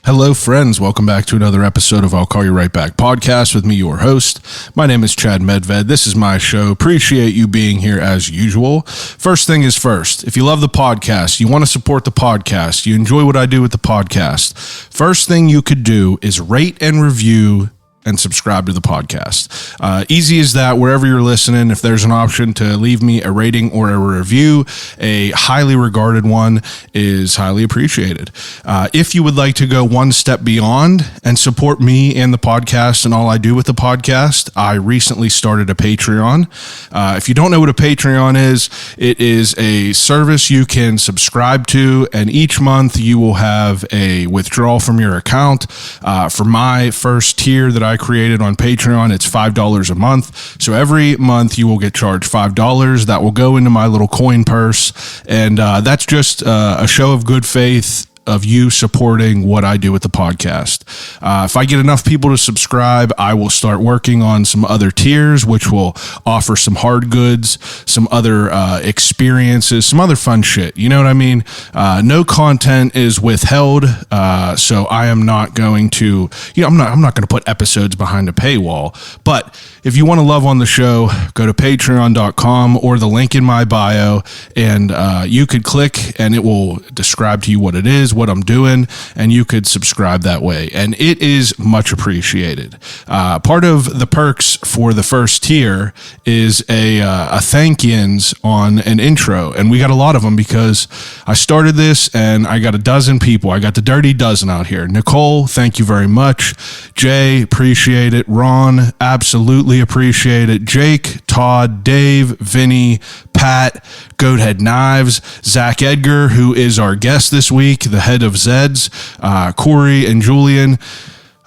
Hello, friends. Welcome back to another episode of I'll Call You Right Back podcast with me, your host. My name is Chad Medved. This is my show. Appreciate you being here as usual. First thing is first. If you love the podcast, you want to support the podcast, you enjoy what I do with the podcast, first thing you could do is rate and review and subscribe to the podcast. Easy as that, wherever you're listening. If there's an option to leave me a rating or a review, a highly regarded one is highly appreciated. If you would like to go one step beyond and support me and the podcast and all I do with the podcast, I recently started a Patreon. If you don't know what a Patreon is, it is a service you can subscribe to, and each month you will have a withdrawal from your account. For my first tier that I created on Patreon, it's $5 a month. So every month you will get charged $5 that will go into my little coin purse. And that's just a show of good faith of you supporting what I do with the podcast. If I get enough people to subscribe, I will start working on some other tiers, which will offer some hard goods, some other experiences, some other fun shit. You know what I mean? No content is withheld, so I am not going to, I'm not going to put episodes behind a paywall. But if you want to love on the show, go to patreon.com or the link in my bio, and you could click and it will describe to you what it is, what I'm doing, and you could subscribe that way, and it is much appreciated. Part of the perks for the first tier is a thank yous on an intro, and we got a lot of them because I started this and I got a dozen people. I got the dirty dozen out here. Nicole, thank you very much. Jay, appreciate it. Ron, absolutely appreciate it. Jake, Todd, Dave, Vinny, Pat, Goathead Knives, Zack Edgar, who is our guest this week, the head of Zeds, Corey and Julian.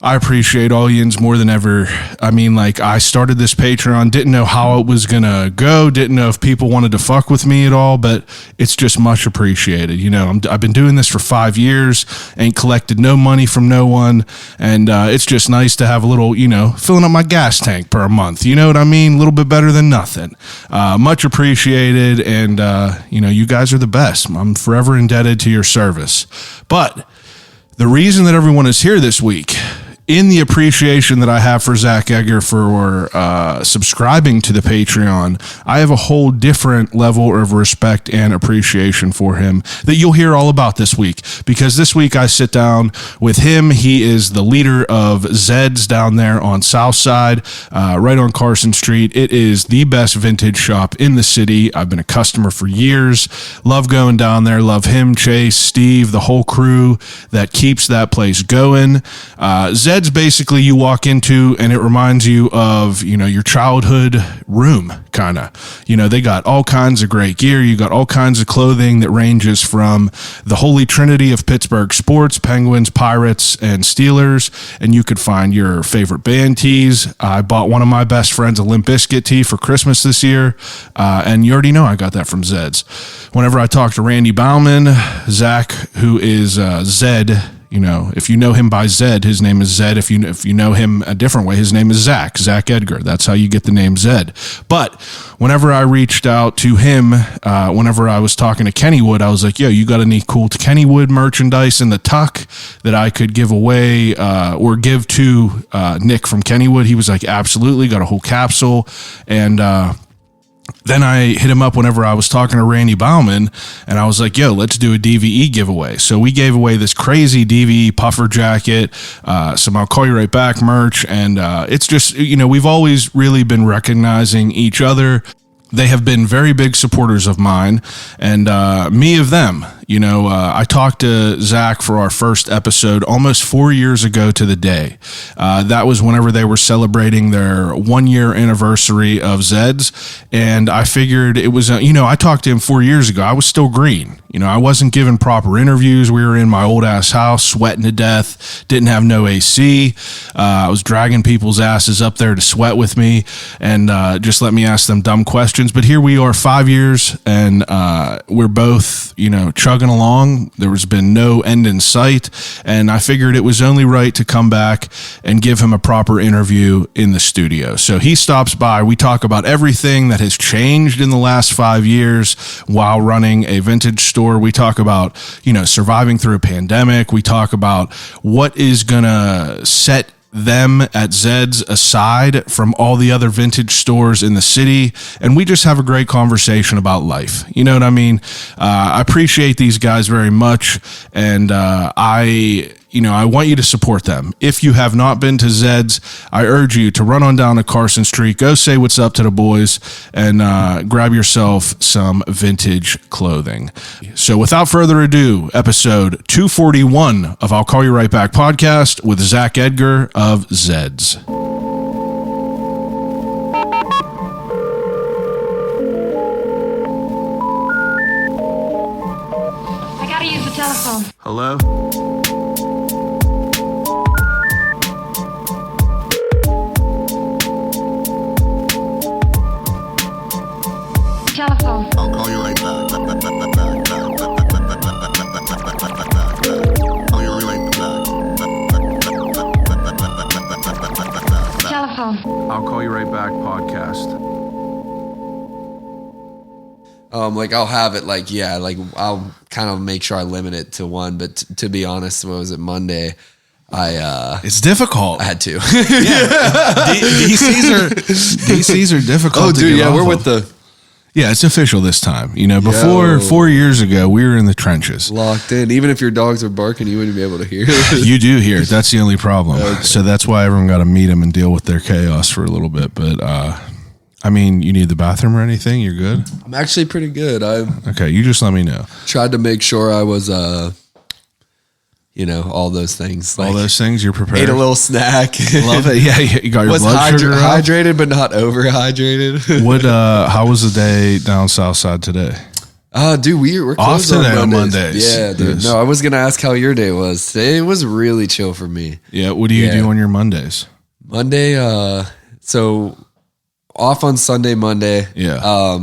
I appreciate all yins more than ever. I mean, I started this Patreon, didn't know how it was going to go, didn't know if people wanted to fuck with me at all, but it's just much appreciated. I've been doing this for 5 years, ain't collected no money from no one, and it's just nice to have a little, filling up my gas tank per month. You know what I mean? A little bit better than nothing. Much appreciated, and, you guys are the best. I'm forever indebted to your service. But the reason that everyone is here this week, in the appreciation that I have for Zack Edgar for subscribing to the Patreon, I have a whole different level of respect and appreciation for him that you'll hear all about this week, because this week I sit down with him. He is the leader of Zeds down there on Southside, right on Carson Street. It is the best vintage shop in the city. I've been a customer for years. Love going down there. Love him, Chase, Steve, the whole crew that keeps that place going. Zeds basically you walk into and it reminds you of, your childhood room, kind of. They got all kinds of great gear. You got all kinds of clothing that ranges from the holy trinity of Pittsburgh sports, Penguins, Pirates, and Steelers, and you could find your favorite band tees. I bought one of my best friends a Limp Bizkit tee for Christmas this year, and you already know I got that from Zeds. Whenever I talk to Randy Bauman, Zack, who is Zed, if you know him by Zed, his name is Zed. If you know him a different way, his name is Zack Edgar. That's how you get the name Zed. But whenever I reached out to him, whenever I was talking to Kennywood, I was like, yo, you got any cool Kennywood merchandise in the tuck that I could give away or give to Nick from Kennywood? He was like, absolutely, got a whole capsule. And then I hit him up whenever I was talking to Randy Bauman, and I was like, yo, let's do a DVE giveaway. So we gave away this crazy DVE puffer jacket, some I'll Call You Right Back merch, and it's just, we've always really been recognizing each other. They have been very big supporters of mine, and me of them. I talked to Zack for our first episode almost 4 years ago to the day. That was whenever they were celebrating their 1 year anniversary of Zeds. And I figured it was, I talked to him 4 years ago. I was still green. I wasn't given proper interviews. We were in my old ass house, sweating to death, didn't have no AC. I was dragging people's asses up there to sweat with me and just let me ask them dumb questions. But here we are 5 years, and we're both, chugging chugging along. There has been no end in sight, and I figured it was only right to come back and give him a proper interview in the studio. So he stops by. We talk about everything that has changed in the last 5 years while running a vintage store. We talk about, surviving through a pandemic. We talk about what is going to set them at Zeds aside from all the other vintage stores in the city, and we just have a great conversation about life. You know what I mean? I appreciate these guys very much, and I want you to support them. If you have not been to Zeds, I urge you to run on down to Carson Street, go say what's up to the boys, and grab yourself some vintage clothing. So without further ado, episode 241 of I'll Call You Right Back podcast with Zach Edgar of Zeds. I gotta use the telephone. Hello? Telephone. I'll call you right back. I'll call you right back. Telephone. I'll Call You Right Back podcast. I'll have it I'll kind of make sure I limit it to one, but to be honest, what was it, Monday? It's difficult. I had to. DCs are difficult. Oh, to dude, get yeah, off we're of. with the Yeah, it's official this time. Before 4 years ago, we were in the trenches. locked in. Even if your dogs were barking, you wouldn't be able to hear. You do hear it. That's the only problem. Okay. So that's why everyone got to meet them and deal with their chaos for a little bit. But, you need the bathroom or anything? You're good? I'm actually pretty good. I Okay, you just let me know. tried to make sure I was, all those things. All those things, you're prepared? Ate a little snack. Love it. Yeah, you got your Was blood sugar up? hydrated, but not overhydrated. How was the day down Southside today? Dude, we're Off closed today on on Mondays. Mondays. Yeah, dude. Yes. No, I was gonna ask how your day was. Today was really chill for me. Yeah, what do you do on your Mondays? Monday, so off on Sunday, Monday. Yeah.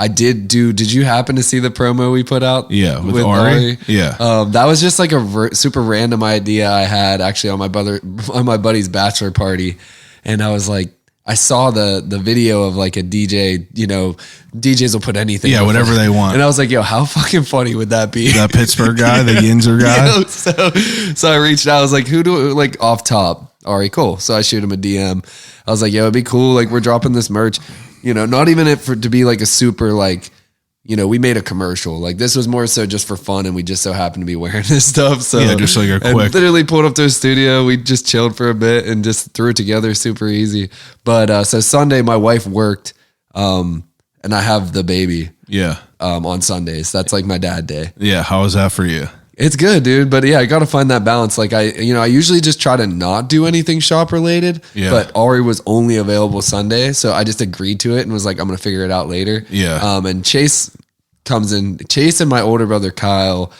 Did you happen to see the promo we put out? Yeah, with Ari? Yeah. That was just like a super random idea I had actually on my buddy's bachelor party. And I was like, I saw the video of like a DJ, DJs will put anything. Yeah, whatever they want. And I was like, yo, how fucking funny would that be? That Pittsburgh guy, the Yinzer guy? So I reached out. I was like, off top? Ari, cool. So I shoot him a DM. I was like, yo, it'd be cool. Like, we're dropping this merch. Not even to be like a super we made a commercial. Like, this was more so just for fun, and we just so happened to be wearing this stuff. So yeah, just like a quick. Literally pulled up to a studio. We just chilled for a bit and just threw it together super easy. But so Sunday, my wife worked, and I have the baby. Yeah. On Sundays. That's like my dad day. Yeah. How was that for you? It's good, dude. But yeah, I got to find that balance. Like I usually just try to not do anything shop related, but Ari was only available Sunday. So I just agreed to it and was like, I'm going to figure it out later. Yeah. And Chase comes in. Chase and my older brother, Kyle,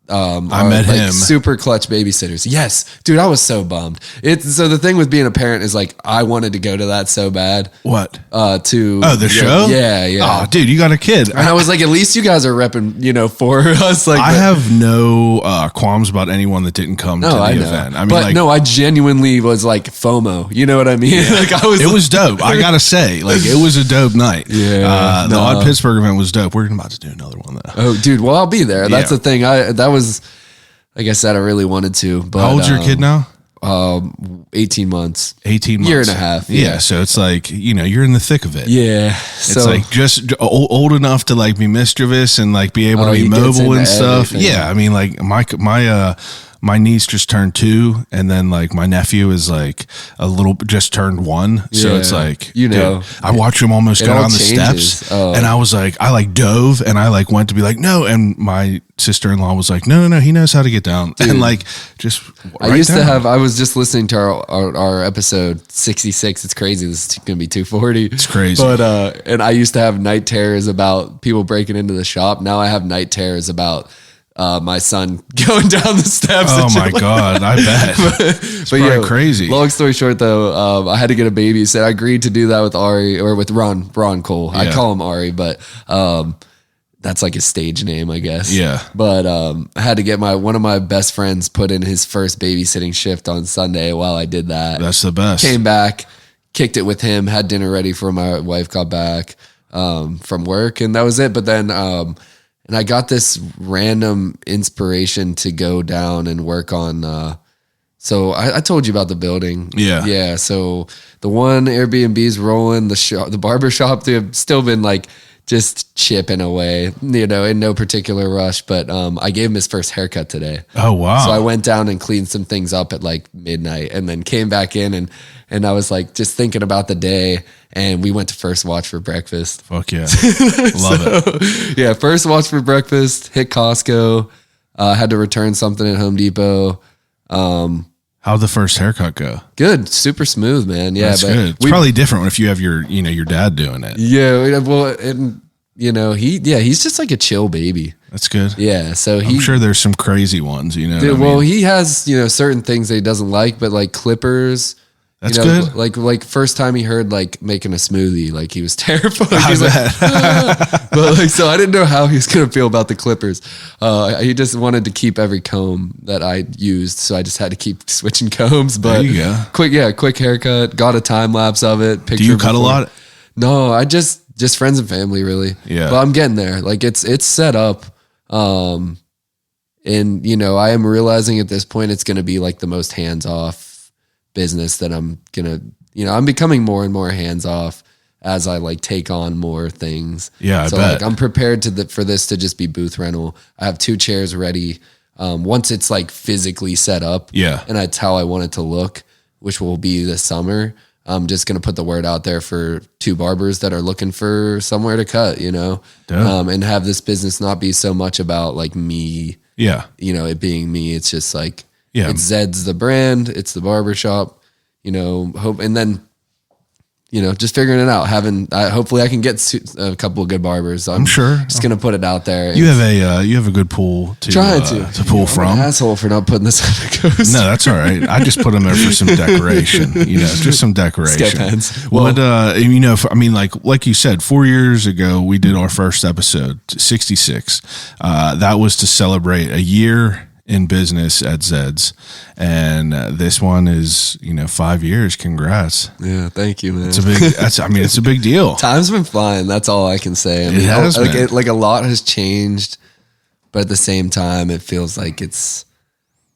I met him. Super clutch babysitters. Yes, dude, I was so bummed. So the thing with being a parent is like, I wanted to go to that so bad. What? The show? Yeah. Oh, dude, you got a kid. And I was like, at least you guys are repping, for us. Like, I have no qualms about anyone that didn't come to the event. I genuinely was like FOMO. You know what I mean? Yeah. It was dope. I gotta say, it was a dope night. Yeah. The Odd Pittsburgh event was dope. We're about to do another one though. Oh, dude. Well, I'll be there. That's the thing. That was, like I said, I really wanted to. But how old's your kid now? 18 months. 18 months. Year and a half. Yeah. So it's like, you're in the thick of it. Yeah. It's like just old enough to be mischievous and be able to be mobile and stuff. Everything. Yeah. My niece just turned 2, and then my nephew is just turned 1. So Yeah. it's dude, I watched him almost it go all down the changes. steps, and I was I dove, and I went to be no, and my sister-in-law was no, he knows how to get down, Dude. and just I used to have. I was just listening to our episode 66. It's crazy. This is gonna be 240. It's crazy. But and I used to have night terrors about people breaking into the shop. Now I have night terrors about my son going down the steps. Oh my God, I bet. It's probably crazy. Long story short though, I had to get a babysitter. I agreed to do that with Ari or with Ron Cole. I call him Ari, but that's like a stage name, I guess. Yeah. But I had to get one of my best friends put in his first babysitting shift on Sunday while I did that. That's the best. Came back, kicked it with him, had dinner ready for my wife, got back from work, and that was it. But then and I got this random inspiration to go down and work on so I told you about the building. Yeah. Yeah. So the one Airbnb's rolling, the barber shop, they've still been like just chipping away, you know, in no particular rush. But I gave him his first haircut today. Oh, wow. So I went down and cleaned some things up at like midnight and then came back in and I was like just thinking about the day, and we went to First Watch for breakfast. Fuck yeah. Love it. Yeah. First Watch for breakfast, hit Costco, had to return something at Home Depot. How'd the first haircut go? Good. Super smooth, man. Yeah. That's good. It's probably different if you have your dad doing it. Yeah. Well, and you know, he's just like a chill baby. That's good. Yeah. So I'm sure there's some crazy ones, you know. Dude, well, he has, you know, certain things that he doesn't like, but like clippers. That's you know, good. Like first time he heard like making a smoothie, like he was terrified. How's He's like, "Ah." But like, so I didn't know how he was gonna feel about the clippers. He just wanted to keep every comb that I used, so I just had to keep switching combs. But There you go. quick haircut. Got a time lapse of it. Do you cut a lot? No, I just friends and family, really. Yeah. But I'm getting there. Like it's set up. And you know, I am realizing at this point it's gonna be like the most hands off business that I'm gonna, you know, I'm becoming more and more hands off as I like take on more things. Yeah, I so bet. like I'm prepared for this to just be booth rental. I have 2 chairs ready. Once it's like physically set up, Yeah. and that's how I want it to look, which will be this summer. I'm just gonna put the word out there for 2 barbers that are looking for somewhere to cut, you know, and have this business not be so much about like me. Yeah. You know, it being me. It's just like, Yeah. it's Zeds the brand, it's the barbershop, you know, and then, you know, just figuring it out. Hopefully I can get a couple of good barbers. I'm sure. Just going to put it out there. You have a good pool to pull from. I'm an asshole for not putting this on the coast. No, that's all right. I just put them there for some decoration. You know, just some decoration. Skepans. Well, you know, like you said, 4 years ago we did our first episode, 66. That was to celebrate a year in business at Zeds, and this one is, you know, 5 years. Congrats. Yeah, thank you, man. It's a big deal. Time's been flying. That's all I can say. I mean, It has been. Like a lot has changed, but at the same time, it feels like it's,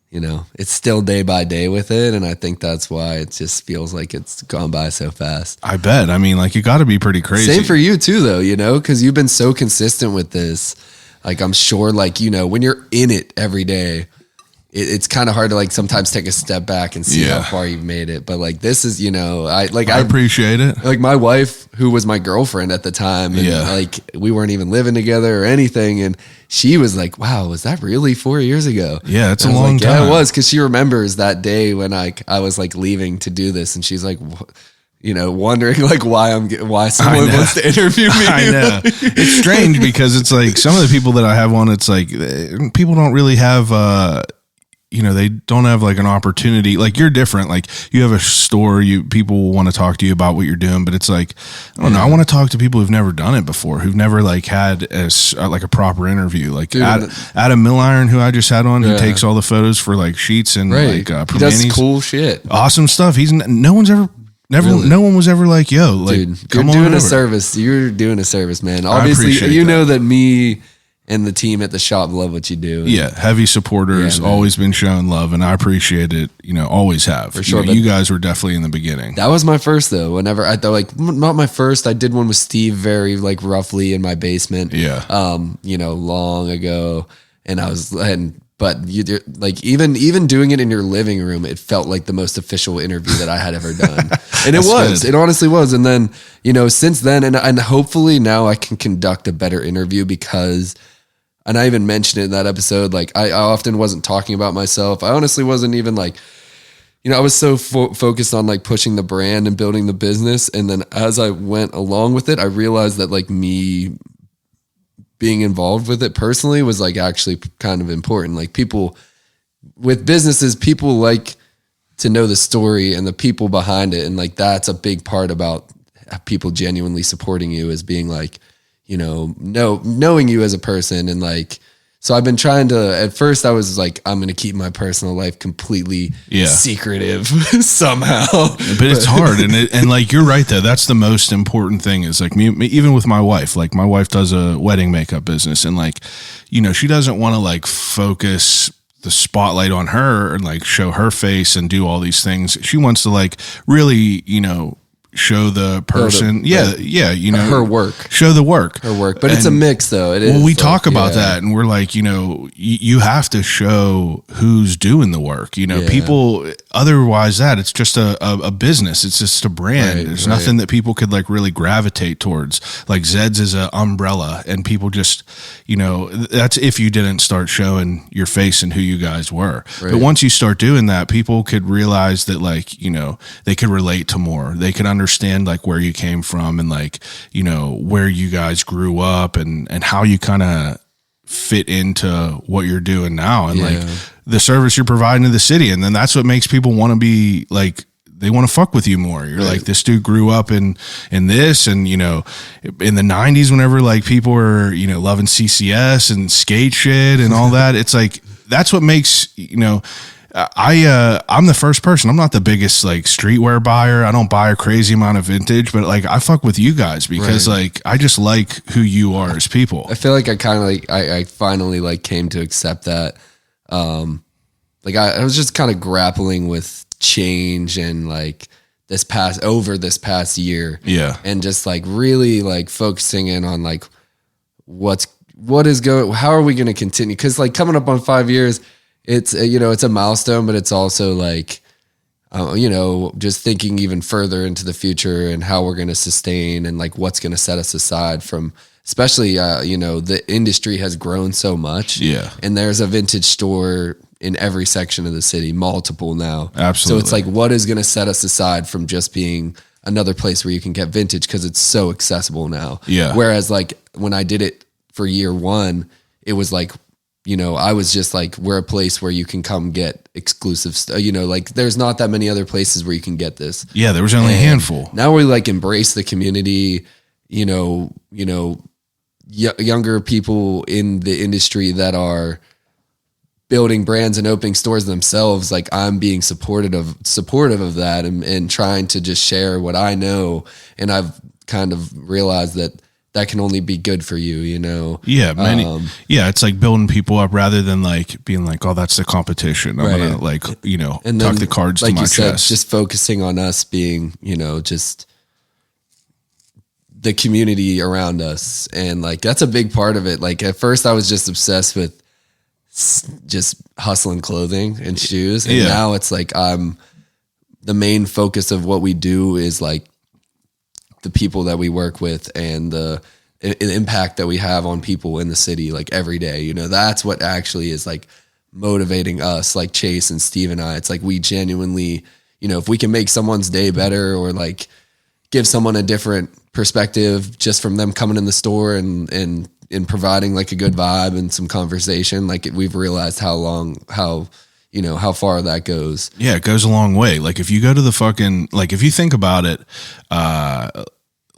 you know, it's still day by day with it, and I think that's why it just feels like it's gone by so fast. I bet. I mean, like, you got to be pretty crazy. Same for you too, though. You know, because you've been so consistent with this. Like, I'm sure, like, you know, when you're in it every day, it's kind of hard to like sometimes take a step back and see how far you've made it. But like, this is, you know, I appreciate it. Like my wife, who was my girlfriend at the time, and like we weren't even living together or anything, and she was like, "Wow, was that really 4 years ago?" Yeah, it's a and I was long like, time. Yeah, it was, because she remembers that day when I was like leaving to do this, and she's like, you know, wondering like why someone wants to interview me. I know. It's strange because it's like some of the people that I have on, it's like people don't really have you know, they don't have like an opportunity. Like, you're different. Like, you have a store, people want to talk to you about what you're doing, but it's like, I don't know. I want to talk to people who've never done it before, who've never like had like a proper interview. Like Adam Milliron, who I just had on, who takes all the photos for like Sheets and like he does cool shit. Awesome stuff. No one was ever like, yo, like, dude, come you're on doing over. a service. You're doing a service, man. Obviously, you know that me and the team at the shop love what you do. Yeah, heavy supporters, always been shown love, and I appreciate it. You know, always have. For sure. You guys were definitely in the beginning. That was my first though. Whenever I thought, like, not my first. I did one with Steve very like roughly in my basement. Yeah. You know, long ago, but you like even doing it in your living room, it felt like the most official interview that I had ever done, and it was. Good. It honestly was. And then, you know, since then, and hopefully now I can conduct a better interview because. And I even mentioned it in that episode. Like, I often wasn't talking about myself. I honestly wasn't even like, you know, I was so focused on like pushing the brand and building the business. And then as I went along with it, I realized that like me being involved with it personally was like actually kind of important. Like, people with businesses, people like to know the story and the people behind it. And like, that's a big part about people genuinely supporting you, is being like, knowing you as a person. And like, so I've been trying to, at first I was like, I'm going to keep my personal life completely secretive somehow. But it's hard. And like, you're right though. That's the most important thing is like me, even with my wife, like my wife does a wedding makeup business and like, she doesn't want to like focus the spotlight on her and like show her face and do all these things. She wants to like really, show the person, her work, show the work, her work. But it's a mix, though. It is. We talk about that, and we're like, you have to show who's doing the work. People. Otherwise, it's just a business. It's just a brand. Right, There's nothing that people could like really gravitate towards. Like Zeds is an umbrella, and people just, that's if you didn't start showing your face and who you guys were. Right. But once you start doing that, people could realize that, like, they could relate to more. They could understand like where you came from and like where you guys grew up and how you kind of fit into what you're doing now and like the service you're providing to the city. And then that's what makes people want to be like, they want to fuck with you more. You're like, this dude grew up in this, and in the 90s whenever like people were loving CCS and skate shit and all that, it's like that's what makes I'm the first person. I'm not the biggest like streetwear buyer. I don't buy a crazy amount of vintage, but like I fuck with you guys because like I just like who you are as people. I feel like I kind of like I finally like came to accept that. Like I was just kind of grappling with change and like this past year. Yeah. And just like really like focusing in on like how are we going to continue? Cause like coming up on 5 years, it's it's a milestone, but it's also like, just thinking even further into the future and how we're going to sustain and like what's going to set us aside from, especially, the industry has grown so much. Yeah. And there's a vintage store in every section of the city, multiple now. Absolutely. So it's like, what is going to set us aside from just being another place where you can get vintage because it's so accessible now. Yeah. Whereas like when I did it for year one, it was like, I was just like, we're a place where you can come get exclusive stuff. Like there's not that many other places where you can get this. Yeah, there was only a handful. Now we like embrace the community, younger people in the industry that are building brands and opening stores themselves. Like I'm being supportive of that and trying to just share what I know. And I've kind of realized that can only be good for you, Yeah, it's like building people up rather than like being like, oh, that's the competition. I'm gonna like, and tuck the cards like to my chest. Just focusing on us being, just the community around us, and like that's a big part of it. Like at first, I was just obsessed with just hustling clothing and shoes, and now it's like the main focus of what we do is like the people that we work with and the impact that we have on people in the city, like every day, that's what actually is like motivating us, like Chase and Steve and I. It's like we genuinely, if we can make someone's day better or like give someone a different perspective just from them coming in the store and providing like a good vibe and some conversation, like we've realized how far that goes. Yeah, it goes a long way. Like if you go to if you think about it,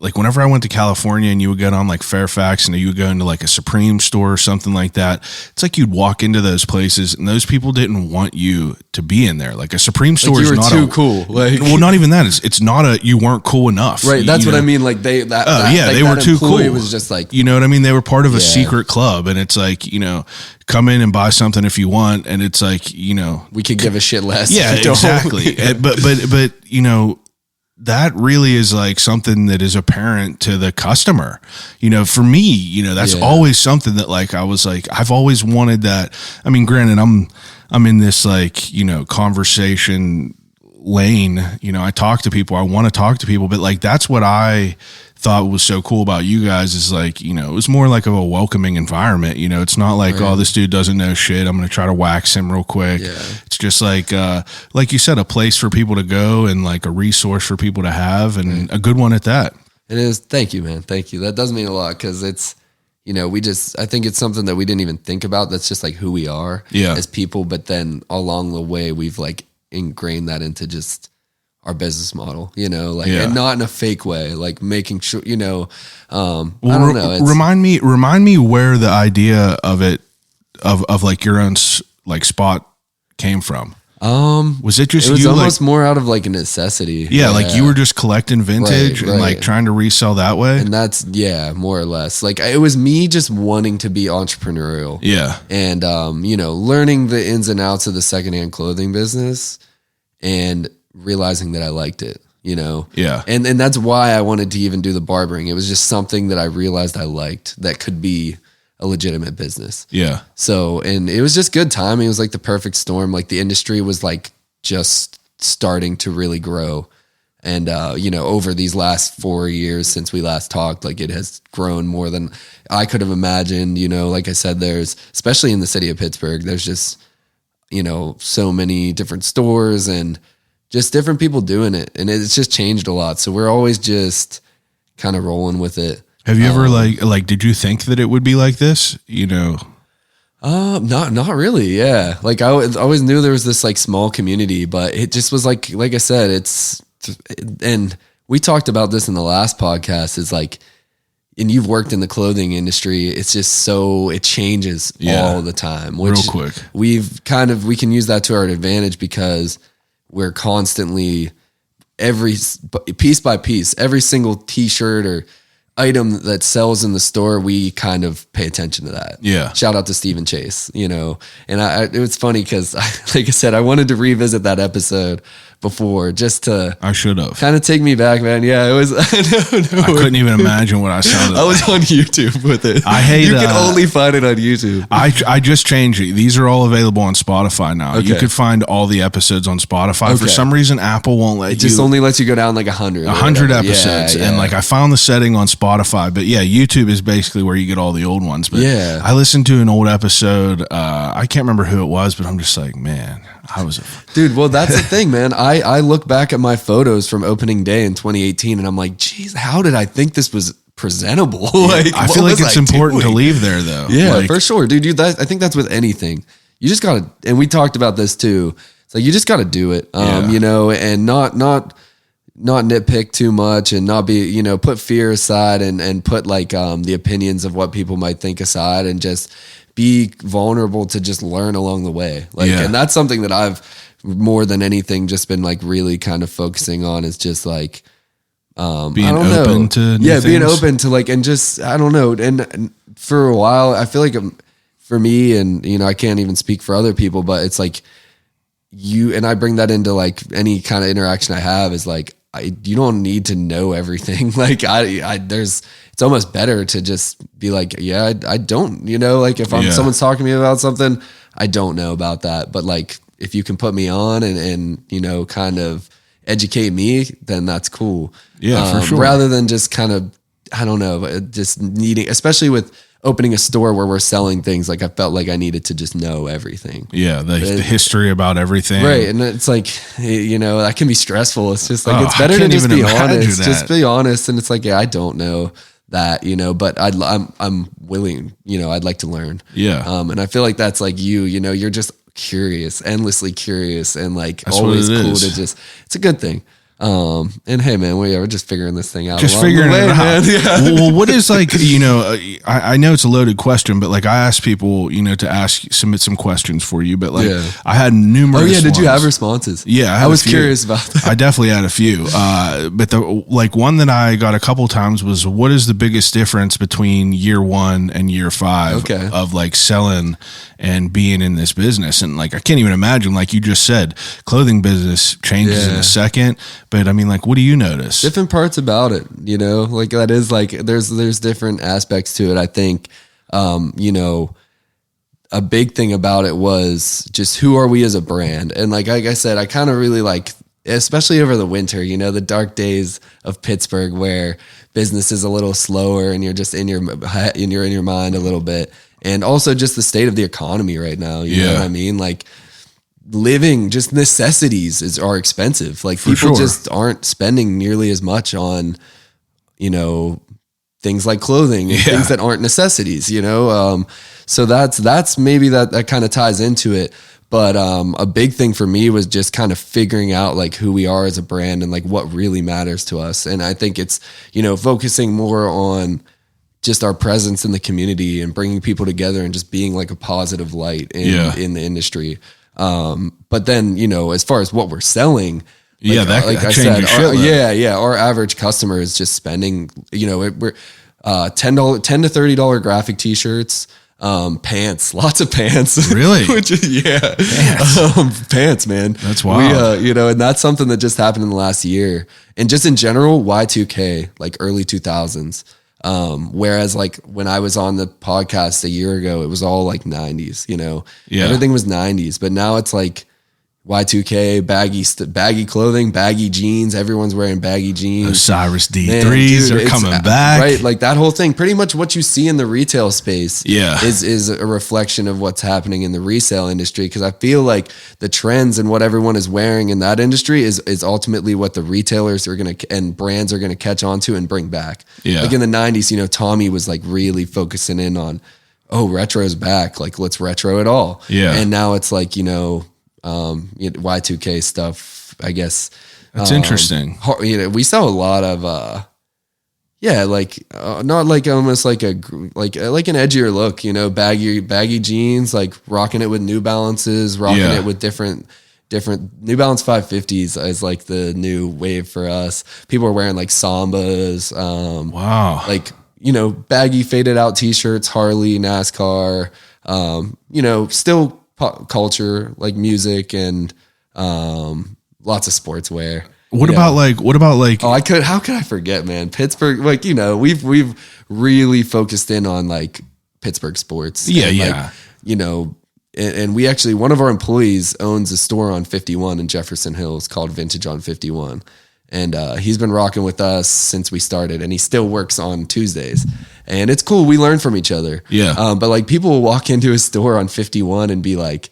like whenever I went to California and you would get on like Fairfax and you would go into like a Supreme store or something like that, it's like you'd walk into those places and those people didn't want you to be in there. Like a Supreme store is not too cool. Like, well, not even that. It's not you weren't cool enough. Right. That's what I mean. Like they were too cool. It was just like, you know what I mean? They were part of a secret club, and it's like, come in and buy something if you want. And it's like, we could give a shit less. Yeah, exactly. but that really is like something that is apparent to the customer. For me, that's always something that like I was like, I've always wanted that. I mean, granted, I'm in this like, conversation lane. I talk to people. I want to talk to people, but like that's what I thought was so cool about you guys is like, it was more like of a welcoming environment. It's not like, oh, this dude doesn't know shit, I'm going to try to wax him real quick. Yeah. It's just like you said, a place for people to go and like a resource for people to have, and a good one at that. It is. Thank you, man. Thank you. That does mean a lot. Cause it's, I think it's something that we didn't even think about. That's just like who we are as people. But then along the way, we've like ingrained that into just our business model, you know, like, Yeah. and not in a fake way, like making sure, you know, Well, I don't know. It's, remind me where the idea of it, of like your own like spot came from. Was it just it was you almost like, more out of like a necessity. yeah, like you were just collecting vintage and like right. trying to resell that way? And that's, yeah, more or less. Like it was me just wanting to be entrepreneurial. Yeah. And, you know, learning the ins and outs of the secondhand clothing business and realizing that I liked it, you know? Yeah. And that's why I wanted to even do the barbering. It was just something that I realized I liked that could be a legitimate business. Yeah. So, and it was just good timing. It was like the perfect storm. Like the industry was like just starting to really grow. And, you know, over these last 4 years since we last talked, like it has grown more than I could have imagined. You know, like I said, there's, especially in the city of Pittsburgh, there's just, you know, so many different stores and just different people doing it. And it's just changed a lot. So we're always just kind of rolling with it. Have you ever like, did you think that it would be like this? You know? Not really. Yeah. Like I always knew there was this like small community, but it just was like I said, and we talked about this in the last podcast, is like, and you've worked in the clothing industry. It's just it changes all the time, which real quick. We can use that to our advantage because we're constantly piece by piece, every single t-shirt or item that sells in the store, we kind of pay attention to that. Yeah. Shout out to Stephen Chase, you know, and it was funny because like I said, I wanted to revisit that episode before just to I should have kind of take me back, man. Yeah, it was, I couldn't even imagine what I sounded I was like. on YouTube with it. I hate you can only find it on YouTube. I just changed it. These are all available on Spotify now. You Okay. could find all the episodes on Spotify. For Okay. some reason, Apple won't let It just only lets you go down like 100. 100 episodes. Yeah, And like I found the setting on Spotify, but yeah, YouTube is basically where you get all the old ones. But Yeah. I listened to an old episode. I can't remember who it was, but I'm just like, man, I was dude, well, that's the thing, man. I look back at my photos from opening day in 2018 and I'm like, geez, how did I think this was presentable? Like, I what feel like was it's I important doing? to leave there though. Yeah, Like, for sure, dude. I think that's with anything. You just gotta, and we talked about this too. It's like you just gotta do it, Yeah. you know, and not nitpick too much, and not be, you know, put fear aside and put like the opinions of what people might think aside, and just be vulnerable to just learn along the way. Like, Yeah. and that's something that I've more than anything just been like really kind of focusing on, is just like being I don't open know. to new being things. open to like, and just, I don't know. And for a while, I feel like for me, and, you know, I can't even speak for other people, but it's like and I bring that into like any kind of interaction I have, is like, you don't need to know everything. Like it's almost better to just be like, yeah, I don't, you know, like if someone's talking to me about something, I don't know about that. But like, if you can put me on and, you know, kind of educate me, then that's cool. Yeah, for sure. Rather than just kind of, I don't know, just needing, especially with opening a store where we're selling things, like I felt like I needed to just know everything. Yeah, the history about everything. Right. And it's like, you know, that can be stressful. It's just like, Oh, it's better I to can't just even be imagine honest. that. Just be honest. And it's like, yeah, I don't know that, you know, but I'm willing, you know, I'd like to learn. Yeah. And I feel like that's like you know, you're just curious, endlessly curious, and like That's always what it cool is. to just, it's a good thing. And hey, man, we're just figuring this thing out. Just along the figuring way, it out. man. Yeah. Well, what is like, you know, I know it's a loaded question, but like I asked people, you know, to submit some questions for you, but like Yeah. I had numerous. Oh yeah, did you ones. have responses? Yeah, I had a was few. curious about that. I definitely had a few. But the like one that I got a couple times was, what is the biggest difference between year 1 and year 5 Okay. of like selling and being in this business? And like, I can't even imagine, like you just said, clothing business changes in Yeah. a second. But I mean, like, what do you notice? Different parts about it, you know, like that is like, there's different aspects to it. I think, you know, a big thing about it was just, who are we as a brand? And like I said, I kind of really like, especially over the winter, you know, the dark days of Pittsburgh where business is a little slower and you're just in your mind a little bit. And also just the state of the economy right now. You know what I mean? Like, living, just necessities are expensive. Like, people sure. just aren't spending nearly as much on, you know, things like clothing and things that aren't necessities, you know? So that's maybe that kind of ties into it. But a big thing for me was just kind of figuring out like who we are as a brand and like what really matters to us. And I think it's, focusing more on just our presence in the community and bringing people together and just being like a positive light in the industry. But then, as far as what we're selling, that changes shit. Our average customer is just spending, we're $10 to $30 graphic t-shirts, pants, lots of pants. Really? Which is, pants, man. That's wild. We, and that's something that just happened in the last year. And just in general, Y2K, like early 2000s. Whereas like when I was on the podcast a year ago, it was all like 90s, everything was 90s, but now it's like Y2K, baggy clothing, baggy jeans. Everyone's wearing baggy jeans. Osiris D3s are coming back. Right. Like that whole thing, pretty much what you see in the retail space is a reflection of what's happening in the resale industry. Cause I feel like the trends and what everyone is wearing in that industry is ultimately what the retailers are going to, and brands are going to catch on to and bring back. Yeah. Like in the 90s, Tommy was like really focusing in on, retro's back. Like let's retro it all. Yeah. And now it's like, Y2K stuff, I guess. That's interesting. We sell a lot of, not like almost like an edgier look, baggy jeans, like rocking it with New Balances, rocking it with different New Balance 550s is like the new wave for us. People are wearing like Sambas, wow. Like, baggy faded out t-shirts, Harley, NASCAR, still pop culture, like music and lots of sportswear. What about like how could I forget, man? Pittsburgh, like, we've really focused in on like Pittsburgh sports. And we actually, one of our employees owns a store on 51 in Jefferson Hills called Vintage on 51. And he's been rocking with us since we started, and he still works on Tuesdays. And it's cool. We learn from each other. Yeah. But like people will walk into a store on 51 and be like,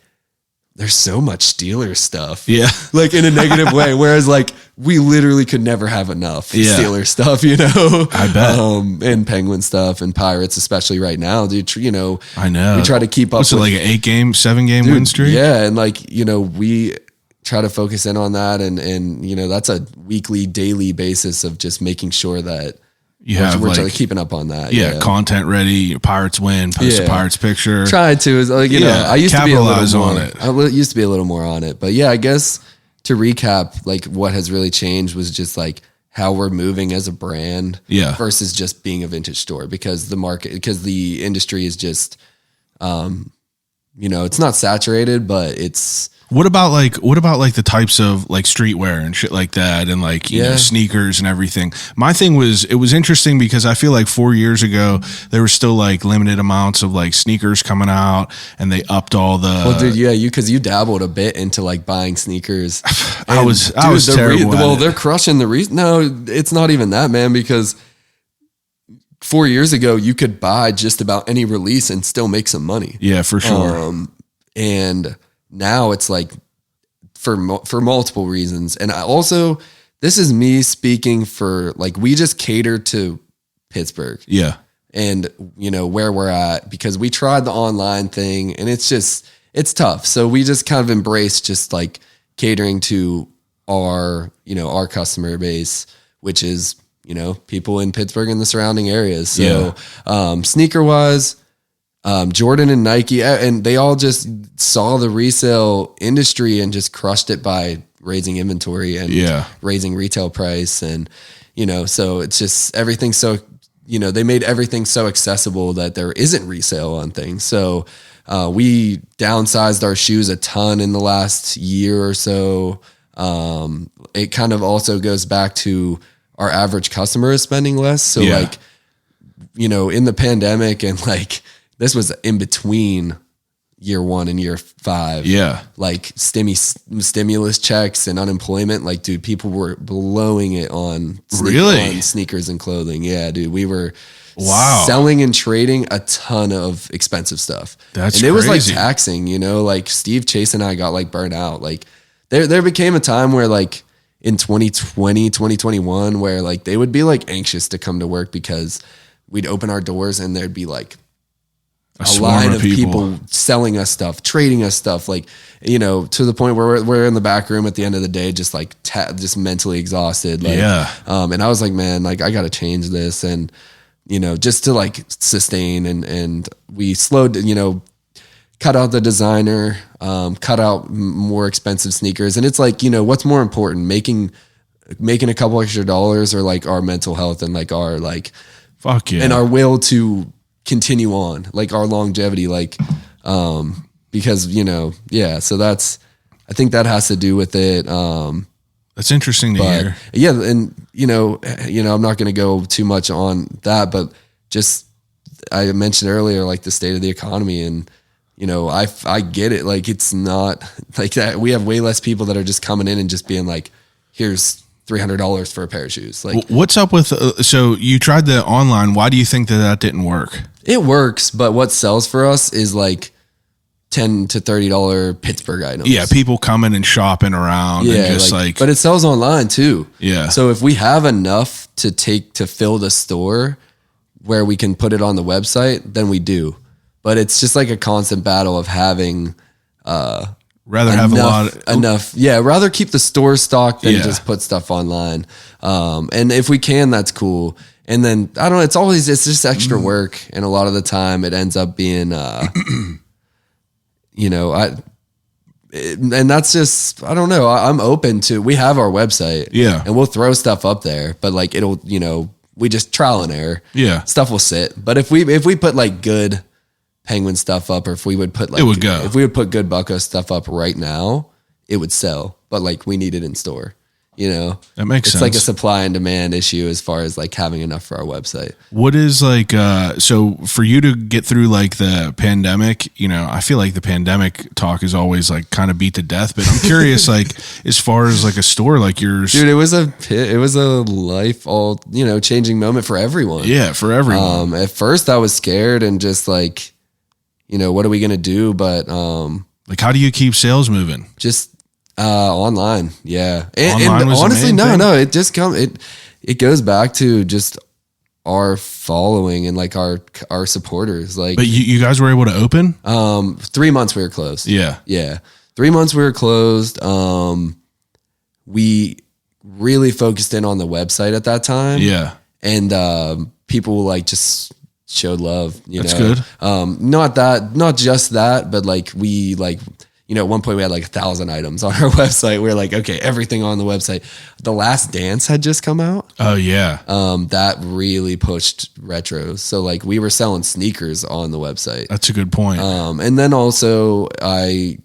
there's so much Steelers stuff. Yeah. Like in a negative way. Whereas like we literally could never have enough Steelers stuff, I bet. And Penguin stuff and Pirates, especially right now, dude, I know. We try to keep up. What's it, like an 7-game win streak? Yeah. And like, we try to focus in on that. And that's a weekly, daily basis of just making sure that we're like, keeping up on that. Yeah. Content ready. Pirates win. Post a Pirates picture. Try to, is like, I used to be a little more on it. I used to be a little more on it, but yeah, I guess to recap, like what has really changed was just like how we're moving as a brand versus just being a vintage store, because the industry is just, it's not saturated, but it's, What about the types of like streetwear and shit like that, and like sneakers and everything? My thing was, it was interesting because I feel like 4 years ago there were still like limited amounts of like sneakers coming out, and they upped all the. Well, dude, because you dabbled a bit into like buying sneakers. I was terrible. They're crushing the reason. No, it's not even that, man. Because 4 years ago you could buy just about any release and still make some money. Yeah, for sure. And now it's like for multiple reasons. And I also, this is me speaking for like, we just cater to Pittsburgh. Yeah. And where we're at, because we tried the online thing and it's tough. So we just kind of embrace just like catering to our customer base, which is, people in Pittsburgh and the surrounding areas. So, sneaker wise, Jordan and Nike, and they all just saw the resale industry and just crushed it by raising inventory and raising retail price. And, so it's just everything. So, they made everything so accessible that there isn't resale on things. So, we downsized our shoes a ton in the last year or so. It kind of also goes back to our average customer is spending less. So like, in the pandemic and like, this was in between year 1 and year 5. Yeah. Like stimulus checks and unemployment. Like, dude, people were blowing it on sneakers and clothing. Yeah, dude. We were selling and trading a ton of expensive stuff. And it was like taxing, like Steve Chase and I got like burnt out. Like there became a time where like in 2020, 2021, where like they would be like anxious to come to work because we'd open our doors and there'd be like A a swarm line of of people. people selling us stuff, trading us stuff, like, to the point where we're in the back room at the end of the day, just like just mentally exhausted. Like, Yeah. And I was like, man, like I got to change this. And, just to like sustain and we slowed, cut out the designer, cut out more expensive sneakers. And it's like, what's more important, making a couple extra dollars, or like our mental health and like our like, Fuck yeah. and our will to continue on, like our longevity, like, because, so I think that has to do with it. That's interesting to hear. Yeah. And, I'm not going to go too much on that, but just, I mentioned earlier, like the state of the economy, and, I get it. Like, it's not like that. We have way less people that are just coming in and just being like, here's $300 for a pair of shoes. Like, What's up with, so you tried the online. Why do you think that didn't work? it works, but what sells for us is like $10 to $30 Pittsburgh items. Yeah. People coming and shopping around and just like, but it sells online too. Yeah. So if we have enough to fill the store where we can put it on the website, then we do. But it's just like a constant battle of having, rather have enough. Yeah. Rather keep the store stocked than Yeah. just put stuff online. And if we can, that's cool. And then I don't know, it's just extra work. And a lot of the time it ends up being, and that's just, I don't know. I'm open to, we have our website, Yeah. and we'll throw stuff up there, but like, it'll, we just trial and error. Yeah. Stuff will sit. But if we put like good Penguin stuff up, or if we would put like, It would go. if we would put good Bucko stuff up right now, it would sell, but like we need it in store, That makes it's sense. like a supply and demand issue as far as like having enough for our website. What is like, so for you to get through like the pandemic, I feel like the pandemic talk is always like kind of beat to death, but I'm curious, like as far as like a store like yours, Dude, it was a life all, changing moment for everyone. yeah, for everyone. At first I was scared and just like, what are we going to do? But, Like, how do you keep sales moving? just, online. Yeah. And Online was the honestly, main thing? no, it just it goes back to just our following and like our supporters. Like, But you guys were able to open? 3 months we were closed. Yeah. Yeah. 3 months we were closed. We really focused in on the website at that time. Yeah. And people like just showed love, That's good. Not just that, but like we like, at one point we had like 1,000 items on our website. We were like, okay, everything on the website. The Last Dance had just come out. Oh yeah. That really pushed retro. So like we were selling sneakers on the website. That's a good point. And then also I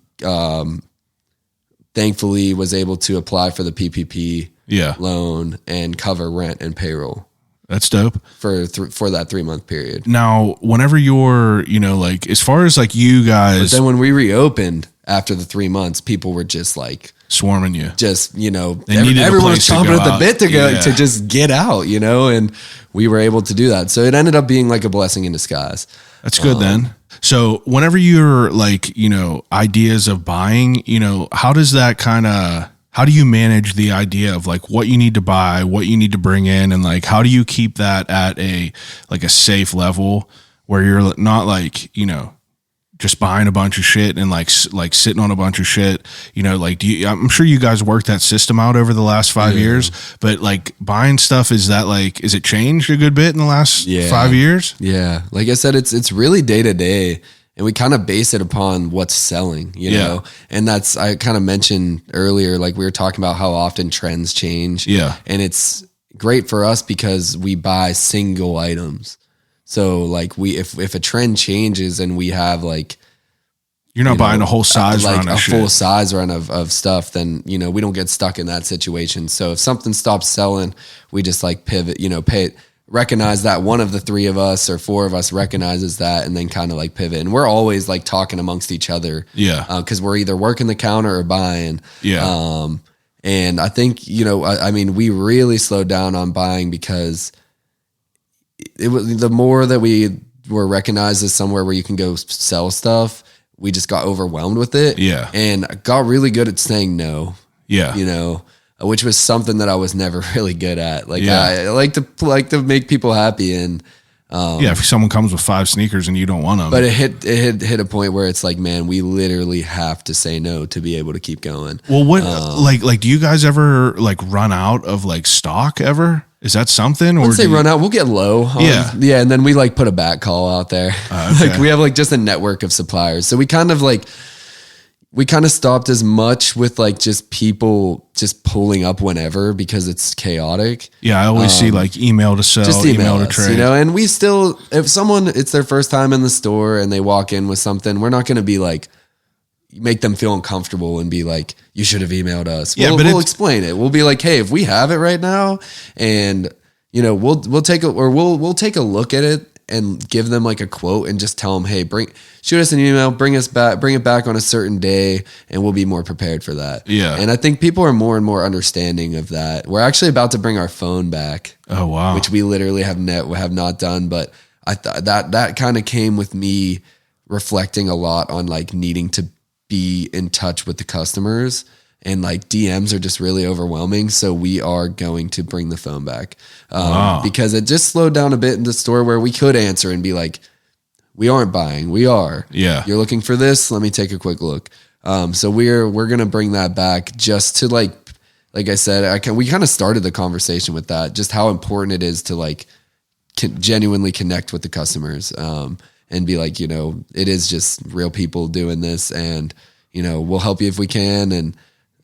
thankfully was able to apply for the PPP yeah. loan and cover rent and payroll That's dope. for that 3 month period. Now, whenever you're, like as far as like you guys Then when we reopened after the 3 months, people were just like, swarming you. needed needed a everyone was place to chomping go at the out. bit to go Yeah. to just get out, and we were able to do that. So it ended up being like a blessing in disguise. That's good then. So whenever you're like, ideas of buying, how does that how do you manage the idea of like what you need to buy, what you need to bring in, and like how do you keep that at a safe level where you're not like, just buying a bunch of shit and like sitting on a bunch of shit, like I'm sure you guys worked that system out over the last 5 years, but like buying stuff, is it changed a good bit in the last 5 years? Yeah. Like I said, it's really day to day, and we kind of base it upon what's selling, Yeah. and that's, I kind of mentioned earlier, like we were talking about how often trends change. Yeah. And it's great for us because we buy single items. So like if a trend changes and we have like, You're not buying a whole size like run of a shit. full size run of stuff, then, we don't get stuck in that situation. So if something stops selling, we just like pivot, recognize that one of the three of us or four of us recognizes that, and then kind of like pivot. And we're always like talking amongst each other. Yeah. Cause we're either working the counter or buying. Yeah. And I think, I mean, we really slowed down on buying because it was the more that we were recognized as somewhere where you can go sell stuff, we just got overwhelmed with it. Yeah. And got really good at saying no, Yeah. which was something that I was never really good at. Like Yeah. I like to make people happy. And, If someone comes with 5 sneakers and you don't want them. But it hit a point where it's like, man, we literally have to say no to be able to keep going. Well, what like do you guys ever like run out of like stock ever? Is that something? Once they run out, we'll get low. Yeah. And then we like put a back call out there. Okay. Like we have like just a network of suppliers. So we kind of stopped as much with like just people just pulling up whenever because it's chaotic. Yeah, I always see like email to sell, Just email to us, trade. and we still, if someone, it's their first time in the store and they walk in with something, we're not going to be like, make them feel uncomfortable and be like, you should have emailed us. Yeah, We'll explain it. We'll be like, hey, if we have it right now and we'll take a look at it and give them like a quote and just tell them, hey, shoot us an email, bring it back on a certain day and we'll be more prepared for that. Yeah. And I think people are more and more understanding of that. We're actually about to bring our phone back. Oh, wow. Which we literally have not done, but I thought that kind of came with me reflecting a lot on like needing to be in touch with the customers, and like DMs are just really overwhelming. So we are going to bring the phone back because it just slowed down a bit in the store where we could answer and be like, we aren't buying. We are. Yeah. You're looking for this. Let me take a quick look. So we're going to bring that back just to like I said, we kind of started the conversation with that, just how important it is to like genuinely connect with the customers. And be like, it is just real people doing this, and we'll help you if we can, and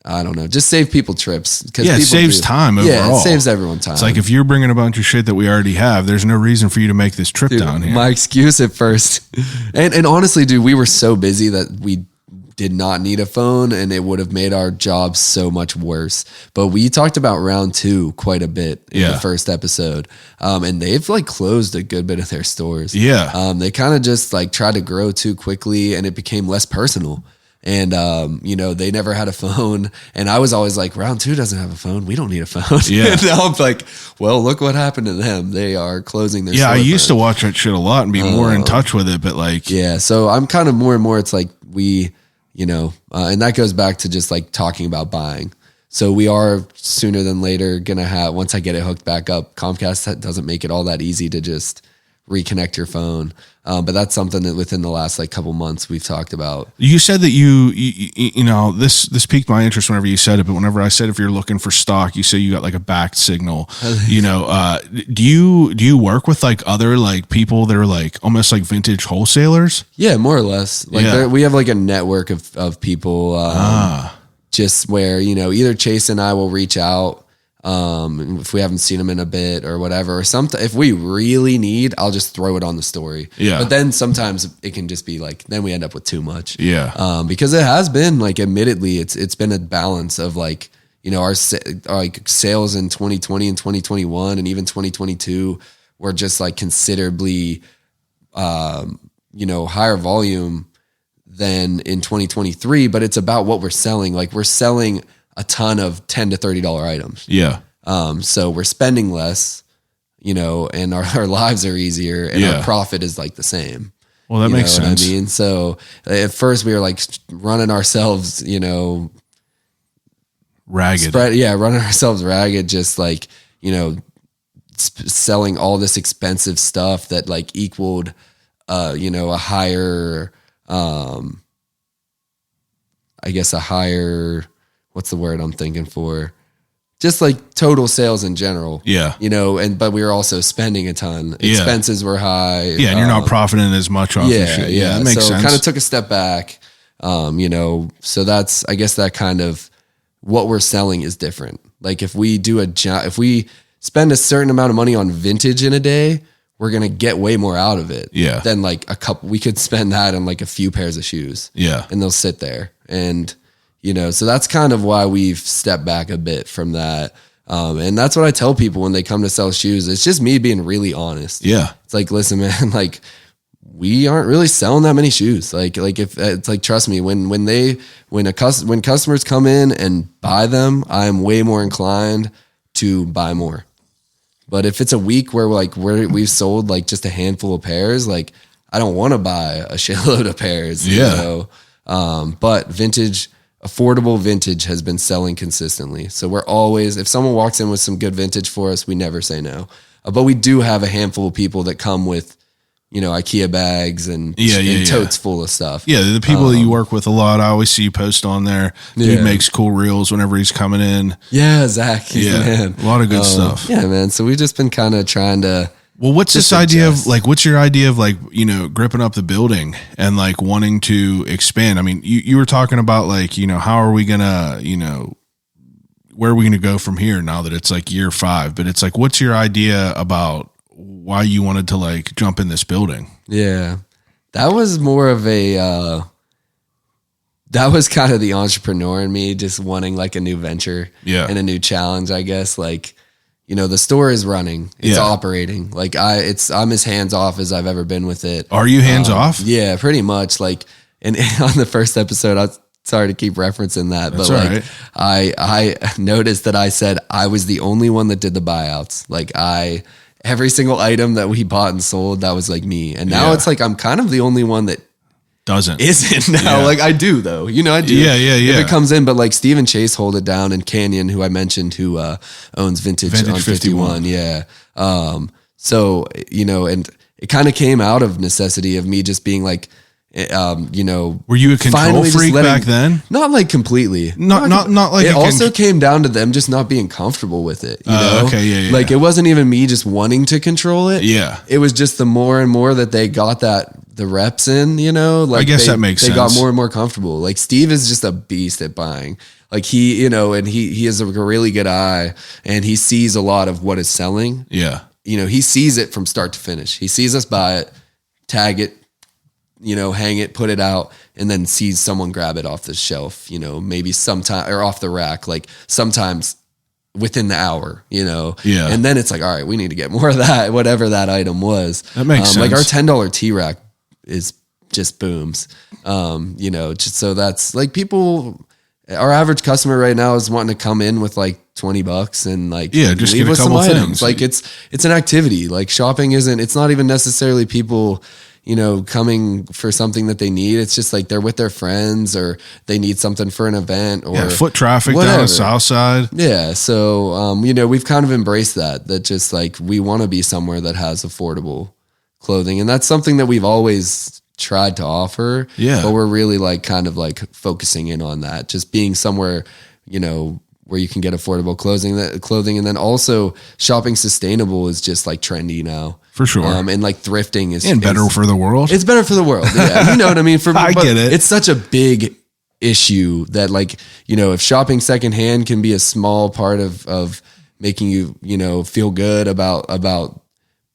I don't know, just save people trips because it saves time overall. Yeah, it saves everyone time. It's like if you're bringing a bunch of shit that we already have, there's no reason for you to make this trip down here. My excuse at first, and honestly, dude, we were so busy that we did not need a phone, and it would have made our job so much worse. But we talked about round 2 quite a bit in the first episode, and they've like closed a good bit of their stores. Yeah, they kind of just like tried to grow too quickly, and it became less personal. And they never had a phone, and I was always like, round 2 doesn't have a phone. We don't need a phone. Yeah. And now I'm like, well, look what happened to them. They are closing their. Yeah, I used to watch that shit a lot and be more in touch with it, but like, yeah. So I'm kind of more and more. It's like we. And that goes back to just like talking about buying. So we are sooner than later going to have, once I get it hooked back up, Comcast doesn't make it all that easy to just reconnect your phone. But that's something that within the last like couple months we've talked about. You said that this piqued my interest whenever you said it, but whenever I said if you're looking for stock, you say you got like a back signal. Do you work with like other like people that are like almost like vintage wholesalers? Yeah, more or less. Like we have like a network of people just where, either Chase and I will reach out if we haven't seen them in a bit or whatever, or if we really need, I'll just throw it on the story. Yeah. But then sometimes it can just be like, then we end up with too much. Yeah. Because it has been like, admittedly, it's been a balance of like, our like sales in 2020 and 2021 and even 2022 were just like considerably, higher volume than in 2023, but it's about what we're selling. Like we're selling a ton of $10 to $30 items. Yeah. So we're spending less, and our lives are easier, and our profit is like the same. Well, that makes sense. I mean, so at first we were like running ourselves, ragged. Running ourselves ragged, just like, selling all this expensive stuff that like equaled, a higher, what's the word I'm thinking for? Just like total sales in general. Yeah. But we were also spending a ton. Expenses were high. Yeah. And you're not profiting as much off your shit. Yeah. That makes sense. Kind of took a step back. So that's, I guess that kind of what we're selling is different. Like if we if we spend a certain amount of money on vintage in a day, we're going to get way more out of it. Yeah. Than like we could spend that on like a few pairs of shoes. Yeah. And they'll sit there. And, so that's kind of why we've stepped back a bit from that. And that's what I tell people when they come to sell shoes. It's just me being really honest. Yeah. It's like, listen, man, like we aren't really selling that many shoes. Like if it's like, trust me, when customers come in and buy them, I'm way more inclined to buy more. But if it's a week where we've sold like just a handful of pairs, like I don't want to buy a shitload of pairs. Yeah. But affordable vintage has been selling consistently. So we're always, if someone walks in with some good vintage for us, we never say no. But we do have a handful of people that come with, IKEA bags and totes full of stuff. Yeah, the people that you work with a lot. I always see you post on there. Dude makes cool reels whenever he's coming in. Yeah, Zack. He's the man. A lot of good stuff. Yeah, man. So we've just been kind of trying to. Well, what's this idea of what's your idea of gripping up the building and like wanting to expand? I mean, you were talking about how are we gonna, where are we gonna go from here now that it's like year 5? But it's like, what's your idea about why you wanted to like jump in this building? Yeah, that was more of that was kind of the entrepreneur in me, just wanting like a new venture and a new challenge, I guess. Like, the store is running, it's operating. Like I'm as hands off as I've ever been with it. Are you hands off? Yeah, pretty much. Like, and on the first episode, I'm sorry to keep referencing that, That's but right. I noticed that I said I was the only one that did the buyouts. Like every single item that we bought and sold, that was like me. And now it's like, I'm kind of the only one that isn't now. Yeah. Like I do though, I do. Yeah. If it comes in, but like Steve and Chase hold it down, and Canyon, who I mentioned, who owns Vintage on 51. Yeah. So, and it kind of came out of necessity of me just being like, were you a control freak back then? Not like completely. Not like it also came down to them just not being comfortable with it. Okay, yeah. Like it wasn't even me just wanting to control it. Yeah. It was just the more and more that they got the reps in, like I guess that makes sense. They got more and more comfortable. Like Steve is just a beast at buying. Like he, and he has a really good eye, and he sees a lot of what is selling. Yeah. He sees it from start to finish. He sees us buy it, tag it, hang it, put it out, and then sees someone grab it off the shelf, maybe sometime or off the rack, like sometimes within the hour, Yeah. And then it's like, all right, we need to get more of that, whatever that item was. That makes sense. Like our $10 T-rack is just booms. Just so that's like people, our average customer right now is wanting to come in with like $20 and like, just leave get a with some couple items. things. Like it's an activity. Like shopping it's not even necessarily people, coming for something that they need. It's just like they're with their friends, or they need something for an event, or foot traffic whatever. down the Southside. Yeah. So, we've kind of embraced that just like we want to be somewhere that has affordable clothing. And that's something that we've always tried to offer. Yeah. But we're really like kind of like focusing in on that, just being somewhere, where you can get affordable clothing. And then also shopping sustainable is just like trendy now. For sure. And like thrifting is better for the world. It's better for the world. Yeah. You know what I mean? I get it. It's such a big issue that like, if shopping secondhand can be a small part of making you, feel good about, playing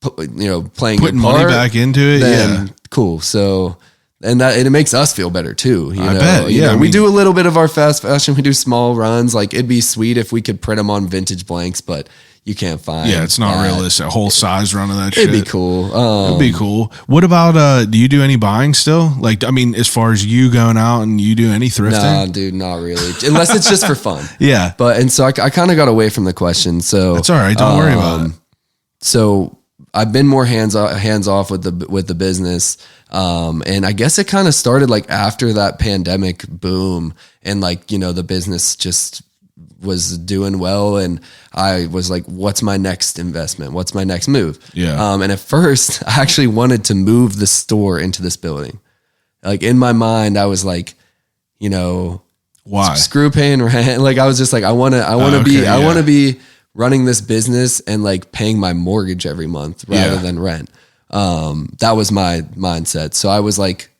putting your part, money back into it. then cool. So, and it makes us feel better too. I bet. Yeah. We do a little bit of our fast fashion. We do small runs. Like it'd be sweet if we could print them on vintage blanks, but you can't find. Yeah, it's not realistic. A whole size run of that shit. It'd be cool. It'd be cool. What about, do you do any buying still? Like, I mean, as far as you going out and you do any thrifting? Nah, dude, not really. Unless it's just for fun. Yeah. And so I kind of got away from the question. So that's all right. Don't worry about it. So I've been more hands off with the business. And I guess it kind of started like after that pandemic boom, and like, the business just was doing well, and I was like, what's my next investment? What's my next move? Yeah. And at first I actually wanted to move the store into this building. Like in my mind, I was like, why? Screw paying rent. Like I was just like, I want to be running this business and like paying my mortgage every month rather than rent. That was my mindset. So I was like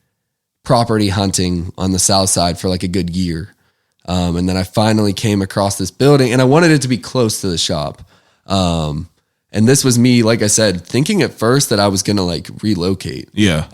property hunting on the Southside for like a good year. And then I finally came across this building, and I wanted it to be close to the shop. And this was me, like I said, thinking at first that I was going to like relocate. Yeah.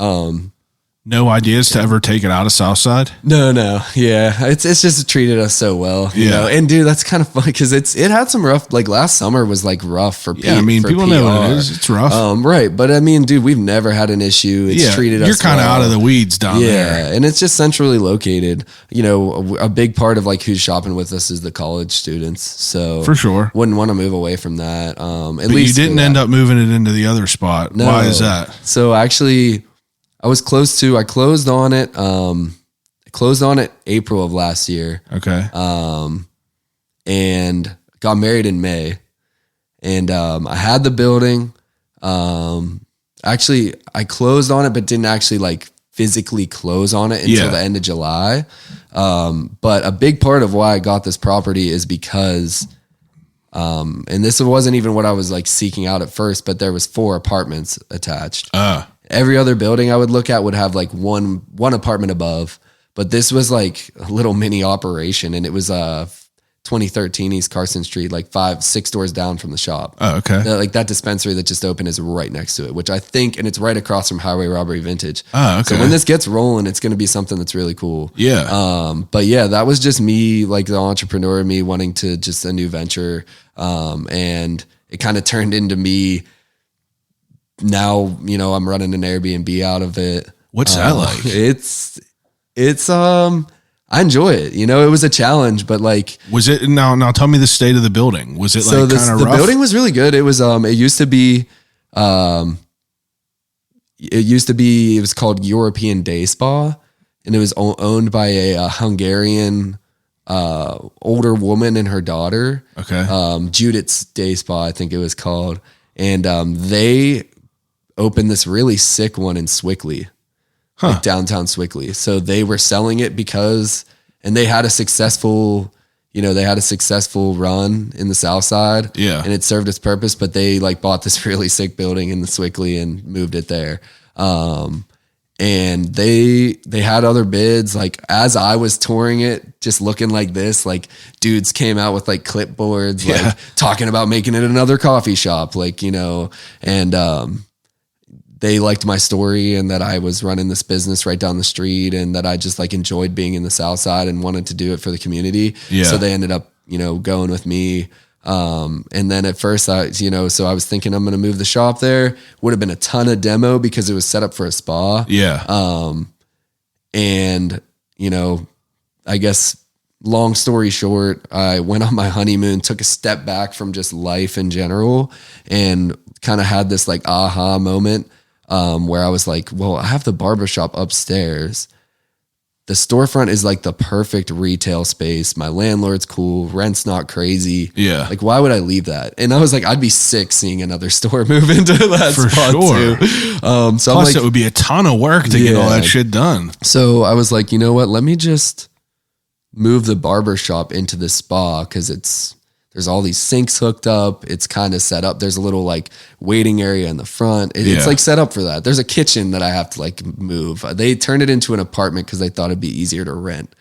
No ideas to ever take it out of Southside? No. Yeah. It's just treated us so well, you know? And dude, that's kind of funny because it had some rough, like last summer was like rough for people. Yeah, I mean, people know what it is. It's rough. Right. But I mean, dude, we've never had an issue. It's treated us You're kind of out of the weeds down there. Yeah. And it's just centrally located. A big part of like who's shopping with us is the college students. So for sure. Wouldn't want to move away from that. At least you didn't end up moving it into the other spot. No. Why is that? So actually, I closed on it. April of last year. Okay. And got married in May. And I had the building. Actually, I closed on it, but didn't actually like physically close on it until the end of July. But a big part of why I got this property is because, and this wasn't even what I was like seeking out at first, but there was 4 apartments attached. Every other building I would look at would have like one apartment above, but this was like a little mini operation, and it was 2013 East Carson Street, like 5-6 doors down from the shop. Oh, okay. Like that dispensary that just opened is right next to it, which I think, and it's right across from Highway Robbery Vintage. Oh, okay. So when this gets rolling, it's going to be something that's really cool. Yeah. But yeah, that was just me, like the entrepreneur in me wanting to just a new venture. And it kind of turned into me now, you know, I'm running an Airbnb out of it. What's that like? It's I enjoy it. You know, it was a challenge, but like, Was it now? Tell me the state of the building. Was it like kind of the rough? building was really good. It was it used to be it was called European Day Spa, and it was owned by a Hungarian older woman and her daughter. Okay. Judith's Day Spa, I think it was called, and they opened this really sick one in Swickley. Like downtown Swickley. So they were selling it and they had a successful run in the Southside. Yeah. And it served its purpose, but they like bought this really sick building in the Swickley and moved it there. And they had other bids. Like as I was touring it, just looking like this, like dudes came out with like clipboards, like talking about making it another coffee shop, like, you know, and, they liked my story and that I was running this business right down the street and that I just like enjoyed being in the South Side and wanted to do it for the community. Yeah. So they ended up, you know, going with me. And then at first so I was thinking I'm going to move the shop there. Would have been a ton of demo because it was set up for a spa. Yeah. And, you know, I guess long story short, I went on my honeymoon, took a step back from just life in general and kind of had this like aha moment. Where I was like, well, I have the barbershop upstairs. The storefront is like the perfect retail space. My landlord's cool. Rent's not crazy. Yeah. Like, why would I leave that? And I was like, I'd be sick seeing another store move into that For spot sure. too. So Plus, I'm like, it would be a ton of work to get all that shit done. so I was like, you know what? Let me just move the barbershop into the spa because there's all these sinks hooked up. It's kind of set up. There's a little like waiting area in the front. It's like set up for that. There's a kitchen that I have to like move. They turned it into an apartment because they thought it'd be easier to rent.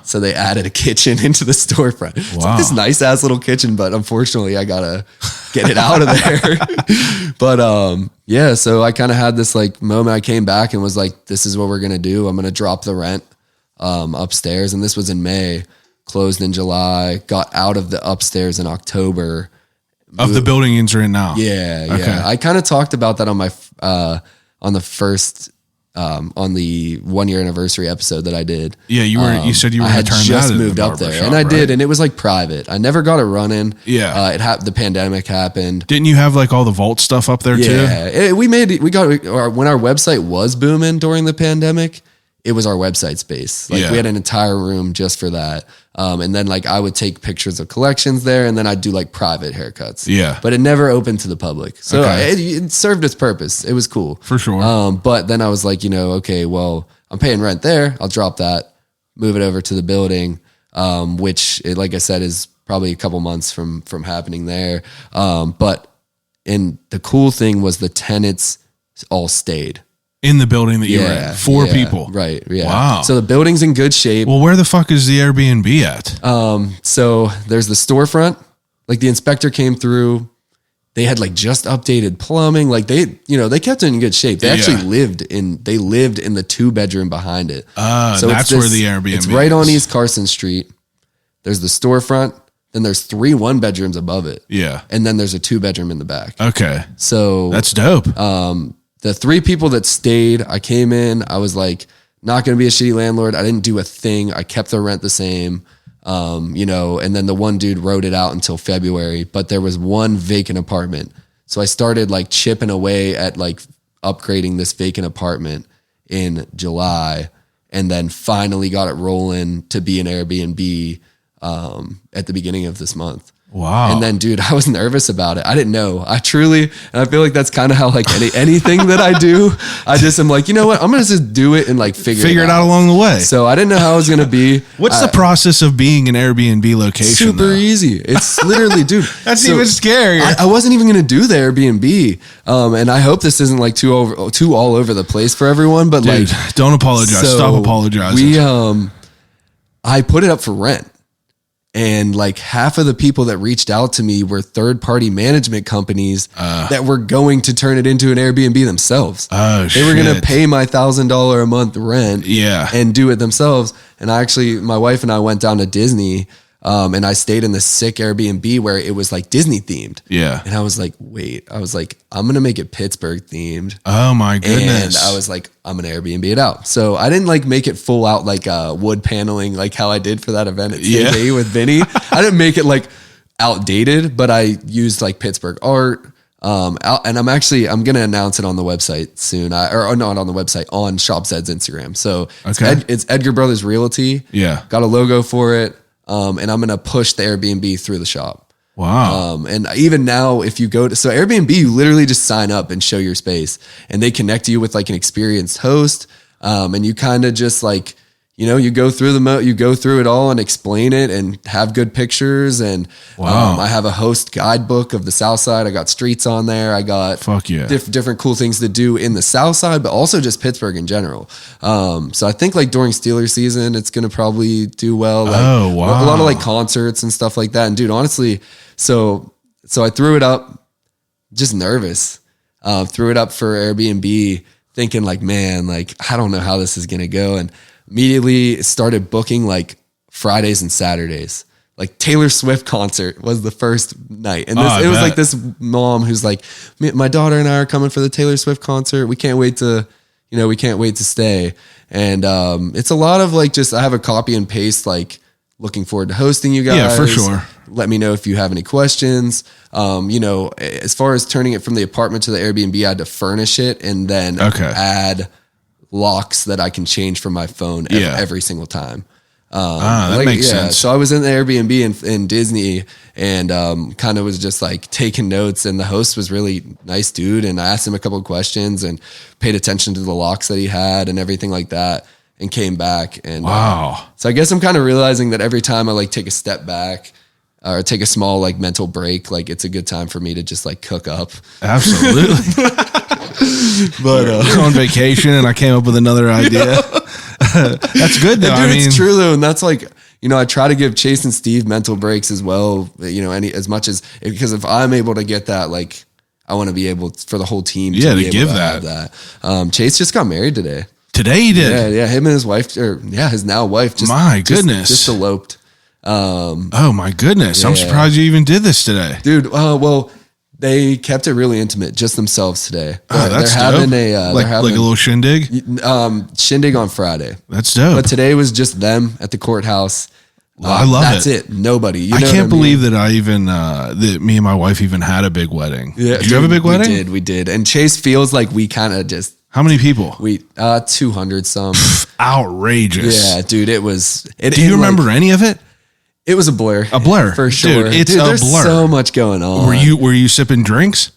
So they added a kitchen into the storefront. It's like this nice ass little kitchen, but unfortunately I gotta get it out of there. But yeah, so I kind of had this like moment. I came back and was like, this is what we're gonna do. I'm gonna drop the rent upstairs. And this was in May. Closed in July, got out of the upstairs in October. Of the building you're in now. Yeah. Okay. I kind of talked about that on my, on the first, on the 1 year anniversary episode that I did. Yeah, you said you were I had turn just that into moved the up there, barbershop, and I did, right? and it was like private. I never got it running. Yeah. The pandemic happened. Didn't you have like all the vault stuff up there too? Yeah, when our website was booming during the pandemic, it was our website space. Like we had an entire room just for that. And then like I would take pictures of collections there and then I'd do like private haircuts. Yeah. But it never opened to the public. So it served its purpose. It was cool. For sure. But then I was like, you know, okay, well, I'm paying rent there. I'll drop that, move it over to the building, which like I said, is probably a couple months from happening there. But the cool thing was the tenants all stayed. In the building that you were in. 4 people. Right. Yeah. Wow. So the building's in good shape. Well, where the fuck is the Airbnb at? So there's the storefront. Like the inspector came through. They had like just updated plumbing. Like they kept it in good shape. They actually lived in the 2-bedroom behind it. So that's where the Airbnb It's right on East Carson Street. There's the storefront. Then there's 3 1-bedrooms above it. Yeah. And then there's a 2-bedroom in the back. Okay. So That's dope. the 3 people that stayed, I came in, I was like, not going to be a shitty landlord. I didn't do a thing. I kept the rent the same, and then the one dude wrote it out until February, but there was 1 vacant apartment. So I started like chipping away at like upgrading this vacant apartment in July and then finally got it rolling to be an Airbnb at the beginning of this month. Wow. And then, dude, I was nervous about it. I didn't know. I truly, and I feel like that's kind of how like anything that I do, I just am like, you know what? I'm going to just do it and like figure it out along the way. So I didn't know how it was going to be. What's the process of being an Airbnb location? Super easy. It's literally, dude. That's even scarier. I wasn't even going to do the Airbnb. And I hope this isn't like too all over the place for everyone, but Dude, like, don't apologize. so Stop apologizing. I put it up for rent. And like half of the people that reached out to me were third-party management companies that were going to turn it into an Airbnb themselves. They were going to pay my $1,000 a month rent and do it themselves. And my wife and I went down to Disney and I stayed in this sick Airbnb where it was like Disney themed. Yeah. And I was like, I'm going to make it Pittsburgh themed. Oh my goodness. And I was like, I'm going to Airbnb it out. So I didn't like make it full out like wood paneling, like how I did for that event at CJ with Vinny. I didn't make it like outdated, but I used like Pittsburgh art. And I'm going to announce it on the website soon. Or not on the website, on Shop Zeds Instagram. So it's Edgar Brothers Realty. Yeah. Got a logo for it. And I'm going to push the Airbnb through the shop. Wow. And even now, if you go to, so Airbnb, you literally just sign up and show your space and they connect you with like an experienced host. And you kind of just like, you know, you go through you go through it all and explain it and have good pictures. And I have a host guidebook of the Southside. I got streets on there. I got different cool things to do in the Southside, but also just Pittsburgh in general. So I think like during Steelers season, it's going to probably do well. Like, a lot of like concerts and stuff like that. And dude, honestly, so I threw it up, just nervous. Threw it up for Airbnb, thinking like, man, like I don't know how this is going to go. And immediately started booking like Fridays and Saturdays. Like Taylor Swift concert was the first night. And it was like this mom who's like, my daughter and I are coming for the Taylor Swift concert. We can't wait to stay. And it's a lot of like, just I have a copy and paste, like looking forward to hosting you guys. Yeah, for sure. Let me know if you have any questions. As far as turning it from the apartment to the Airbnb, I had to furnish it and then add locks that I can change from my phone every single time. That makes sense. So I was in the Airbnb in Disney and kind of was just like taking notes, and the host was really nice dude. And I asked him a couple of questions and paid attention to the locks that he had and everything like that, and came back. And so I guess I'm kind of realizing that every time I like take a step back or take a small like mental break, like it's a good time for me to just like cook up. Absolutely. But you're on vacation and I came up with another idea. That's good though. Dude, it's true though. And that's like, I try to give Chase and Steve mental breaks as well, as much as, because if I'm able to get that, like I want to be able for the whole team to give that. Chase just got married today. Today he did? Yeah. Him and his wife, his now wife just eloped. Oh my goodness. I'm surprised you even did this today. Dude, well, they kept it really intimate, just themselves today. That's they're dope. having a like a little shindig. Shindig on Friday. That's dope. But today was just them at the courthouse. I love that's it. Nobody. I can't believe that I even that me and my wife even had a big wedding. Yeah, did you have a big wedding? We did. And Chase feels like we kind of just. How many people? 200 some. Outrageous. Yeah, dude. It was. Do you remember any of it? It was a blur. A blur. For sure. Dude, there's blur. So much going on. Were you sipping drinks?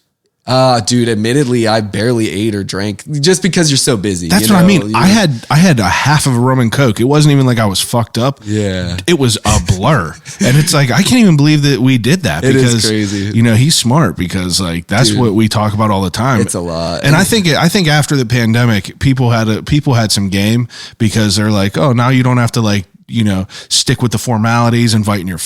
Dude, admittedly, I barely ate or drank just because you're so busy. That's what I mean. I had a half of a rum and Coke. It wasn't even like I was fucked up. Yeah. It was a blur. And it's like, I can't even believe that we did that because, it is crazy. He's smart because like, that's what we talk about all the time. It's a lot. And I think after the pandemic, people had some game because they're like, oh, now you don't have to like, stick with the formalities, inviting your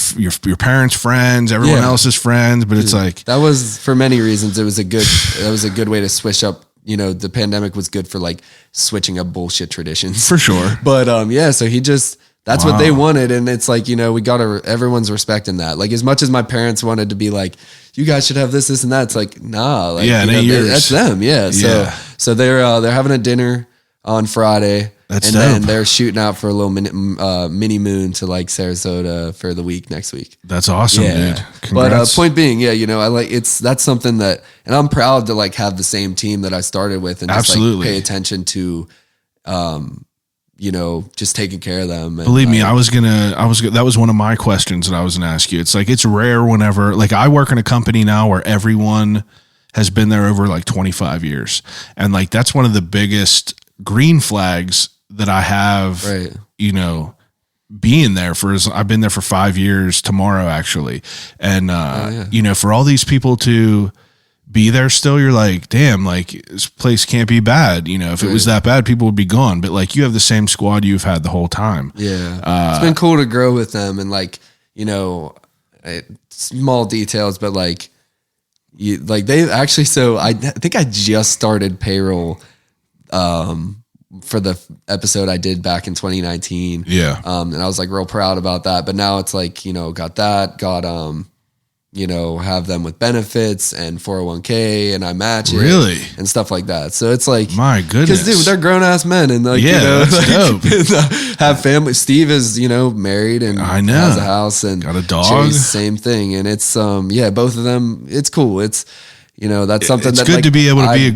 parents' friends, everyone else's friends. But it's like, that was for many reasons. It was a good way to switch up. The pandemic was good for like switching up bullshit traditions for sure. But so that's what they wanted. And it's like, everyone's respecting that. Like as much as my parents wanted to be like, you guys should have this and that. It's like, nah, like, that's them. Yeah. So they're having a dinner on Friday. That's and dope. Then they're shooting out for a little mini moon to like Sarasota for the week next week. That's awesome, dude. Congrats. But point being, I like that's something that, and I'm proud to like have the same team that I started with and just like pay attention to, just taking care of them. And believe me, that was one of my questions that I was going to ask you. It's like, it's rare whenever, like, I work in a company now where everyone has been there over like 25 years. And like, that's one of the biggest green flags that I have, right. Being there I've been there for 5 years tomorrow, actually. And, for all these people to be there still, you're like, damn, like, this place can't be bad. If it was that bad, people would be gone. But like, you have the same squad you've had the whole time. Yeah. It's been cool to grow with them and like, small details, but like, they actually, so I think I just started payroll, for the episode I did back in 2019. Yeah. And I was like real proud about that, but now it's like, have them with benefits and 401k and I match it. Really? And stuff like that. So it's like, my goodness, because dude, they're grown ass men and like, that's dope. have family. Steve is, married and I know has a house and got a dog. Chase, same thing. And it's, both of them, it's cool. It's, that's something it's that good like, to be able to be a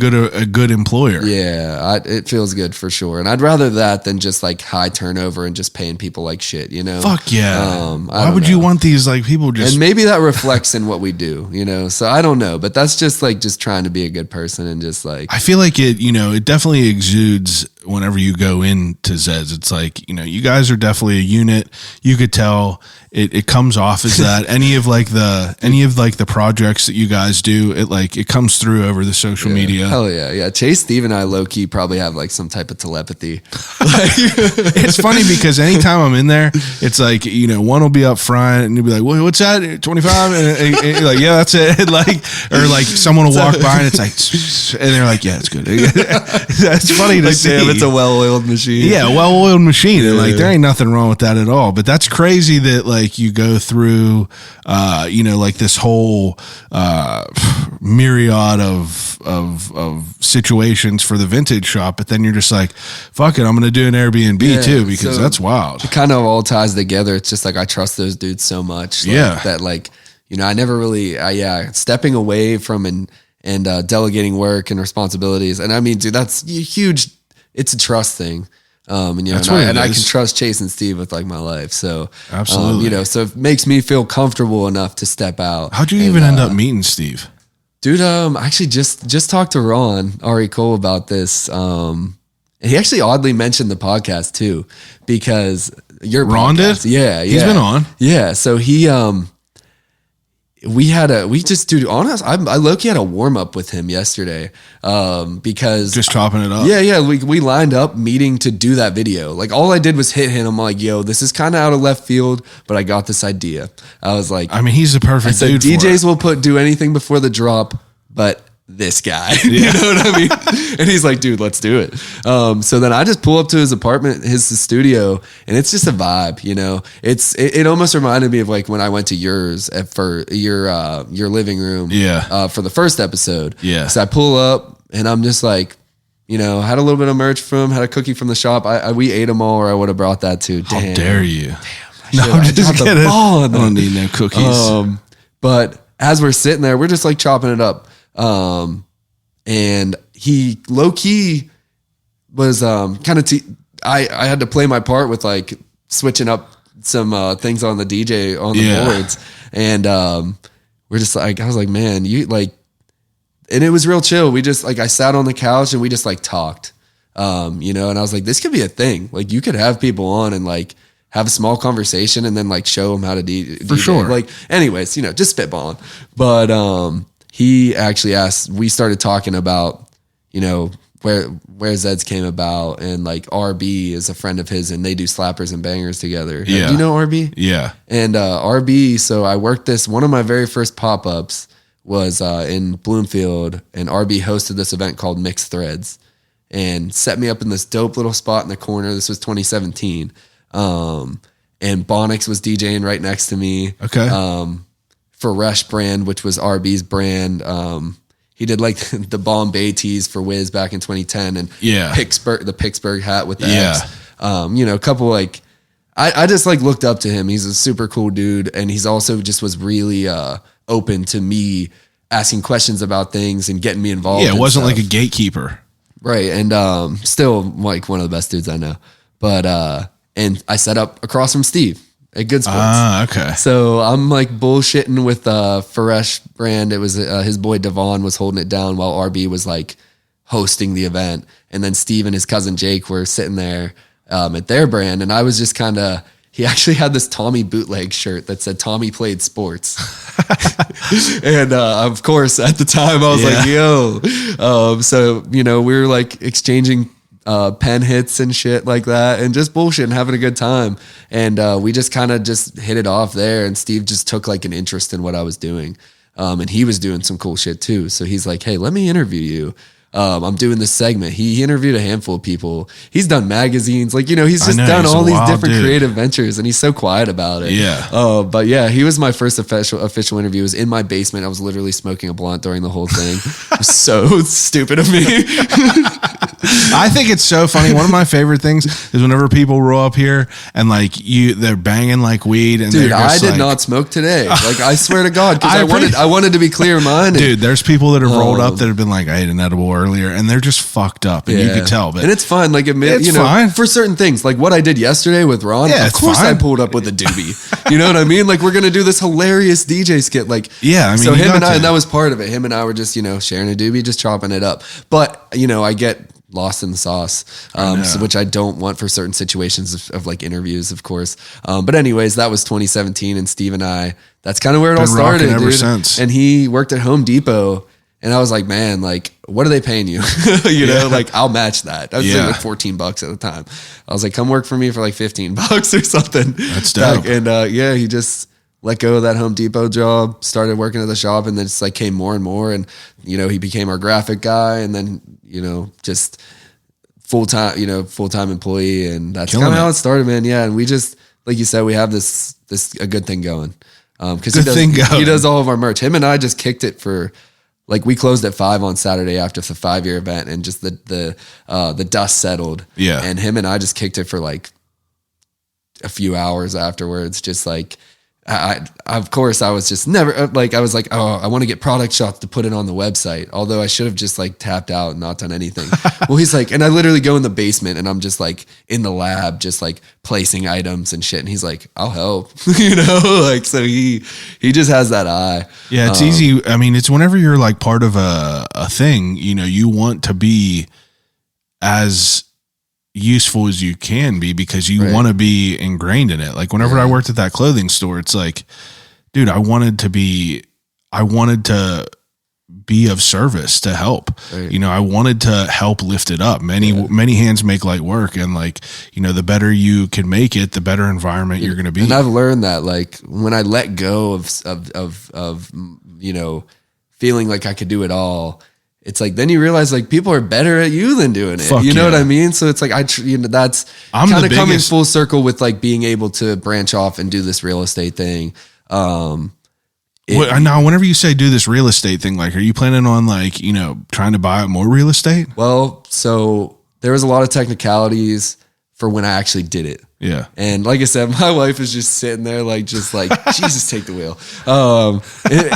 good employer. Yeah. It feels good for sure. And I'd rather that than just like high turnover and just paying people like shit, Fuck yeah. Why would know. you want these like people just, and maybe that reflects in what we do, so I don't know, but that's just like, just trying to be a good person and just like, I feel like it, it definitely exudes whenever you go into Zeds. It's like, you guys are definitely a unit. You could tell it comes off as that. Any of the projects that you guys do, it comes through over the social media. Hell yeah. Yeah. Chase, Steve and I low key probably have like some type of telepathy. It's funny because anytime I'm in there, it's like, one will be up front and you'll be like, what's that? 25? And you're like, yeah, that's it. Or someone will walk by and it's like, and they're like, yeah, it's good. That's funny to see. Damn, it's a well-oiled machine. Yeah, a well-oiled machine. And there ain't nothing wrong with that at all. But that's crazy that you go through, this whole myriad of situations for the vintage shop. But then you're just like, fuck it, I'm going to do an Airbnb too, because that's wild. It kind of all ties together. It's just like, I trust those dudes so much. That I never really, stepping away from and delegating work and responsibilities. And I mean, dude, that's huge. It's a trust thing. And I can trust Chase and Steve with like my life. So absolutely, so it makes me feel comfortable enough to step out. How'd you even end up meeting Steve? Dude, actually just talked to Ron Ari Cole about this. And he actually oddly mentioned the podcast too, because Ron podcast, did? Yeah. He's been on. Yeah. So he, I low-key had a warm-up with him yesterday, because just chopping it up. Yeah. We lined up meeting to do that video. Like all I did was hit him. I'm like, yo, this is kind of out of left field, but I got this idea. I was like, I mean, he's the perfect dude. DJs will do anything before the drop, but this guy, you know what I mean? And he's like, dude, let's do it. So then I just pull up to his apartment, his studio, and it's just a vibe, it almost reminded me of like when I went to yours for your living room, for the first episode. Yeah. So I pull up and I'm just like, had a little bit of merch from him, had a cookie from the shop. We ate them all, or I would have brought that too. How dare you? Damn. No, I'm just kidding. I don't need no cookies. But as we're sitting there, we're just like chopping it up. And he low key was, I had to play my part with like switching up some, things on the DJ on the boards. And, we're just like, I was like, man, you like, and it was real chill. We just like, I sat on the couch and we just like talked, and I was like, this could be a thing. Like you could have people on and like have a small conversation and then like show them how to DJ. For sure. Like anyways, just spitballing. But, he actually asked, we started talking about, where Zeds came about, and like RB is a friend of his and they do slappers and bangers together. Yeah. Do you know RB? Yeah. And RB, so I worked one of my very first pop-ups was in Bloomfield, and RB hosted this event called Mixed Threads and set me up in this dope little spot in the corner. This was 2017. And Bonix was DJing right next to me. Okay. For Rush brand, which was RB's brand. He did like the Bombay tees for Wiz back in 2010, and the Pittsburgh hat with the X. A couple like, I just like looked up to him. He's a super cool dude, and he's also just was really open to me asking questions about things and getting me involved. Yeah, it wasn't like a gatekeeper, right? And still like one of the best dudes I know. and I set up across from Steve at Good Sports. Okay. So I'm like bullshitting with Faresh brand. It was his boy Devon was holding it down while RB was like hosting the event. And then Steve and his cousin Jake were sitting there at their brand. And I was just kind of, he actually had this Tommy bootleg shirt that said Tommy played sports. And of course, at the time, I was like, yo. So, we were like exchanging pen hits and shit like that and just bullshit and having a good time. And we just kind of just hit it off there. And Steve just took like an interest in what I was doing. And he was doing some cool shit too. So he's like, hey, let me interview you. I'm doing this segment. He interviewed a handful of people. He's done magazines. Like, he's just done all these different creative ventures and he's so quiet about it. Yeah. But yeah, he was my first official interview. It was in my basement. I was literally smoking a blunt during the whole thing. It was so stupid of me. I think it's so funny. One of my favorite things is whenever people roll up here and like they're banging like weed. And dude, I did not smoke today. Like, I swear to God, because I wanted to be clear minded. Dude, there's people that have rolled up that have been like, I ate an edible earlier, and they're just fucked up, and you could tell. But and it's fine. Like, it's fine for certain things, like what I did yesterday with Ron. Yeah, of course, I pulled up with a doobie. You know what I mean? Like, we're gonna do this hilarious DJ skit. Like, yeah, I mean, so him and I, and that was part of it. Him and I were just sharing a doobie, just chopping it up. But I get lost in the sauce, which I don't want for certain situations of like interviews, of course. But anyways, that was 2017, and Steve and I, that's kind of where it all started, ever dude. Since. And he worked at Home Depot, and I was like, man, like, what are they paying you? Like, I'll match that. I was like $14 at the time. I was like, come work for me for like $15 or something. That's dope. And he just let go of that Home Depot job, started working at the shop, and then it's like came more and more. And, he became our graphic guy, and then, just full-time employee. And that's kind of how it started, man. Yeah. And we just, like you said, we have this a good thing going. Cause he does all of our merch. Him and I just kicked it for, like, we closed at 5 on Saturday after the 5-year event, and just the dust settled. Yeah. And him and I just kicked it for like a few hours afterwards. Just like, of course I was just never like, I was like, oh, I want to get product shots to put it on the website. Although I should have just like tapped out and not done anything. Well, he's like, and I literally go in the basement and I'm just like in the lab, just like placing items and shit. And he's like, I'll help, like, so he just has that eye. Yeah. It's easy. I mean, it's whenever you're like part of a thing, you want to be as useful as you can be, because you want to be ingrained in it. Like, whenever I worked at that clothing store, it's like, dude, I wanted to be of service, to help. I wanted to help lift it up. Many hands make light work, and like, the better you can make it, the better environment you're going to be. And I've learned that, like, when I let go of feeling like I could do it all, it's like, then you realize like people are better at you than doing it. You know what I mean? So it's like, that's kind of coming full circle with like being able to branch off and do this real estate thing. Now, whenever you say do this real estate thing, like, are you planning on like, trying to buy more real estate? Well, so there was a lot of technicalities for when I actually did it. Yeah. And like I said, my wife is just sitting there like, Jesus, take the wheel.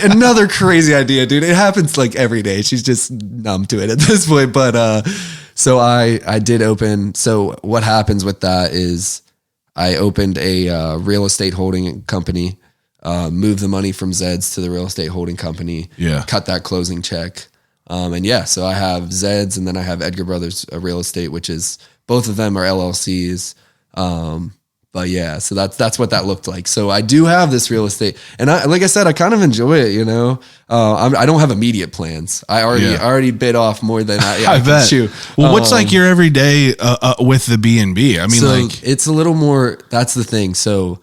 Another crazy idea, dude. It happens like every day. She's just numb to it at this point. But so I did open. So what happens with that is I opened a real estate holding company, moved the money from Zeds to the real estate holding company, cut that closing check. So I have Zeds, and then I have Edgar Brothers Real Estate, which is, both of them are LLCs. But yeah, so that's what that looked like. So I do have this real estate, and like I said, I kind of enjoy it. I don't have immediate plans. I already bit off more than I bet. Can chew. Well, what's like your everyday with the B&B? I mean, so like, it's a little more. That's the thing. So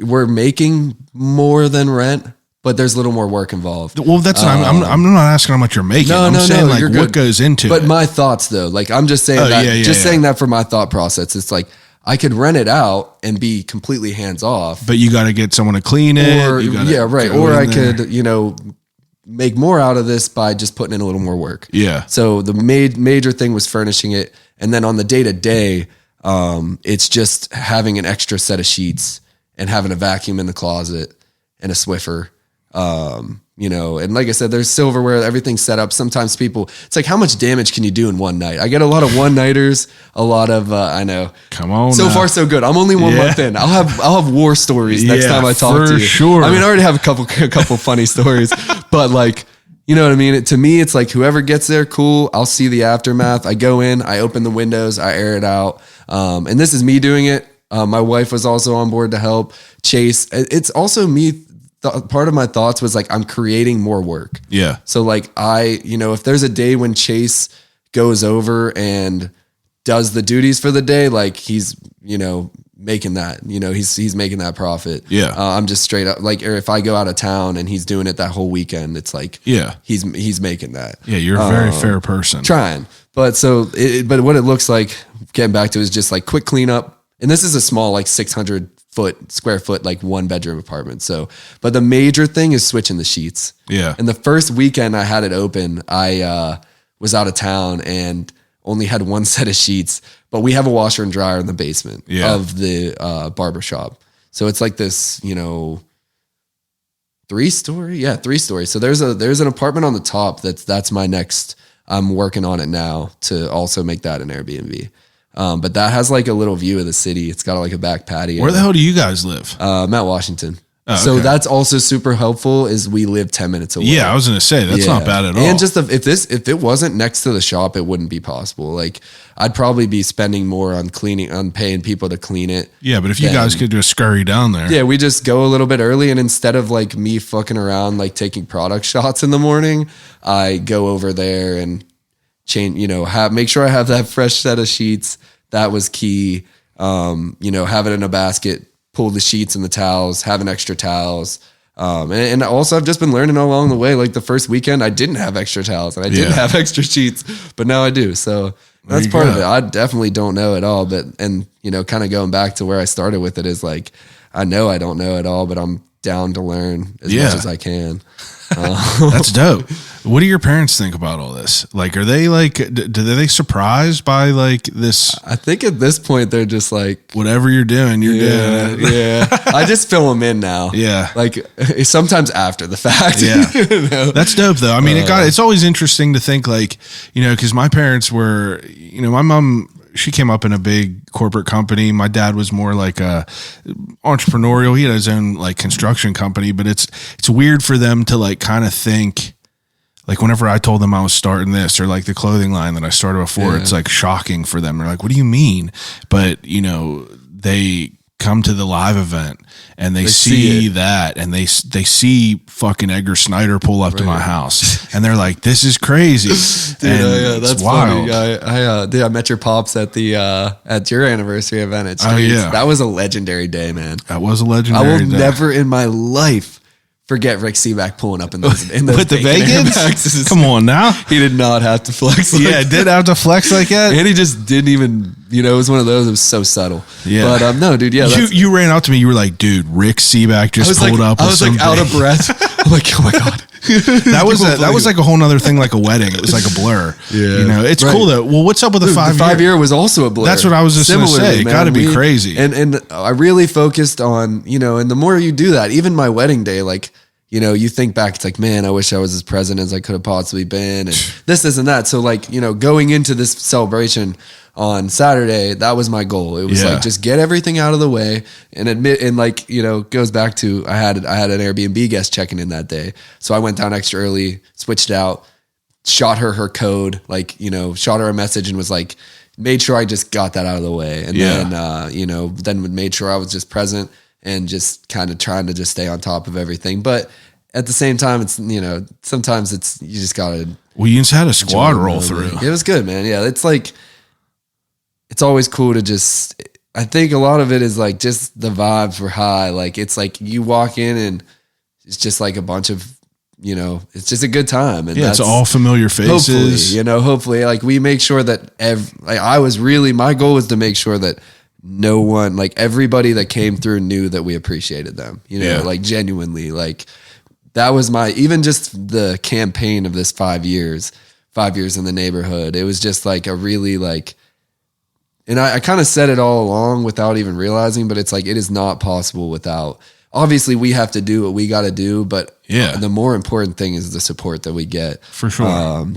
we're making more than rent, but there's a little more work involved. Well, that's I'm not asking how much you're making. I'm saying like what goes into it. But my thoughts though, like, I'm just saying saying that for my thought process. It's like, I could rent it out and be completely hands off, but you got to get someone to clean it. Or I could, make more out of this by just putting in a little more work. Yeah. So the major thing was furnishing it. And then on the day to day, it's just having an extra set of sheets and having a vacuum in the closet and a Swiffer. You know, and like I said, there's silverware, everything's set up. Sometimes people, it's like, how much damage can you do in one night? I get a lot of one-nighters, a lot of, I know. Come on. So far, so good. I'm only 1 month in. I'll have war stories next time I talk to you. Sure. I mean, I already have a couple funny stories, but like, you know what I mean? To me, it's like whoever gets there, cool. I'll see the aftermath. I go in, I open the windows, I air it out. And this is me doing it. My wife was also on board to help Chase. It's also me. Part of my thoughts was like, I'm creating more work. Yeah. So like if there's a day when Chase goes over and does the duties for the day, like he's, making that, he's making that profit. Yeah. I'm just straight up like, or if I go out of town and he's doing it that whole weekend, it's like, yeah, he's making that. Yeah. You're a very fair person. Trying. But but what it looks like, getting back to, is just like quick cleanup. And this is a small, like 600 square foot, like 1-bedroom apartment. So, but the major thing is switching the sheets. Yeah. And the first weekend I had it open, I was out of town and only had one set of sheets, but we have a washer and dryer in the basement of the barbershop. So it's like this, 3-story. Yeah. 3-story. So there's an apartment on the top. That's my next, I'm working on it now to also make that an Airbnb. But that has like a little view of the city. It's got like a back patio. Where the hell do you guys live? Mount Washington. Oh, okay. So that's also super helpful, is we live 10 minutes away. Yeah, I was going to say, that's not bad at all. And just if it wasn't next to the shop, it wouldn't be possible. Like I'd probably be spending more on paying people to clean it. Yeah, but if you guys could just scurry down there. Yeah, we just go a little bit early, and instead of like me fucking around, like taking product shots in the morning, I go over there and change, make sure I have that fresh set of sheets. That was key. Have it in a basket, pull the sheets and the towels, having extra towels. And also I've just been learning along the way. Like the first weekend I didn't have extra towels and I didn't have extra sheets, but now I do. So that's part of it. I definitely don't know it all, but kind of going back to where I started with it is like, I know I don't know it all, but I'm down to learn as much as I can. That's dope. What do your parents think about all this? Like, are they like, do they surprised by like this? I think at this point they're just like, whatever you're doing, you're doing it. Yeah. I just fill them in now. Yeah. Like sometimes after the fact. Yeah. That's dope though. I mean, it's always interesting to think like, cause my parents were, my mom, she came up in a big corporate company. My dad was more like a entrepreneurial. He had his own like construction company, but it's weird for them to like kind of think like whenever I told them I was starting this or like the clothing line that I started before, it's like shocking for them. They're like, what do you mean? But they come to the live event and they see that and they see fucking Edgar Snyder pull up to my house and they're like, this is crazy. Dude, that's wild. Funny. I met your pops at the at your anniversary event at Streets. Oh, yeah. That was a legendary day, man. That was a legendary I will day. never in my life forget Rick Seaback pulling up in those with the Vegans. Come on now. He did not have to flex. Did have to flex like that. And he just didn't even, it was one of those. It was so subtle. Yeah. But no, dude. Yeah. You ran out to me. You were like, dude, Rick Seaback just pulled up. I was like out of breath. I'm like, oh my God. That was like a whole nother thing, like a wedding. It was like a blur. Yeah. It's cool though. Well, what's up with the 5 year? The 5 year was also a blur. That's what I was just going to say. It got to be crazy. And I really focused on, and the more you do that, even my wedding day, like, you think back, it's like, man, I wish I was as present as I could have possibly been. And this and that. So like, going into this celebration on Saturday, that was my goal. It was like, just get everything out of the way and admit, and like, goes back to, I had an Airbnb guest checking in that day. So I went down extra early, switched out, shot her code, like, shot her a message and was like, made sure I just got that out of the way. And then made sure I was just present and just kind of trying to just stay on top of everything. But at the same time, it's, sometimes it's, you just gotta. Well, you just had a squad roll through. It was good, man. Yeah. It's like, it's always cool to just, I think a lot of it is like just the vibes were high. Like, it's like you walk in and it's just like a bunch of, it's just a good time. And it's all familiar faces. Hopefully like we make sure that my goal was to make sure that no one, like everybody that came through knew that we appreciated them, like genuinely, like that was even just the campaign of this 5 years in the neighborhood. It was just like a really like, and I kind of said it all along without even realizing, but it's like, it is not possible without obviously we have to do what we got to do, but Yeah. the more important thing is the support that we get. For sure.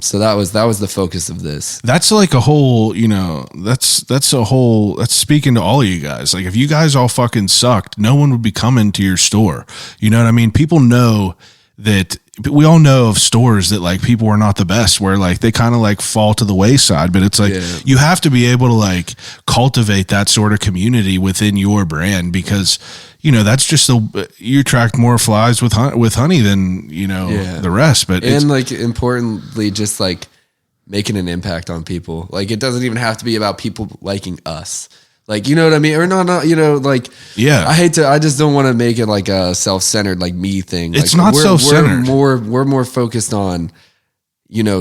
So that was the focus of this. That's like a whole, that's speaking to all of you guys. Like if you guys all fucking sucked, no one would be coming to your store. You know what I mean? People know that, we all know of stores that like people are not the best, where like they kind of like fall to the wayside, but it's like you have to be able to like cultivate that sort of community within your brand, because that's just you attract more flies with honey than the rest. But and like importantly, just like making an impact on people. Like it doesn't even have to be about people liking us. Like, you know what I mean? Or not, like, I just don't want to make it like a self-centered, like me thing. It's like, not self-centered. We're more focused on,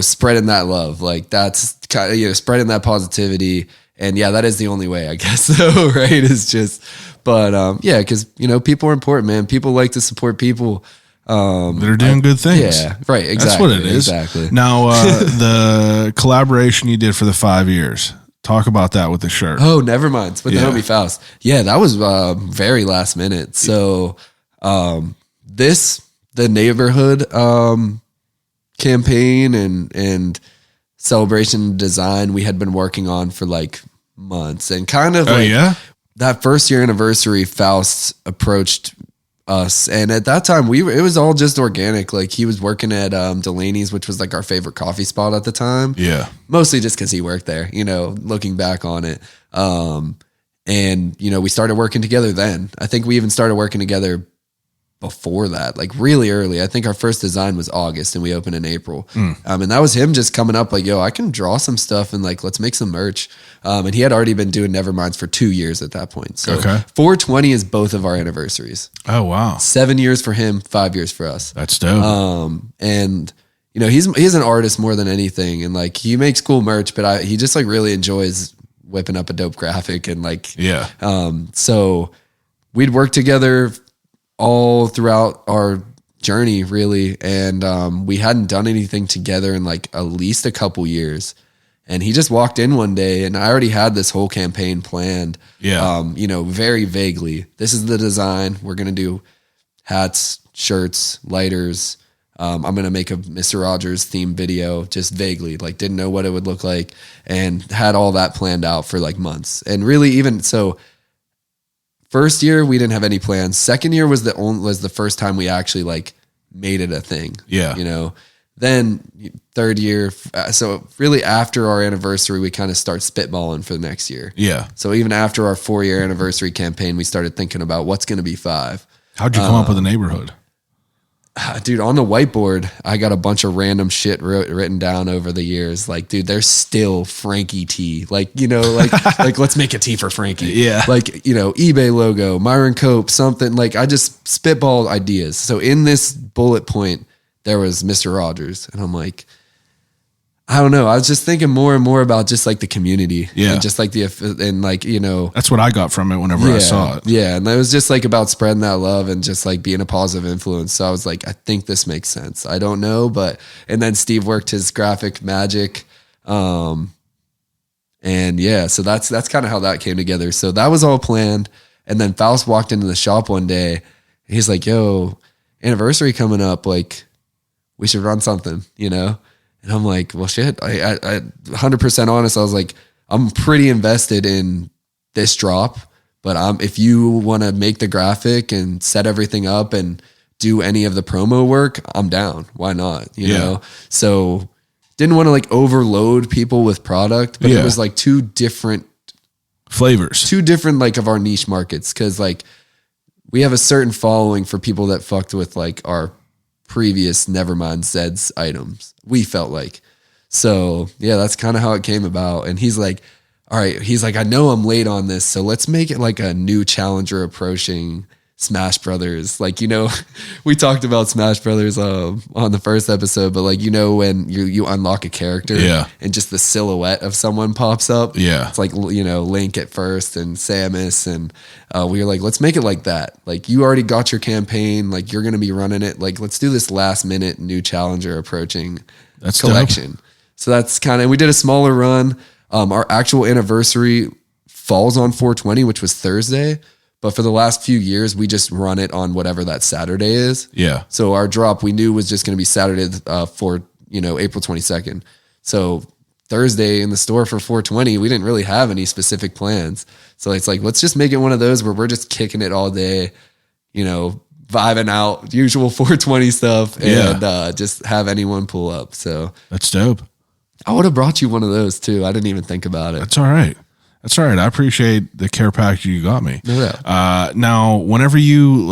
spreading that love. Like that's kind of, spreading that positivity. And yeah, that is the only way, I guess. So, right. It's just, but, cause people are important, man. People like to support people. They're doing good things. Yeah. Right. Exactly. That's what it is. Exactly. Now, the collaboration you did for the 5 years, talk about that with the shirt. Oh, never mind. With the homie Faust. Yeah, that was very last minute. So the neighborhood campaign and celebration design we had been working on for like months, and kind of that first year anniversary, Faust approached us, and at that time it was all just organic. Like he was working at Delaney's, which was like our favorite coffee spot at the time. Yeah, mostly just because he worked there. Looking back on it, and we started working together. Then I think we even started working together before that, like really early. I think our first design was August, and we opened in April. And that was him just coming up like, yo, I can draw some stuff and like let's make some merch. And he had already been doing Neverminds for 2 years at that point. So 420 is both of our anniversaries. Oh wow. 7 years for him, 5 years for us. That's dope. And he's an artist more than anything, and like he makes cool merch, but he just like really enjoys whipping up a dope graphic and like so we'd work together all throughout our journey, really. And we hadn't done anything together in like at least a couple years. And he just walked in one day, and I already had this whole campaign planned. Yeah. Very vaguely. This is the design. We're going to do hats, shirts, lighters. I'm going to make a Mr. Rogers theme video, just vaguely, like didn't know what it would look like, and had all that planned out for like months. And really, even so, first year we didn't have any plans. Second year was the first time we actually like made it a thing. Yeah. Then third year. So really after our anniversary, we kind of start spitballing for the next year. Yeah. So even after our 4-year anniversary campaign, we started thinking about what's going to be 5. How'd you come up with the neighborhood? Dude, on the whiteboard, I got a bunch of random shit written down over the years. Like, dude, there's still Frankie T. Like, like let's make a T for Frankie. Yeah. Like, eBay logo, Myron Cope, something. Like, I just spitballed ideas. So in this bullet point, there was Mr. Rogers. And I'm like, I don't know. I was just thinking more and more about just like the community. Yeah. And just like that's what I got from it whenever I saw it. Yeah. And it was just like about spreading that love and just like being a positive influence. So I was like, I think this makes sense. I don't know, and then Steve worked his graphic magic. And yeah, so that's kind of how that came together. So that was all planned. And then Faust walked into the shop one day. He's like, yo, anniversary coming up. Like, we should run something, And I'm like, well, shit, I 100% honest. I was like, I'm pretty invested in this drop, but if you want to make the graphic and set everything up and do any of the promo work, I'm down. Why not? You know? So didn't want to like overload people with product, but it was like 2 different flavors, 2 different like of our niche markets. Cause like we have a certain following for people that fucked with like our previous Nevermind Zeds items, we felt like. So yeah, that's kind of how it came about. And he's like, all right, he's like, I know I'm late on this, so let's make it like a new challenger approaching Smash Brothers. Like, we talked about Smash Brothers on the first episode, but like, when you unlock a character and just the silhouette of someone pops up. Yeah. It's like, Link at first and Samus. And we were like, let's make it like that. Like, you already got your campaign. Like, you're going to be running it. Like, let's do this last minute new challenger approaching collection. Dope. So that's we did a smaller run. Our actual anniversary falls on 420, which was Thursday. But for the last few years, we just run it on whatever that Saturday is. Yeah. So our drop we knew was just going to be Saturday for, April 22nd. So Thursday in the store for 420, we didn't really have any specific plans. So it's like, let's just make it one of those where we're just kicking it all day, vibing out, usual 420 stuff, and just have anyone pull up. So that's dope. I would have brought you one of those too. I didn't even think about it. That's all right. I appreciate the care package you got me. No doubt. Now, whenever you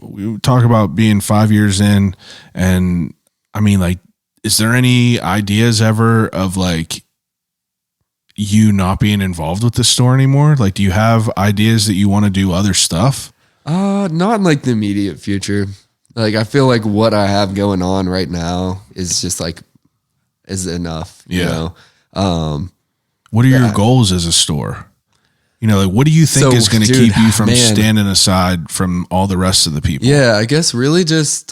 we talk about being 5 years in, and I mean, is there any ideas ever of you not being involved with the store anymore? Do you have ideas that you want to do other stuff? Not in the immediate future. I feel like what I have going on right now is just is enough. Yeah. What are your goals as a store? What do you think is going to keep you from standing aside from all the rest of the people? Yeah, I guess really just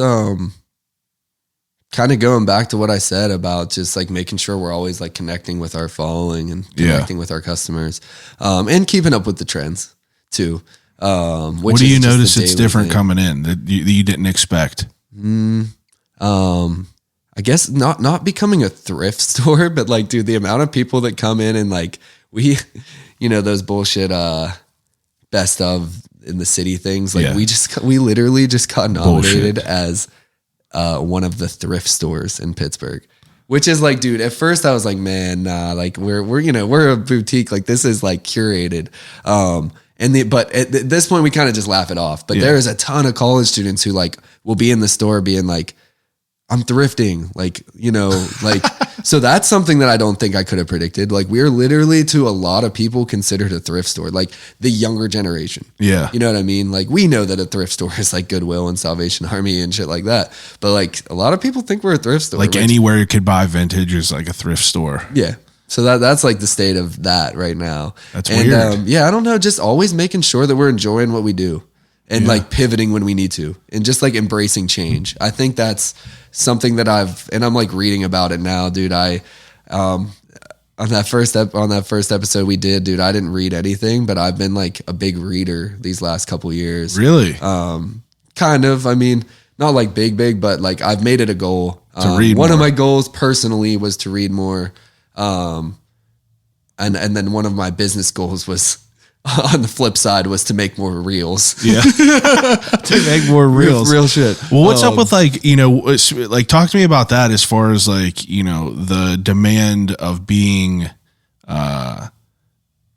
kind of going back to what I said about just making sure we're always connecting with our following and connecting with our customers, and keeping up with the trends too. What do you notice it's different coming in that you didn't expect? I guess not becoming a thrift store, but dude, the amount of people that come in and we, those bullshit, best of in the city things. We literally just got nominated as, one of the thrift stores in Pittsburgh, which is dude, at first I was man, nah, we're a boutique. This is curated. But at this point we kind of just laugh it off, but there is a ton of college students who will be in the store being I'm thrifting, so that's something that I don't think I could have predicted. We're literally to a lot of people considered a thrift store, the younger generation. Yeah. You know what I mean? We know that a thrift store is Goodwill and Salvation Army and shit like that. But a lot of people think we're a thrift store. Anywhere you could buy vintage is a thrift store. Yeah. So that's the state of that right now. That's weird. I don't know, just always making sure that we're enjoying what we do. And pivoting when we need to, and just embracing change. I think that's something that I'm reading about it now, dude. On that first episode we did, dude, I didn't read anything, but I've been a big reader these last couple years. Really? Kind of. I mean, not big, but I've made it a goal to read. One of my goals personally was to read more. And then one of my business goals was, on the flip side, was to make more reels. Yeah. To make more reels. Real shit. Well, what's up with talk to me about that as far as the demand of being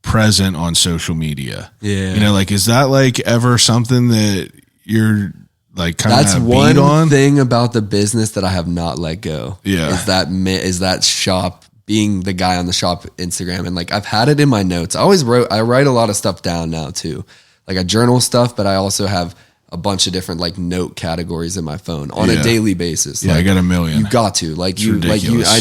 present on social media. Yeah. Is that ever something that you're kind of that's one on? Thing about the business that I have not let go. Yeah. Is that shop, being the guy on the shop Instagram. And I've had it in my notes. I write a lot of stuff down now too. I journal stuff, but I also have a bunch of different note categories in my phone on a daily basis. Yeah, I got a million. You got to I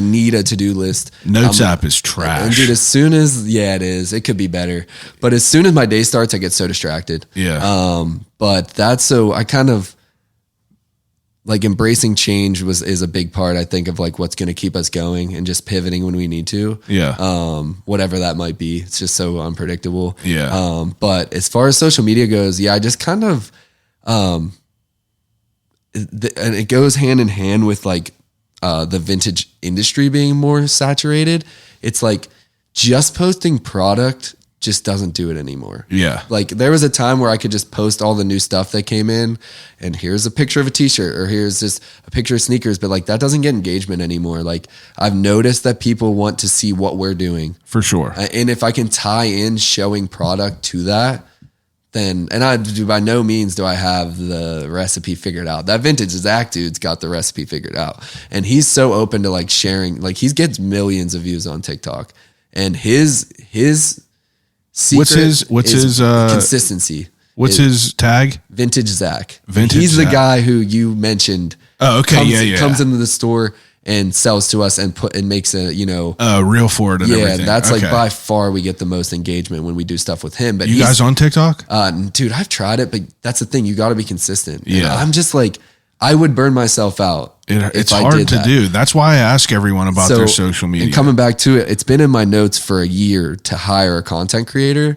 need a to-do list. Notes app is trash. And dude, as soon as, it is, it could be better. But as soon as my day starts, I get so distracted. Yeah. But that's so I kind of, embracing change is a big part, I think, of what's going to keep us going and just pivoting when we need to. Yeah. Whatever that might be. It's just so unpredictable. Yeah. But as far as social media goes, I just kind of, and it goes hand in hand with the vintage industry being more saturated. It's just posting product just doesn't do it anymore. Yeah. There was a time where I could just post all the new stuff that came in, and here's a picture of a t-shirt, or here's just a picture of sneakers, but that doesn't get engagement anymore. I've noticed that people want to see what we're doing. For sure. And if I can tie in showing product to that, then, and I do, by no means do I have the recipe figured out. That vintage Zack dude's got the recipe figured out, and he's so open to sharing, he gets millions of views on TikTok, and his secret what's his consistency. What's his tag? Vintage Zack. Vintage He's Zack. the guy who you mentioned. Oh, okay. Comes into the store and sells to us and makes a reel for it and everything. That's by far we get the most engagement when we do stuff with him. But you guys on TikTok? Dude, I've tried it, but that's the thing. You got to be consistent. Yeah. And I'm just I would burn myself out. It's hard to do. That's why I ask everyone about their social media. And coming back to it, it's been in my notes for a year to hire a content creator,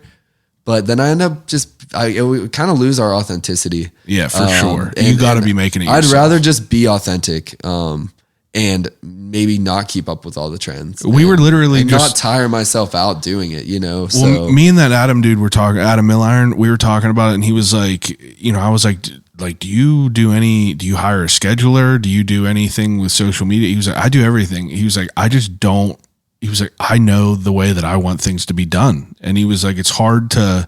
But then I end up we kind of lose our authenticity. Yeah, for sure. You got to be making it yourself. I'd rather just be authentic and maybe not keep up with all the trends. We were literally and just not tire myself out doing it, you know? Well, me and that Adam dude were talking, Adam Milliron, we were talking about it, and he was like, you know, I was like, do you hire a scheduler? Do you do anything with social media? He was like, I do everything. He was like, I just don't. He was like, I know the way that I want things to be done. And he was like, it's hard to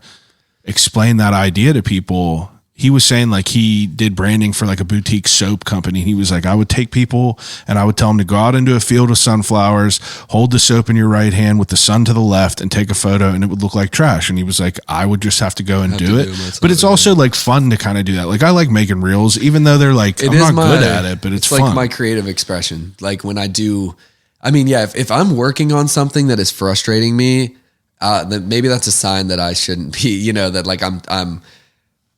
explain that idea to people. He was saying like he did branding for like a boutique soap company. He was like, I would take people and I would tell them to go out into a field of sunflowers, hold the soap in your right hand with the sun to the left and take a photo and it would look like trash. And he was like, I would just have to go and do it. But it's also like fun to kind of do that. Like I like making reels, even though they're like, I'm not good at it, but it's fun. Like my creative expression. Like when I do, I mean, yeah, if I'm working on something that is frustrating me, then maybe that's a sign that I shouldn't be, you know, that like I'm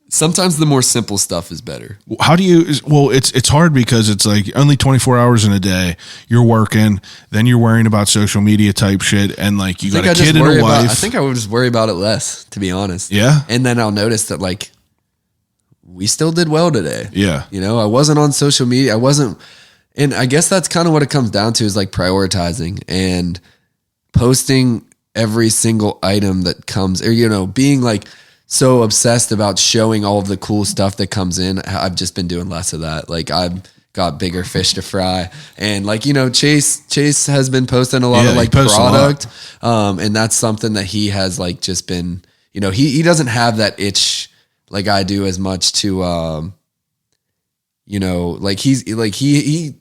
sometimes the more simple stuff is better. How do you, well, it's hard because it's like only 24 hours in a day you're working, then you're worrying about social media type shit. And like you got a kid and a wife. I think I would just worry about it less, to be honest. Yeah. And then I'll notice that like we still did well today. Yeah. You know, I wasn't on social media. And I guess that's kind of what it comes down to is like prioritizing and posting every single item that comes, or, you know, being like so obsessed about showing all of the cool stuff that comes in. I've just been doing less of that. Like I've got bigger fish to fry. And like, you know, Chase has been posting a lot of like product. And that's something that he has like just been, you know, he doesn't have that itch like I do as much to, you know, like he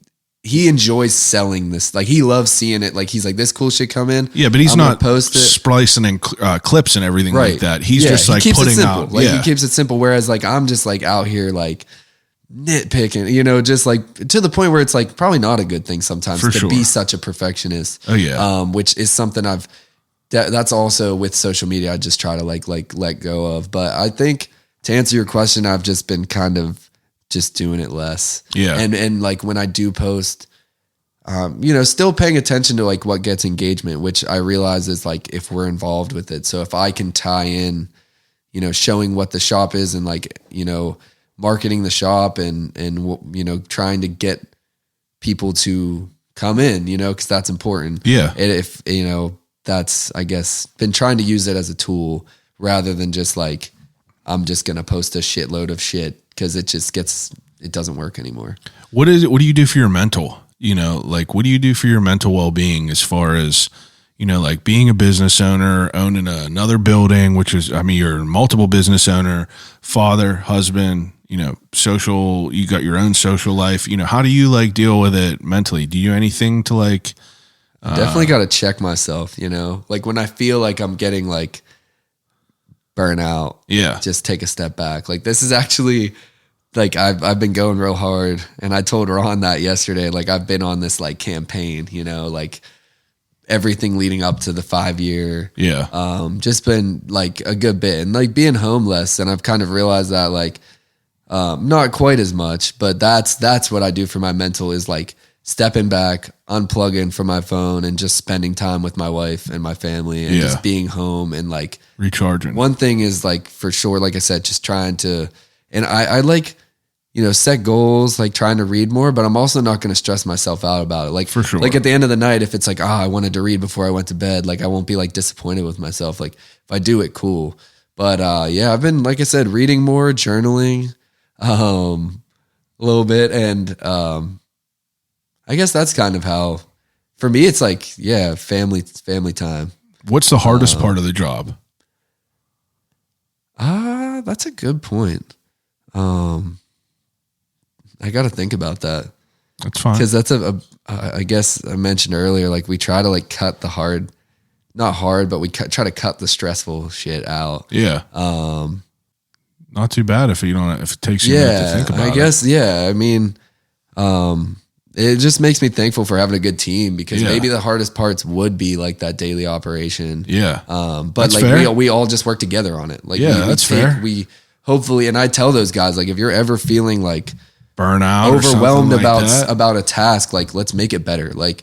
enjoys selling this. Like he loves seeing it. Like he's like, this cool shit come in. Yeah, but he's not splicing in clips and everything like that. He's just like putting out. Like he keeps it simple. Whereas like I'm just like out here like nitpicking, you know, just like to the point where it's like probably not a good thing sometimes to be such a perfectionist. Oh yeah. Which is something that's also with social media. I just try to like let go of. But I think to answer your question, I've just been kind of just doing it less. Yeah. And like when I do post, you know, still paying attention to like what gets engagement, which I realize is like if we're involved with it. So if I can tie in, you know, showing what the shop is and like, you know, marketing the shop and, you know, trying to get people to come in, you know, cause that's important. Yeah. And if, you know, that's, I guess, been trying to use it as a tool rather than just like, I'm just going to post a shitload of shit. Cause it doesn't work anymore. What do you do for your mental, you know, like what do you do for your mental well-being as far as, you know, like being a business owner, owning another building, which is, I mean, you're a multiple business owner, father, husband, you know, social, you got your own social life, you know, how do you like deal with it mentally? Do you do anything to like, definitely got to check myself, you know, like when I feel like I'm getting like burnout, just take a step back. Like this is actually like I've been going real hard, and I told Ron that yesterday. Like I've been on this like campaign, you know, like everything leading up to the 5-year. Just been like a good bit, and like being homeless, and I've kind of realized that like not quite as much, but that's what I do for my mental is like stepping back, unplugging from my phone and just spending time with my wife and my family and just being home and like recharging. One thing is like for sure, like I said, just trying to, and I like, you know, set goals, like trying to read more, but I'm also not going to stress myself out about it. Like for sure. Like at the end of the night, if it's like, I wanted to read before I went to bed, like I won't be like disappointed with myself. Like if I do it, cool. But yeah, I've been, like I said, reading more, journaling, a little bit. And I guess that's kind of how, for me, it's like, family time. What's the hardest part of the job? That's a good point. I got to think about that. That's fine. Because that's I guess I mentioned earlier, like we try to like cut the hard, not hard, but we try to cut the stressful shit out. Yeah. Not too bad if it takes you a minute to think about it. I guess, I mean, it just makes me thankful for having a good team because maybe the hardest parts would be like that daily operation. Yeah. But that's like fair. we all just work together on it. Like that's fair. We hopefully, and I tell those guys, like, if you're ever feeling like burnout, overwhelmed or like about a task, like let's make it better. Like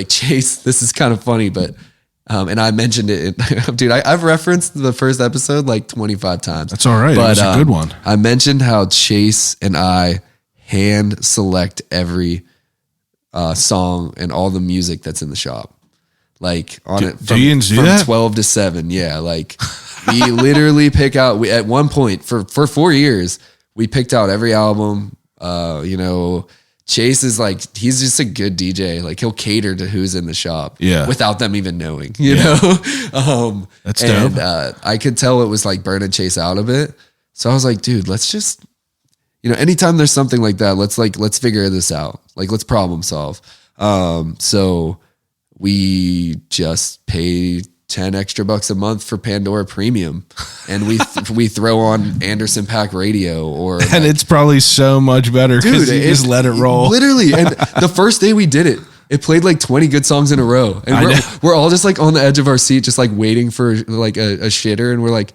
Chase, this is kind of funny, but And I mentioned it, dude. I've referenced the first episode like 25 times. That's all right. It was a good one. I mentioned how Chase and I hand select every song and all the music that's in the shop. Like on it from 12 to 7. Yeah. Like we literally pick out, at one point for 4 years, we picked out every album. Chase is like, he's just a good DJ. Like he'll cater to who's in the shop without them even knowing, you know? That's dope. And I could tell it was like burning Chase out a bit. So I was like, dude, let's just, anytime there's something like that, let's figure this out. Like let's problem solve. So we just pay 10 extra bucks a month for Pandora Premium, and we throw on Anderson Paak Radio and it's probably so much better because you just let it roll. Literally. And the first day we did it, it played like 20 good songs in a row. And we're all just like on the edge of our seat, just like waiting for like a shitter. And we're like,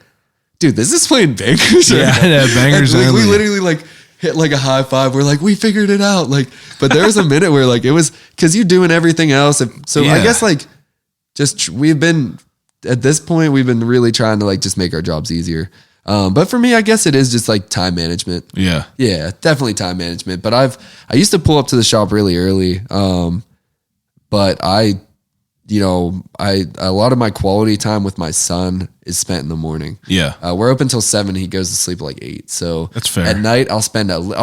dude, this is playing bangers. Bangers. And we literally like hit like a high five. We're like, we figured it out. Like, but there was a minute where like, it was cause you're doing everything else. So I guess like at this point, we've been really trying to like just make our jobs easier. But for me, I guess it is just like time management. Yeah. Yeah, definitely time management. But I used to pull up to the shop really early. But a lot of my quality time with my son is spent in the morning. Yeah. We're open till 7. He goes to sleep at like 8. So that's fair. At night, I'll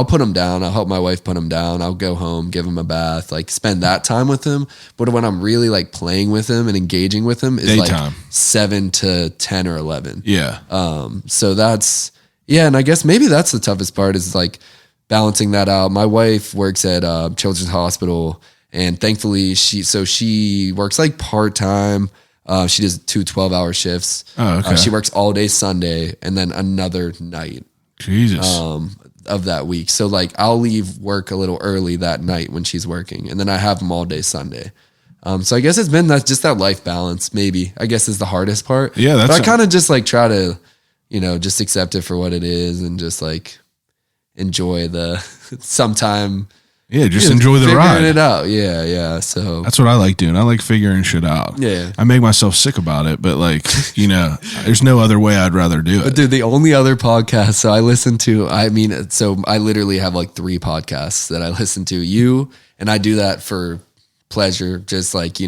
put him down. I'll help my wife put him down. I'll go home, give him a bath, like spend that time with him. But when I'm really like playing with him and engaging with him is daytime. Like 7 to 10 or 11. Yeah. So that's, and I guess maybe that's the toughest part is like balancing that out. My wife works at Children's Hospital. And thankfully, she works like part-time. She does 2 12-hour shifts. Oh, okay. She works all day Sunday and then another night. Jesus. Of that week. So like I'll leave work a little early that night when she's working. And then I have them all day Sunday. So I guess it's been that life balance maybe, I guess is the hardest part. Yeah. But I kind of just like try to, just accept it for what it is and just like enjoy the sometime. Yeah, just enjoy the ride. Figuring it out. Yeah. So that's what I like doing. I like figuring shit out. Yeah. I make myself sick about it, but like, there's no other way I'd rather do it. But dude, the only other podcast so I listen to, I literally have like 3 podcasts that I listen to. You, and I do that for pleasure, just like,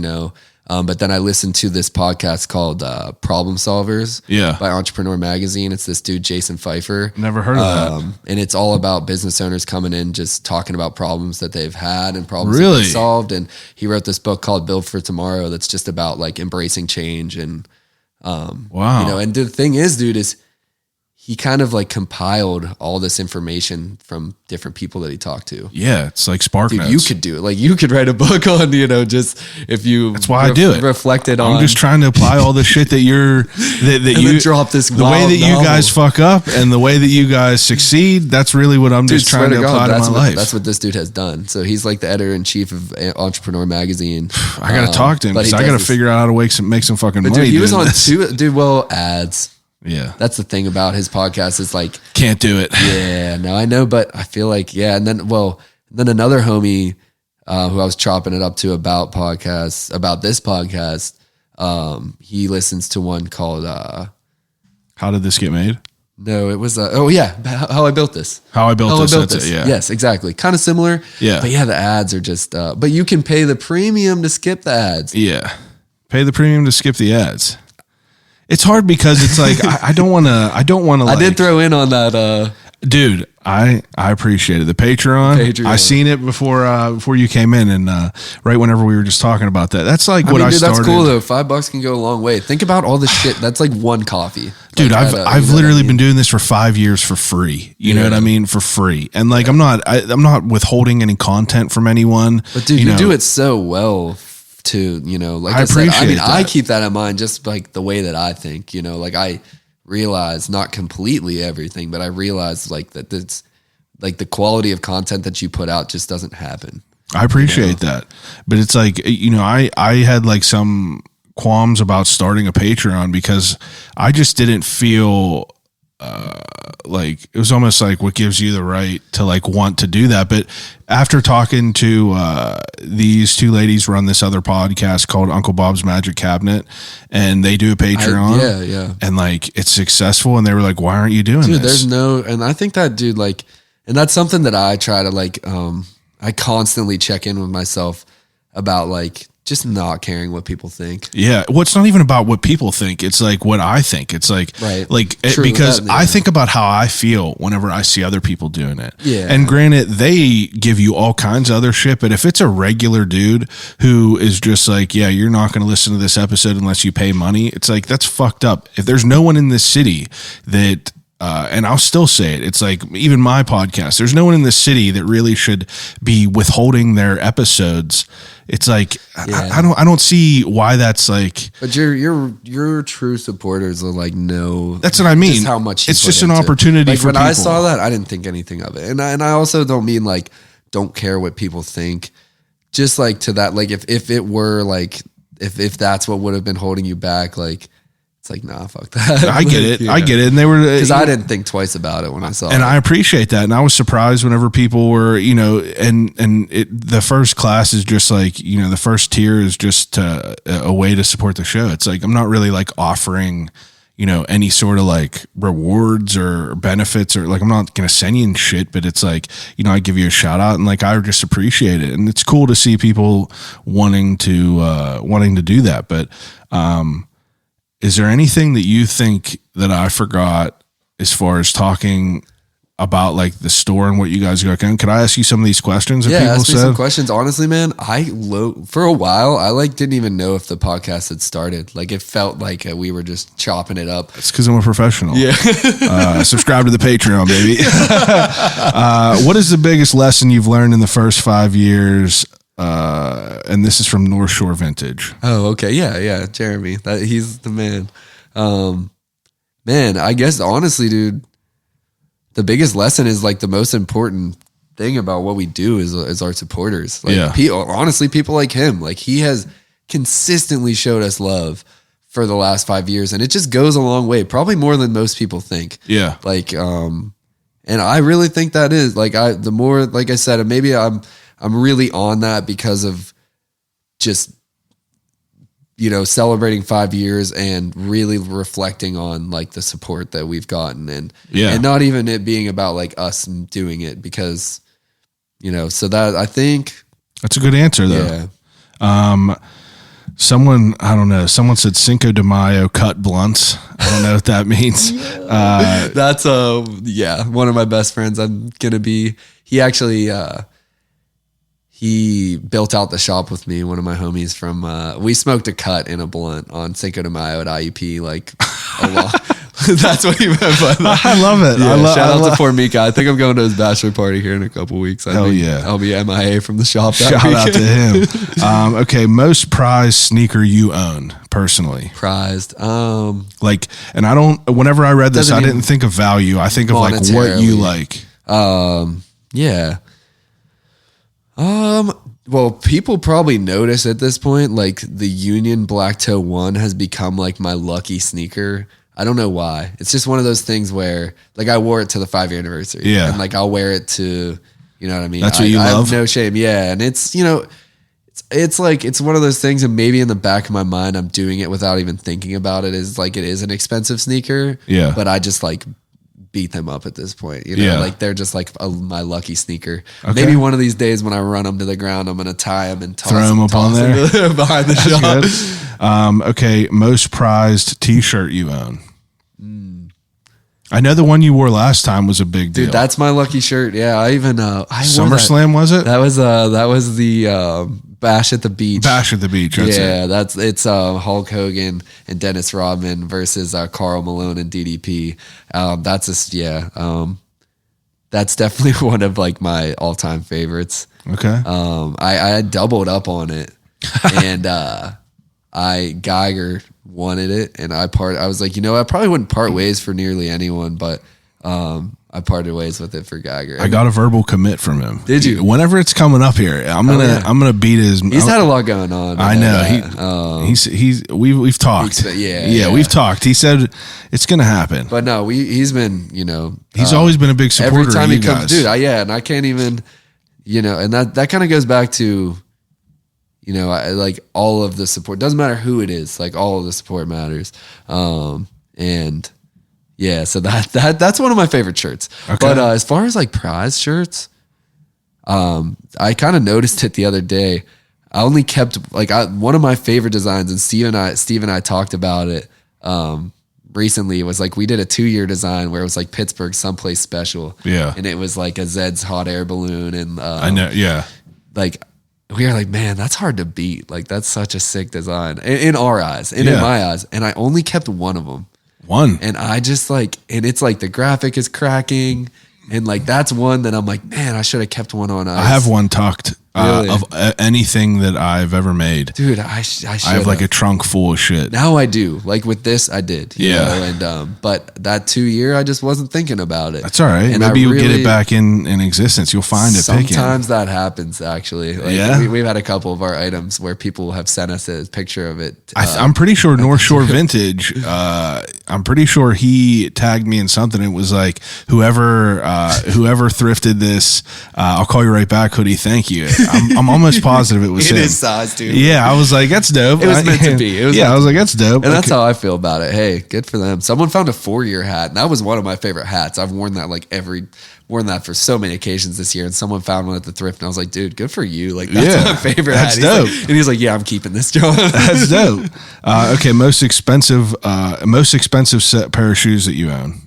but then I listen to this podcast called Problem Solvers by Entrepreneur Magazine. It's this dude, Jason Pfeiffer. Never heard of that. And it's all about business owners coming in, just talking about problems that they've had and problems that they've solved. And he wrote this book called Build for Tomorrow that's just about like embracing change. And, wow. And the thing is, dude, is he kind of like compiled all this information from different people that he talked to. Yeah, it's like Spark Notes. You could do it. Like you could write a book on, just if you. That's why I do it. Reflected on. I'm just trying to apply all the shit that you drop this. The way that you guys fuck up and the way that you guys succeed. That's really what I'm just trying to apply to my life. That's what this dude has done. So he's like the editor in chief of Entrepreneur Magazine. I got to talk to him because I got to figure out how to make some fucking money. Dude, he was on 2. Dude, well, ads. Yeah. That's the thing about his podcast is like can't do it. Yeah, no, I know, but I feel like and then another homie who I was chopping it up to about this podcast, he listens to one called How Did This Get Made? No, it was How I Built This. How I Built This. That's it, yeah. Yes, exactly. Kind of similar. Yeah. But yeah, the ads are just but you can pay the premium to skip the ads. Yeah. Pay the premium to skip the ads. It's hard because it's like I don't want to. I did throw in on that, dude. I appreciate it. The Patreon. I seen it before you came in, and right whenever we were just talking about that. That's like what I started. That's cool though. $5 can go a long way. Think about all the shit. That's like one coffee, dude. I've literally been doing this for 5 years for free. You know what I mean? For free, and like I'm not withholding any content from anyone. But dude, you do it so well. To like I said, I keep that in mind, just like the way that I think, like I realize not completely everything, but I realize like that it's like the quality of content that you put out just doesn't happen. I appreciate that, but it's like I had like some qualms about starting a Patreon because I just didn't feel like it was almost like what gives you the right to like want to do that. But after talking to these two ladies run this other podcast called Uncle Bob's Magic Cabinet, and they do a Patreon, yeah, and like it's successful, and they were like, why aren't you doing dude, this? there's no, and I think that dude, like, and that's something that I try to like, I constantly check in with myself about, like, just not caring what people think. Yeah. Well, it's not even about what people think. It's like what I think. It's like, right. Because I think about how I feel whenever I see other people doing it. Yeah. And granted, they give you all kinds of other shit, but if it's a regular dude who is just like, yeah, you're not going to listen to this episode unless you pay money, it's like, that's fucked up. If there's no one in this city that, and I'll still say it, it's like even my podcast, there's no one in this city that really should be withholding their episodes. It's like, yeah. I don't see why that's like, but your true supporters will like know. That's what I mean. Just how much it's just an opportunity like for when people. I saw that, I didn't think anything of it. And I also don't mean like, don't care what people think. Just like to that, like if it were like, if that's what would have been holding you back, like, it's like, nah, fuck that. I get it. Yeah. I get it. And they were, because I didn't think twice about it when I saw it. And I appreciate that. And I was surprised whenever people were, the first class is just like, the first tier is just a way to support the show. It's like, I'm not really like offering, any sort of like rewards or benefits, or like, I'm not going to send you shit, but it's like, I give you a shout out, and like, I just appreciate it. And it's cool to see people wanting to do that. But, is there anything that you think that I forgot as far as talking about like the store and what you guys got going? Could I ask you some of these questions? That people ask me said? some questions. Honestly, man, for a while, I like didn't even know if the podcast had started. Like it felt like we were just chopping it up. It's because I'm a professional. Yeah. Subscribe to the Patreon, baby. What is the biggest lesson you've learned in the first 5 years? And this is from North Shore Vintage. Oh, okay. Yeah. Jeremy, he's the man. Man, I guess honestly, dude, the biggest lesson is like the most important thing about what we do is our supporters. Like honestly, people like him, like he has consistently showed us love for the last 5 years, and it just goes a long way, probably more than most people think. Yeah. Like, and I really think that is like, the more, like I said, and maybe I'm really on that because of just, celebrating 5 years and really reflecting on like the support that we've gotten, and not even it being about like us doing it because, so that I think that's a good answer though. Yeah. Someone said Cinco de Mayo cut blunts. I don't know what that means. That's one of my best friends. He actually, he built out the shop with me. One of my homies from, we smoked a cut in a blunt on Cinco de Mayo at IUP, like a lot. That's what he meant by that. I love it. Yeah, shout out to poor Mika. I think I'm going to his bachelor party here in a couple weeks. I'll be MIA from the shop. Shout out to him. Okay. Most prized sneaker you own personally? Prized. Whenever I read this, I didn't think of value. I think of like what you like. Yeah. Well, people probably notice at this point, like the Union Black Toe 1 has become like my lucky sneaker. I don't know why. It's just one of those things where like I wore it to the 5-year anniversary. Yeah. And like I'll wear it to, you know what I mean? That's what you love? I have no shame. Yeah. And it's, it's like, it's one of those things, and maybe in the back of my mind, I'm doing it without even thinking about it. Is like, it is an expensive sneaker. Yeah. But I just like beat them up at this point. Like they're just like my lucky sneaker. Okay. Maybe one of these days when I run them to the ground, I'm going to tie them and throw them up on there behind the shop. Okay. Most prized t-shirt you own. I know the one you wore last time was a big deal. Dude, that's my lucky shirt. Yeah, I even SummerSlam, was it? That was the Bash at the Beach. Bash at the Beach. That's it's Hulk Hogan and Dennis Rodman versus Karl Malone and DDP. That's definitely one of like my all-time favorites. Okay. I doubled up on it, and Geiger wanted it, and I was like, I probably wouldn't part ways for nearly anyone, but I I parted ways with it for Geiger. I got a verbal commit from him. Did you? Whenever it's coming up here, I'm gonna beat his. He's had a lot going on. I know. We've talked. Yeah. We've talked. He said it's gonna happen. But no, he's been, He's always been a big supporter. every time of he you comes, guys. dude. And I can't even, and that kind of goes back to, I like all of the support. Doesn't matter who it is. Like all of the support matters. And yeah, so that's one of my favorite shirts. Okay. But as far as like prize shirts, I kind of noticed it the other day. I only kept one of my favorite designs, and Steve and I talked about it recently. It was like we did a 2-year design where it was like Pittsburgh someplace special. Yeah. And it was like a Zeds hot air balloon, and I know. Yeah. like we were like, man, that's hard to beat. Like that's such a sick design in our eyes and in my eyes. And I only kept one of them. One. And I just and it's like the graphic is cracking. And like, that's one that I'm like, man, I should have kept one on ice. I have one tucked Really? of anything that I've ever made. Dude, I should I have like a trunk full of shit. now I do. Like with this, I did. you Yeah. know, And but that 2-year, I just wasn't thinking about it. That's all right. And Maybe I you'll get really- it back in existence. You'll find it picking. Sometimes that happens, actually. Like, Yeah? we've had a couple of our items where people have sent us a picture of it. I'm pretty sure North Shore Vintage. I'm pretty sure he tagged me in something. It was like whoever thrifted this, I'll call you right back, hoodie. Thank you. I'm almost positive it was in him. his size, dude. Yeah, I was like, that's dope. It was meant to be. It was I was like, that's dope. And that's Okay. how I feel about it. Hey, good for them. Someone found a 4-year hat, and that was one of my favorite hats. I've worn that worn that for so many occasions this year. And someone found one at the thrift, and I was like, dude, good for you. Like that's Yeah, my favorite that's hat. dope. And he's like, yeah, I'm keeping this, John. That's dope. Okay, most expensive set pair of shoes that you own.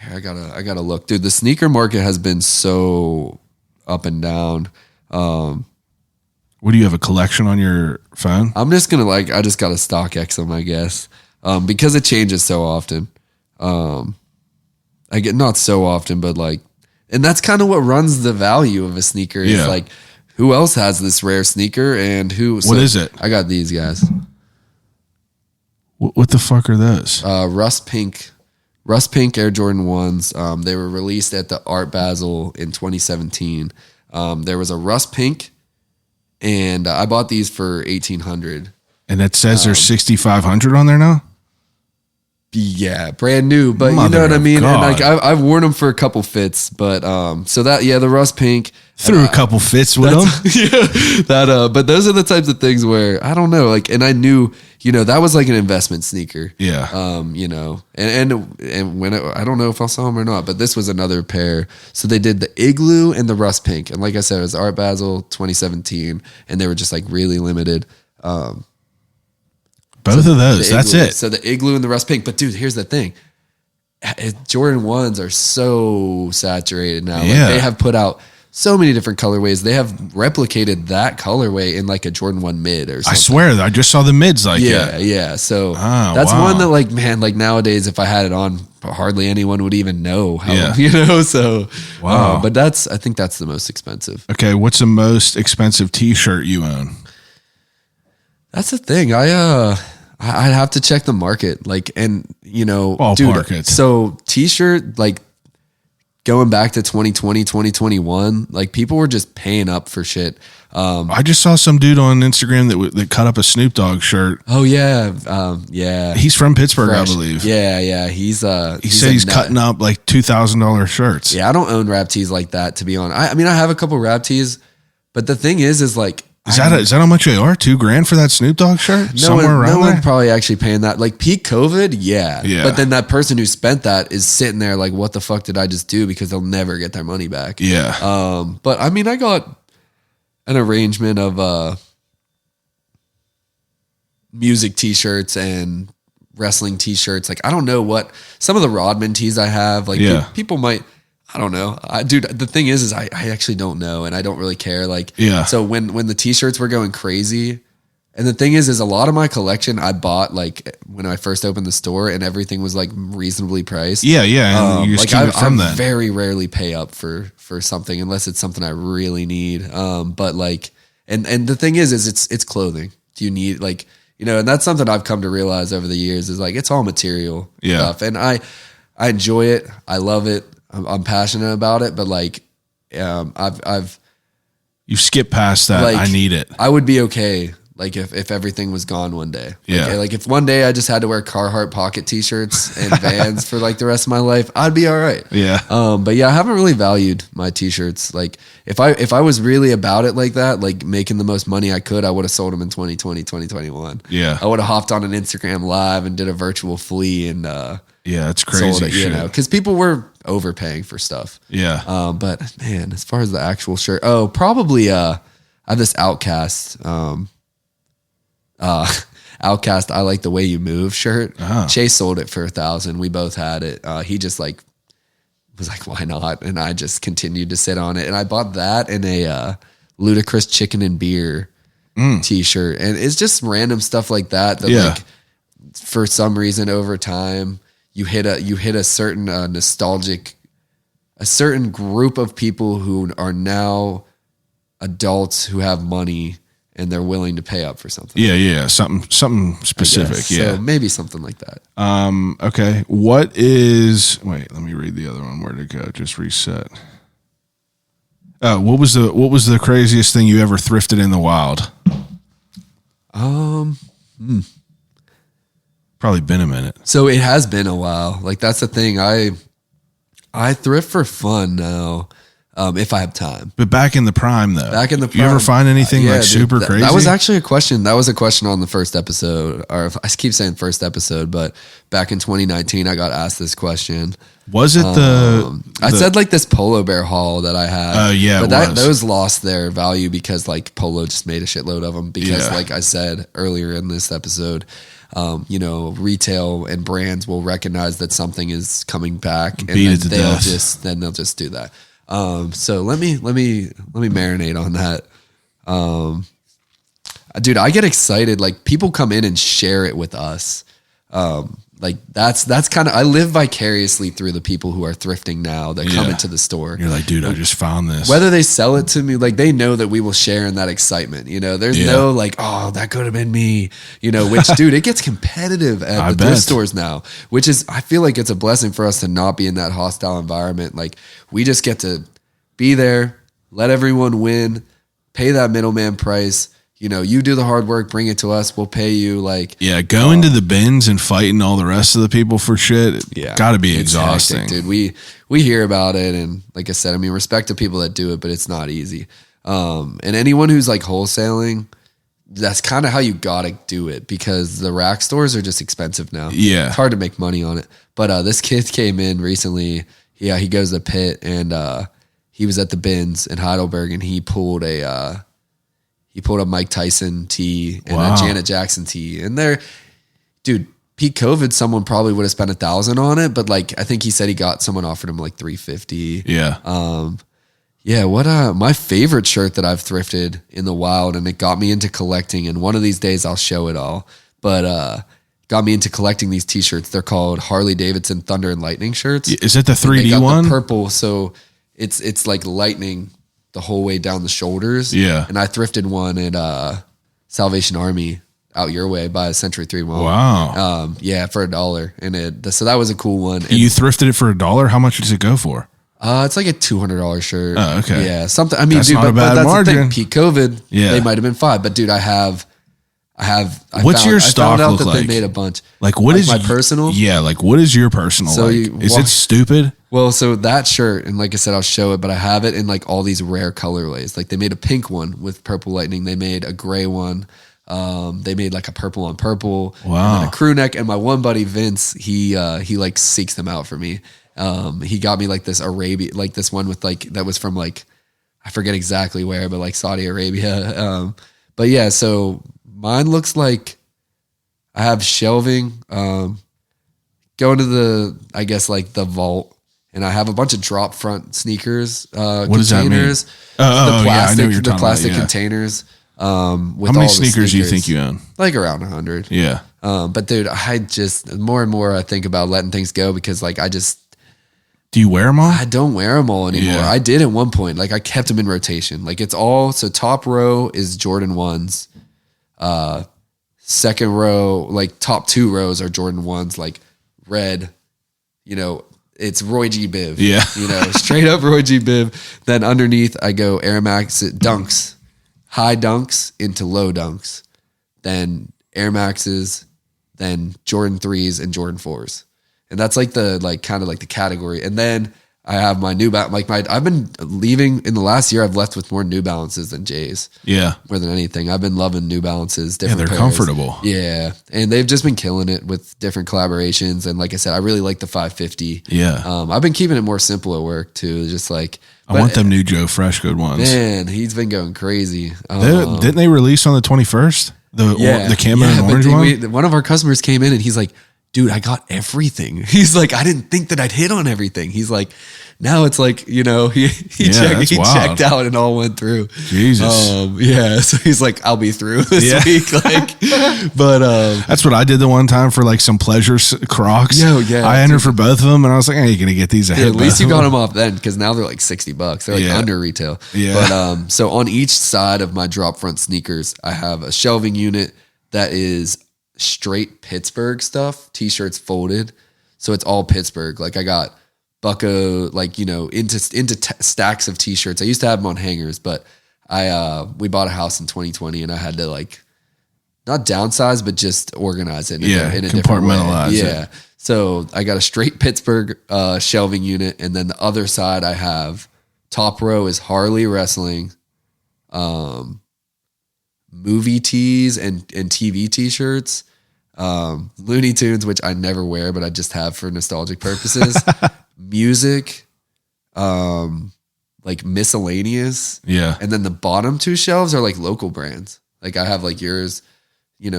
Here, I gotta look, dude. The sneaker market has been so up and down. What do you have, a collection on your phone? I'm just gonna I just got to stock X them, I guess, because it changes so often. I get not so often, but and that's kind of what runs the value of a sneaker. Is Yeah. like, who else has this rare sneaker, and who? What is it? I got these guys. What the fuck are those? Rust pink Air Jordan 1s. They were released at the Art Basel in 2017. There was a rust pink, and I bought these for $1,800. And it says there's 6,500 on there now? Yeah, brand new, but you Mother know what I of mean. God. And I've worn them for a couple fits, but so that the rust pink Threw a couple fits with them. but those are the types of things where I don't know, and I knew, that was like an investment sneaker. Yeah. And when I don't know if I'll sell them or not, but this was another pair. So they did the Igloo and the rust pink, and like I said, it was Art Basel 2017, and they were just really limited. Both of those. That's Igloo. it. So the Igloo and the rust pink. But dude, here's the thing. Jordan 1s are so saturated now. Yeah. They have put out so many different colorways. They have replicated that colorway in a Jordan 1 mid or something. I swear, I just saw the mids like it. Yeah. So Ah, that's wow. one that nowadays, if I had it on, hardly anyone would even know how, Yeah. so Wow. but I think that's the most expensive. Okay, what's the most expensive t-shirt you own? That's the thing. I'd have to check the market, Ballpark it. So t-shirt, going back to 2020, 2021, people were just paying up for shit. I just saw some dude on Instagram that cut up a Snoop Dogg shirt. Oh yeah. Yeah. He's from Pittsburgh, Fresh. I believe. Yeah. He said he's cutting up $2,000 shirts. Yeah. I don't own rap tees like that, to be honest. I mean, I have a couple rap tees, but the thing is Is No one probably actually paying that. Peak COVID, yeah. But then that person who spent that is sitting there what the fuck did I just do? Because they'll never get their money back. Yeah. But I mean, I got an arrangement of music t-shirts and wrestling t-shirts. I don't know what some of the Rodman tees I have. People might. I don't know. Dude, the thing is I actually don't know, and I don't really care. So when the t-shirts were going crazy, and the thing is a lot of my collection I bought when I first opened the store, and everything was reasonably priced. Yeah. And you just keep it from that. Very rarely pay up for something unless it's something I really need. And the thing is it's clothing. Do you need and that's something I've come to realize over the years is it's all material stuff. And I enjoy it. I love it. I'm passionate about it, but like, I've You skip past that. like, I need it. I would be okay. Like if everything was gone one day. Yeah. Like if one day I just had to wear Carhartt pocket t-shirts and Vans for like the rest of my life, I'd be all right. Yeah. But yeah, I haven't really valued my t-shirts. Like if I was really about it like that, like making the most money I could, I would have sold them in 2020, 2021. Yeah. I would have hopped on an Instagram live and did a virtual flea and, Yeah, it's crazy sold it, shit. you know, because people were overpaying for stuff. Yeah. But man, as far as the actual shirt, probably I have this Outcast, Outcast, I like the way you move shirt. Uh-huh. Chase sold it for $1,000. We both had it. He just like was like, why not? And I just continued to sit on it. And I bought that and a Ludicrous Chicken and Beer t-shirt. And it's just random stuff like that like for some reason over time you hit a certain nostalgic, a certain group of people who are now adults who have money and they're willing to pay up for something. Yeah. Something specific. Yeah. So maybe something like that. Okay. Wait, let me read the other one. Where'd it go? Just reset. What was the craziest thing you ever thrifted in the wild? Probably been a minute. So it has been a while. Like that's the thing. I thrift for fun now. If I have time. But back in the prime though. Back in the prime. You ever find anything Yeah, like dude, super crazy? That was actually a question. That was a question on the first episode. Or I keep saying first episode, but back in 2019, I got asked this question. Was it I said like this Polo Bear haul that I had. Oh yeah, but those lost their value because like Polo just made a shitload of them because like I said earlier in this episode, you know, retail and brands will recognize that something is coming back and Beat it to they'll death. they'll just do that. So let me marinate on that. Dude, I get excited. Like people come in and share it with us. Like that's kind of, I live vicariously through the people who are thrifting now that come into the store. You're like, dude, I just found this. Whether they sell it to me, like they know that we will share in that excitement. You know, there's no like, oh, that could have been me. You know, which dude, it gets competitive at the thrift stores now, which is, I feel like it's a blessing for us to not be in that hostile environment. Like we just get to be there, let everyone win, pay that middleman price. You know, you do the hard work, bring it to us, we'll pay you. Like, going to the bins and fighting all the rest of the people for shit. Got to be exhausting, hectic, dude. We hear about it, and like I said, I mean, respect to people that do it, but it's not easy. And anyone who's like wholesaling, that's kind of how you gotta do it because the rack stores are just expensive now. Yeah, it's hard to make money on it. But this kid came in recently. Yeah, he goes to the pit, and he was at the bins in Heidelberg, and he pulled a Mike Tyson tee and a Janet Jackson tee. And there, dude, peak COVID, someone probably would have spent $1,000 on it. But like, I think he said someone offered him like $350. Yeah. My favorite shirt that I've thrifted in the wild, and it got me into collecting. And one of these days I'll show it all. But got me into collecting these t-shirts. They're called Harley Davidson Thunder and Lightning shirts. Is it the 3D one? The purple. So it's like lightning the whole way down the shoulders. Yeah. And I thrifted one at Salvation Army out your way by Century 3 Mall. Wow. For $1. And so that was a cool one. And you thrifted it for $1? How much does it go for? It's like a $200 shirt. Oh, okay. Yeah. Something. I mean, That's dude, not a bad that's margin. the thing. Peak COVID, they might have been $5. But dude, What's your stock look like? They made a bunch. Like what is my personal? Yeah, like what is your personal So like? Is it stupid? Well, so that shirt, and like I said, I'll show it, but I have it in like all these rare colorways. Like they made a pink one with purple lightning. They made a gray one. They made like a purple on purple. Wow. And then a crew neck. And my one buddy Vince, he like seeks them out for me. He got me like this like this one with like that was from like I forget exactly where, but like Saudi Arabia. But yeah, so mine looks like I have shelving. Going to the, I guess like the vault. And I have a bunch of drop front sneakers, what does that mean? containers. The plastic containers. With how many sneakers do you think you own? Like around 100. Yeah. But dude, I just more and more I think about letting things go because like do you wear them all? I don't wear them all anymore. Yeah. I did at one point. Like I kept them in rotation. Like it's all, so top row is Jordan 1s. Second row, like top 2 rows are Jordan 1s, like red, it's Roy G. Biv. Yeah. Straight up Roy G. Biv. Then underneath, I go Air Max dunks, high dunks into low dunks, then Air Maxes, then Jordan 3s and Jordan 4s. And that's like the kind of like the category. And then I have my New Balance. I've been leaving in the last year. I've left with more New Balances than J's. Yeah, more than anything. I've been loving New Balances. Different they're pairs. Comfortable. Yeah, and they've just been killing it with different collaborations. And like I said, I really like the 550. Yeah, I've been keeping it more simple at work too. Just like I want them new Joe Freshgood ones. Man, he's been going crazy. Didn't they release on the 21st? The camo and orange one. One of our customers came in and he's like, dude, I got everything. He's like, I didn't think that I'd hit on everything. He's like, now it's like, he checked out and all went through. Jesus. So he's like, I'll be through this week. But that's what I did the one time for like some pleasure Crocs. I entered for both of them and I was like, hey, you're going to get these ahead. At least you got them off then because now they're like $60. They're like under retail. Yeah. But so on each side of my drop front sneakers, I have a shelving unit that is straight Pittsburgh stuff, t-shirts folded. So it's all Pittsburgh. Like I got Bucko, into stacks of t-shirts. I used to have them on hangers, but we bought a house in 2020 and I had to not downsize, but just organize it in a different way. Compartmentalize it. So I got a straight Pittsburgh shelving unit. And then the other side I have top row is Harley wrestling, movie tees and TV t-shirts, Looney Tunes, which I never wear, but I just have for nostalgic purposes, music, miscellaneous. Yeah. And then the bottom two shelves are like local brands. Like I have like yours,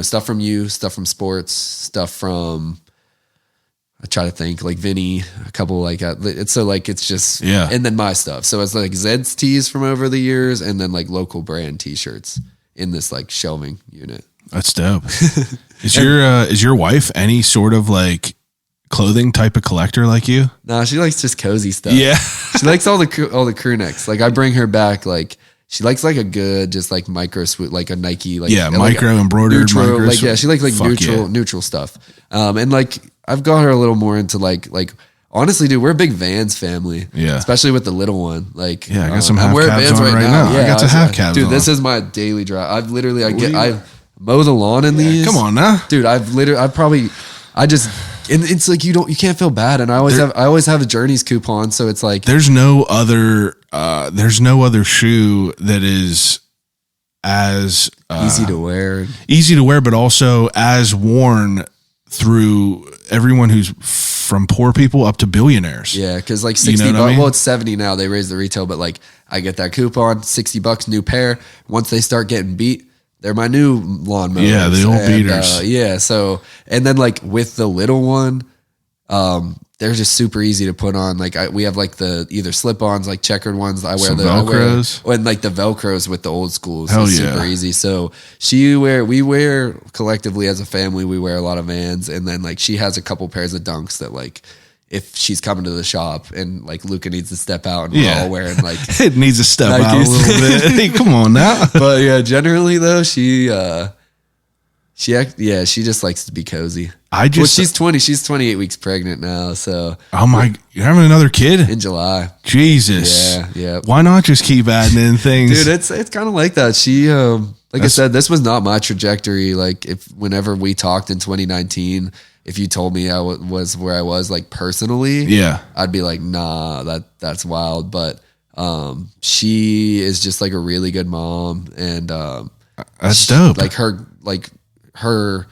stuff from you, stuff from sports, stuff from, I try to think like Vinny, a couple it's so it's just, and then my stuff. So it's like Zeds tees from over the years and then like local brand t-shirts in this like shelving unit. That's dope. Is your wife any sort of like clothing type of collector like you? No, she likes just cozy stuff. Yeah. She likes all the crew necks. Like I bring her back she likes like a good just like micro swoop, like a Nike micro embroidered neutral, she likes like neutral stuff. And like I've got her a little more into like honestly, dude, we're a big Vans family. Yeah. Especially with the little one. I got some half cabs on right now. Yeah, I got to have cabs dude, on. This is my daily drive. I mow the lawn in these. Come on now. Dude, it's like you can't feel bad. And I always have a Journeys coupon. So it's like there's no other shoe that is as easy to wear, but also as worn through everyone who's from poor people up to billionaires. Yeah, because like $60. Well, it's 70 now. They raised the retail, but like I get that coupon, $60 new pair. Once they start getting beat, they're my new lawnmowers. Yeah, the old beaters. So and then like with the little one, they're just super easy to put on. Like we have like the either slip-ons, like checkered ones. I wear Velcros. And like the Velcros with the old schools. Hell so super easy. So we wear collectively as a family, we wear a lot of Vans. And then like she has a couple pairs of Dunks that like if she's coming to the shop and like Luca needs to step out and we're all wearing like it needs to step out a little bit. Hey, come on now. But yeah, generally though, she just likes to be cozy. She's 20. She's 28 weeks pregnant now. So you're having another kid in July. Jesus. Yeah. Why not just keep adding in things, dude? It's kind of like that. She I said, this was not my trajectory. Like whenever we talked in 2019, if you told me I was where I was like personally, I'd be like, nah, that's wild. But she is just like a really good mom, and that's dope. Like her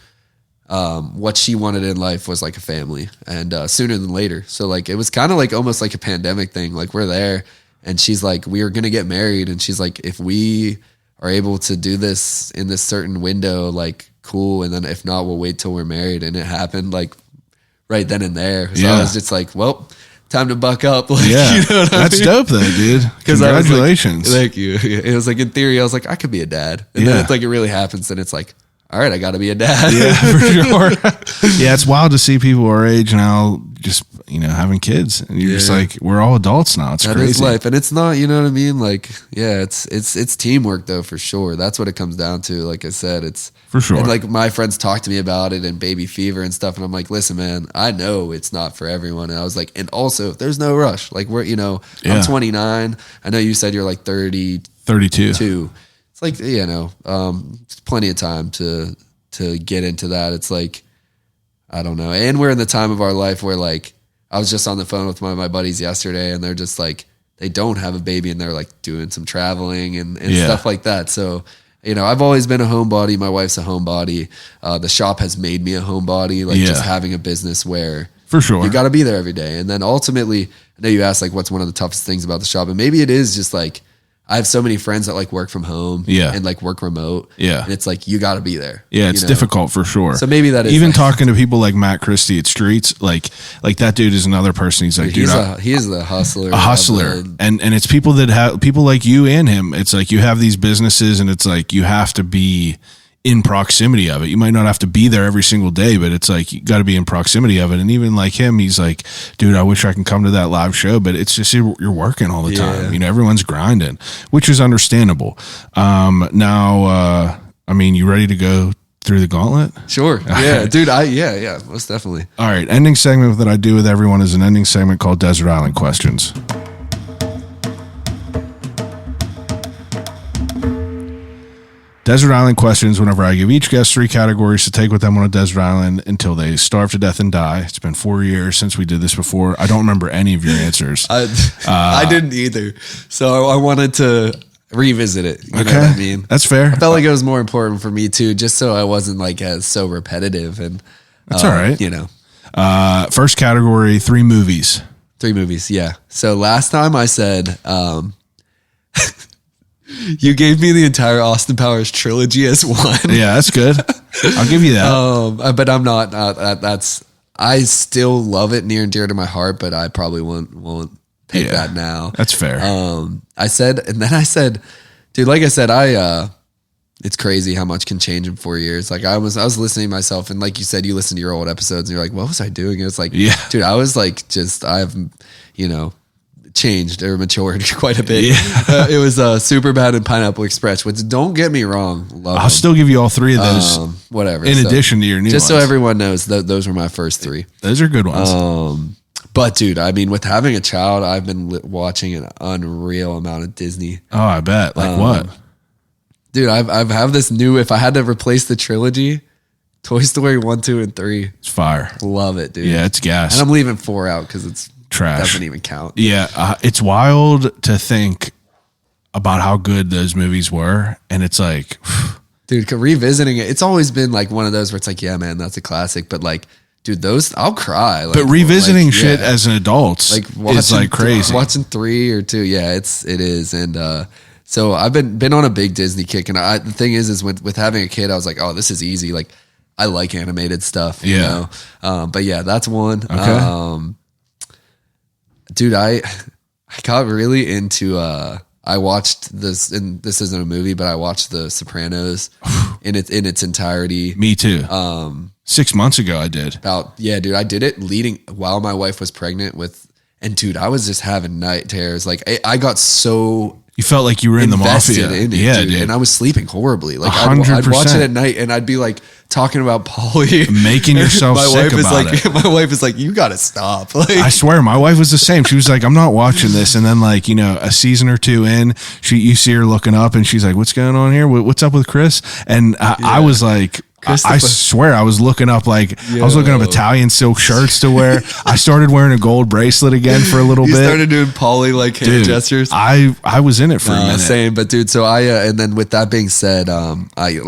what she wanted in life was like a family, and sooner than later. So like it was kind of like almost like a pandemic thing. Like we're there and she's like, we are gonna get married, and she's like, if we are able to do this in this certain window, like cool, and then if not, we'll wait till we're married. And it happened like right then and there. So I was just like, well, time to buck up. Like, you know what that's I mean? Dope though, dude. Congratulations. Thank you. It was like in theory I was like, I could be a dad, and then it's like it really happens, and it's like, all right, I got to be a dad. Yeah, for sure. Yeah, it's wild to see people our age now just, having kids, and you're just like, we're all adults now. It's that crazy. is life. And it's not, you know what I mean? Like, yeah, it's teamwork though, for sure. That's what it comes down to. Like I said, it's For sure. And like my friends talk to me about it and baby fever and stuff. And I'm like, listen, man, I know it's not for everyone. And I was like, and also there's no rush. Like I'm 29. I know you said you're like 32. It's like, it's plenty of time to get into that. It's like, I don't know. And we're in the time of our life where like, I was just on the phone with one of my buddies yesterday, and they're just like, they don't have a baby and they're like doing some traveling and stuff like that. So, I've always been a homebody. My wife's a homebody. The shop has made me a homebody, like just having a business where for sure you got to be there every day. And then ultimately, I know you asked like, what's one of the toughest things about the shop? And maybe it is just like, I have so many friends that like work from home and like work remote. Yeah. And it's like, you got to be there. Yeah. It's difficult for sure. So maybe that is even like, talking to people like Matt Christie at Streets, like that dude is another person. He's like, dude, he is the hustler. A hustler. And it's people that have people like you and him. It's like, you have these businesses and it's like, you have to be in proximity of it. You might not have to be there every single day, but it's like, you got to be in proximity of it. And even like him, he's like, dude, I wish I can come to that live show, but it's just, you're working all the time. Everyone's grinding, which is understandable. Now, you ready to go through the gauntlet? Sure. Yeah, dude. Yeah, most definitely. All right. Ending segment that I do with everyone is an ending segment called Desert Island Questions. Desert Island questions, whenever I give each guest 3 categories to take with them on a desert island until they starve to death and die. It's been 4 years since we did this before. I don't remember any of your answers. I didn't either. So I wanted to revisit it. You know what I mean? That's fair. I felt like it was more important for me too, just so I wasn't like so repetitive. And that's all right. First category, 3 movies. 3 movies, yeah. So last time I said... You gave me the entire Austin Powers trilogy as one. Yeah, that's good. I'll give you that. But I'm not. I still love it near and dear to my heart, but I probably won't take that now. That's fair. I said, dude, like I said, it's crazy how much can change in 4 years. Like I was listening to myself, and like you said, you listen to your old episodes, and you're like, what was I doing? And it's like, dude, I was like, I've, changed or matured quite a bit. It was Superbad and Pineapple Express, which, don't get me wrong, love I'll them. Still give you all 3 of those. Whatever. In addition to your new just ones. so everyone knows, those were my first 3. Those are good ones. But dude, with having a child, I've been watching an unreal amount of Disney. Oh, I bet. Like what? Dude, I've have this new, if I had to replace the trilogy, Toy Story 1, 2, and 3. It's fire. Love it, dude. Yeah, it's gas. And I'm leaving 4 out because it's trash. Doesn't even count. Yeah, it's wild to think about how good those movies were, and it's like, dude, revisiting it, it's always been like one of those where it's like, yeah, man, that's a classic. But like, dude, those I'll cry. Like, but revisiting shit as an adult, is like crazy. Watching 3 or 2, yeah, it is. And so I've been on a big Disney kick, and the thing is with having a kid, I was like, oh, this is easy. Like, I like animated stuff, you know. But yeah, that's one. Okay. Dude, I got really into I watched this, and this isn't a movie, but I watched The Sopranos in its entirety. Me too. 6 months ago I did. Dude, I did it while my wife was pregnant and dude, I was just having night terrors. Like I got so you felt like you were in the mafia. In it, yeah, dude. And I was sleeping horribly. Like I'd watch it at night, and I'd be like talking about Polly, making yourself sick about it. My wife is like, you got to stop. Like, I swear, my wife was the same. She was like, I'm not watching this. And then like, a season or 2 in, you see her looking up, and she's like, what's going on here? What's up with Chris? And I was like, I swear I was looking up I was looking up Italian silk shirts to wear. I started wearing a gold bracelet again for a little bit. You started doing Polly hand gestures. I was in it for a minute. Same, but dude, so I and then with that being said, I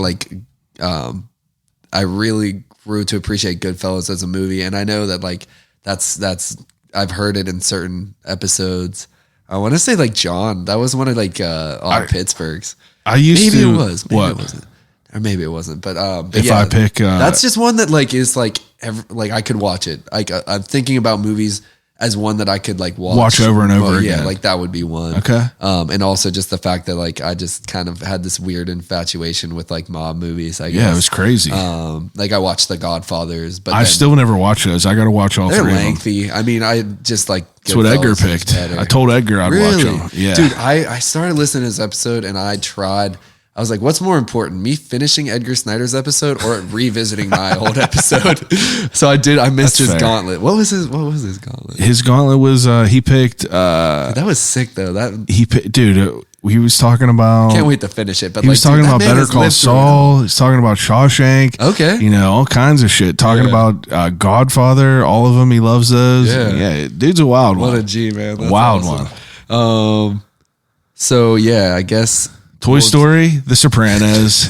really grew to appreciate Goodfellas as a movie, and I know that like that's I've heard it in certain episodes. I want to say like John, that was one of Pittsburgh's. Maybe it was. Maybe it wasn't. Or maybe it wasn't, but if I pick, that's just one that like is like I could watch it. Like I'm thinking about movies as one that I could like Watch over and over Yeah, again. like that would be one. Okay. And also just the fact that like I just kind of had this weird infatuation with like mob movies. I guess. Yeah, it was crazy. Like I watched The Godfathers, but I still never watched those. I got to watch all they're three of them. lengthy. I mean, I just like That's what Edgar Goodfellas is picked. better. I told Edgar I'd watch Really? them. Yeah. Dude, I started listening to this episode and I tried. I was like, what's more important, me finishing Edgar Snyder's episode or revisiting my old episode? So I did. I missed That's his fair. gauntlet. What was his gauntlet? His gauntlet was he picked That was sick though. dude. He was talking about. Can't wait to finish it. But He like, was talking dude, that about man Better has Call lived through it Saul. He's talking about Shawshank. Okay. You know, all kinds of shit. Talking about Godfather. All of them. He loves those. Yeah. Dude's a wild all. one. What a G, man. That's Wild awesome. one. So yeah, I guess Toy Story, The Sopranos,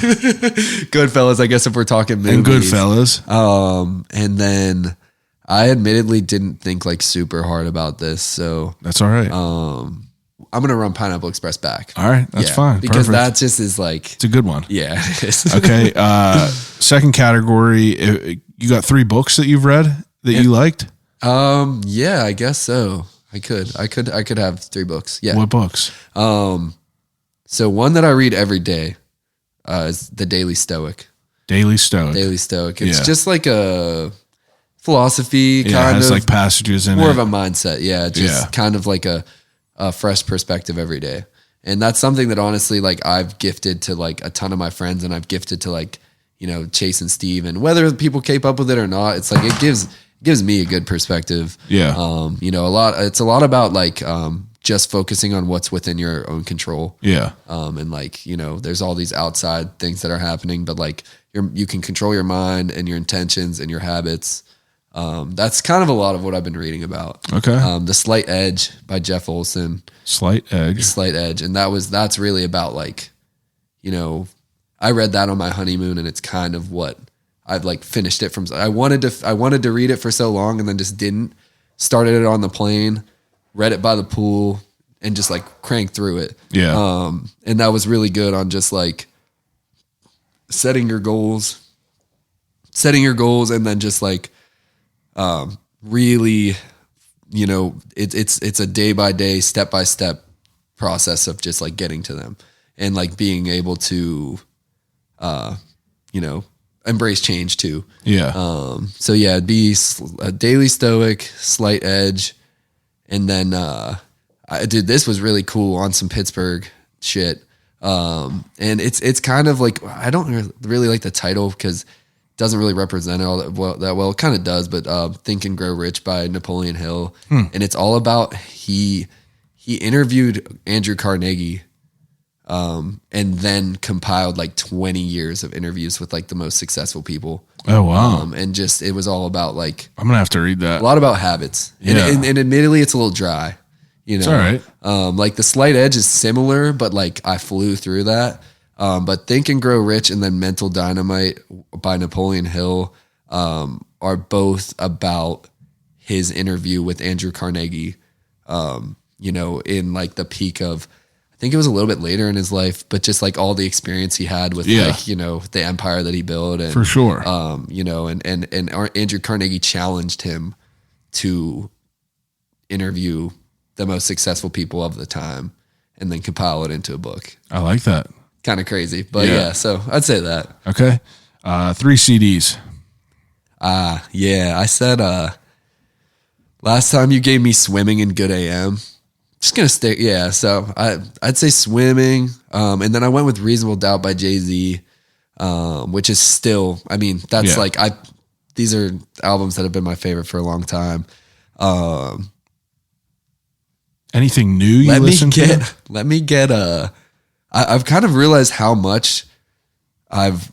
Goodfellas. I guess if we're talking movies. and Goodfellas. And then I admittedly didn't think like super hard about this, so That's all right. I'm gonna run Pineapple Express back. All right, that's Yeah, fine. because Perfect. that just is like, It's a good one. yeah, it is. Okay. Second category. You got 3 books that you've read that you liked. Yeah, I guess so. I could have 3 books. Yeah. What books? So one that I read every day is The Daily Stoic. Daily Stoic. Daily Stoic. It's Yeah. just like a philosophy Yeah, it kind has of like passages in more it. of a mindset. Yeah, just Yeah. kind of like a fresh perspective every day. And that's something that honestly, like I've gifted to like a ton of my friends, and I've gifted to like, you know, Chase and Steve, and whether people keep up with it or not, it's like, it gives me a good perspective. Yeah. You know, it's a lot about like, just focusing on what's within your own control. Yeah. And like, you know, there's all these outside things that are happening, but like you can control your mind and your intentions and your habits. That's kind of a lot of what I've been reading about. Okay. The Slight Edge by Jeff Olson. Slight Edge. Slight Edge. And that's really about like, you know, I read that on my honeymoon, and it's kind of what I've like finished it from. I wanted to read it for so long and then just didn't. Started it on the plane, read it by the pool, and just like cranked through it. Yeah. And that was really good on just like setting your goals, and then just like, really, you know, it's a day by day, step by step process of just like getting to them and like being able to, you know, embrace change too. Yeah. So yeah, it'd be a Daily Stoic, Slight Edge. And then, this was really cool on some Pittsburgh shit. And it's kind of like, I don't really like the title because it doesn't really represent it all that well. It kind of does, but, Think and Grow Rich by Napoleon Hill. And it's all about, he interviewed Andrew Carnegie, and then compiled like 20 years of interviews with like the most successful people. Oh, wow. And just, it was all about like I'm going to have to read that. a lot about habits. Yeah. And admittedly, it's a little dry. You know, It's all right. Like the Slight Edge is similar, but like I flew through that. But Think and Grow Rich and then Mental Dynamite by Napoleon Hill are both about his interview with Andrew Carnegie. You know, in like the peak of, I think it was a little bit later in his life, but just like all the experience he had with like, you know, the empire that he built, and For sure. you know, and Andrew Carnegie challenged him to interview the most successful people of the time and then compile it into a book. I like that. Kind of crazy, but Yeah. yeah, so I'd say that. Okay. 3 CDs. Yeah, I said, last time you gave me Swimming and Good AM. Just gonna stick, yeah. So I'd say Swimming, and then I went with Reasonable Doubt by Jay-Z, which is still, I mean, that's Yeah. like these are albums that have been my favorite for a long time. Anything new you listen to? I've kind of realized how much we've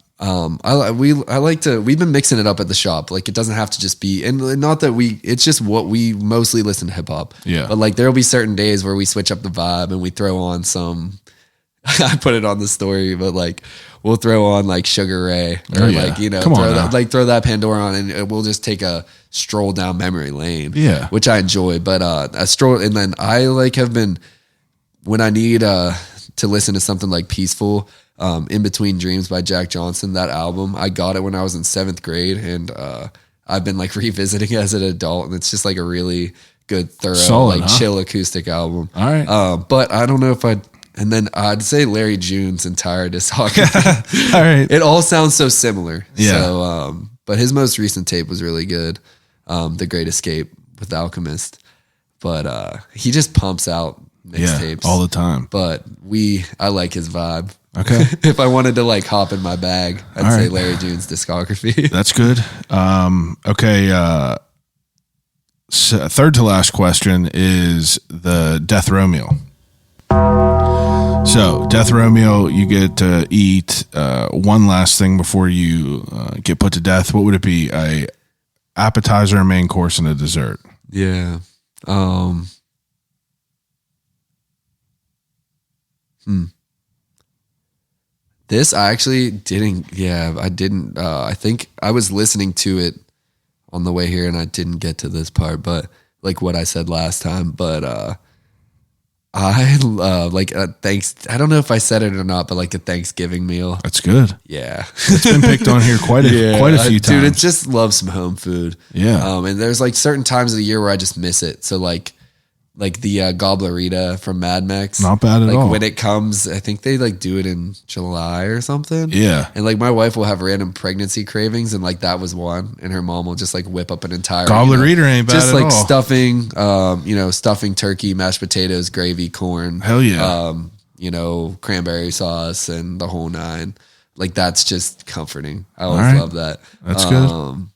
been mixing it up at the shop. Like it doesn't have to just be, and not that it's just what we mostly listen to hip hop. Yeah. But like there'll be certain days where we switch up the vibe and we throw on some, I put it on the story, but like we'll throw on like Sugar Ray or Oh, yeah. like, you know, Come on now. throw that Pandora on, and we'll just take a stroll down memory lane. Yeah. Which I enjoy, but a stroll. And then I like have been, when I need to listen to something like peaceful, In Between Dreams by Jack Johnson, that album, I got it when I was in 7th grade, and I've been like revisiting it as an adult, and it's just like a really good, thorough, Solid, huh? chill acoustic album. All right. But I don't know if and then I'd say Larry June's entire discography. All right. It all sounds so similar. Yeah. So, but his most recent tape was really good. The Great Escape with Alchemist. But he just pumps out mixtapes all the time. But I like his vibe. Okay. If I wanted to hop in my bag, I'd say right. Larry June's discography. That's good. Okay. Third to last question is the Death Row meal. So, Death Row meal, you get to eat one last thing before you get put to death. What would it be? A appetizer, a main course, and a dessert? Yeah. This I actually didn't. Yeah, I didn't. I think I was listening to it on the way here, and I didn't get to this part. But like what I said last time. But I love thanks. I don't know if I said it or not, but like a Thanksgiving meal. That's good. Yeah, It's been picked on here quite a few times. Dude, it just love some home food. Yeah. And there's certain times of the year where I just miss it. So like the Goblerita from Mad Max. Not bad at all. When it comes, I think they do it in July or something. Yeah. And my wife will have random pregnancy cravings, and that was one. And her mom will just whip up an entire Goblerita ain't bad just at all. stuffing, stuffing turkey, mashed potatoes, gravy, corn. Hell yeah. Cranberry sauce and the whole nine. That's just comforting. I always right. love that. That's good.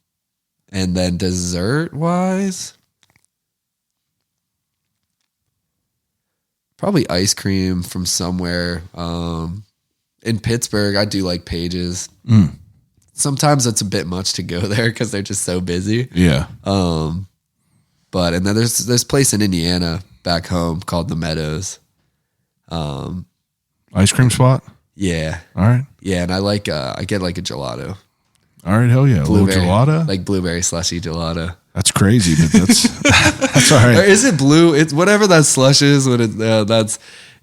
And then dessert wise, probably ice cream from somewhere. In Pittsburgh, I do like Pages. Sometimes it's a bit much to go there because they're just so busy. Yeah. And then there's this place in Indiana back home called the Meadows. Ice cream spot? Yeah. All right. Yeah, and I get a gelato. All right, hell yeah. A little gelato? Blueberry slushy gelato. That's crazy, but that's all Or right. is it blue? It's whatever that slush is.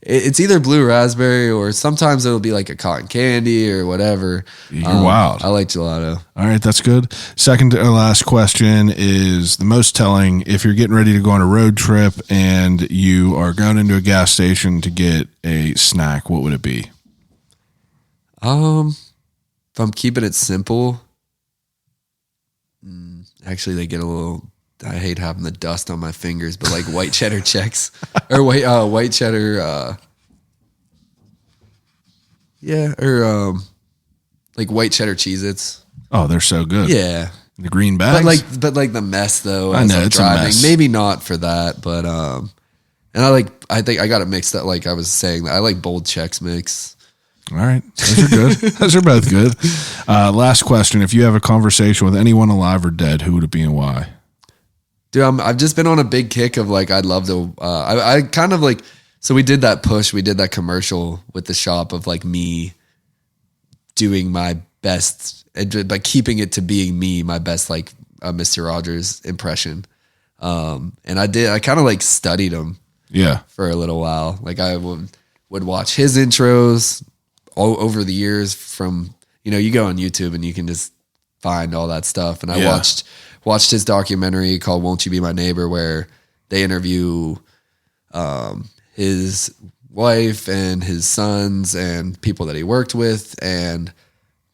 It's either blue raspberry or sometimes it'll be a cotton candy or whatever. You're wild. I like gelato. All right, that's good. Second to last question is the most telling. If you're getting ready to go on a road trip and you are going into a gas station to get a snack, what would it be? If I'm keeping it simple, actually they get a little. I hate having the dust on my fingers, but white cheddar checks or white cheddar. White cheddar Cheez-Its. Oh, they're so good. Yeah. The green bags. But the mess though. I know, it's driving. a mess. Maybe not for that, but and I think I got it mixed up. I was saying that I like bold Chex Mix. All right. Those are good. Those are both good. Last question. If you have a conversation with anyone alive or dead, who would it be and why? Dude, I've just been on a big kick of I'd love to. I kind of so we did that push. We did that commercial with the shop of me doing my best, by keeping it to being me, my best Mr. Rogers impression. And I kind of studied him. Yeah. For a little while. I would watch his intros all over the years from, you go on YouTube and you can just find all that stuff. And I watched his documentary called Won't You Be My Neighbor, where they interview his wife and his sons and people that he worked with. And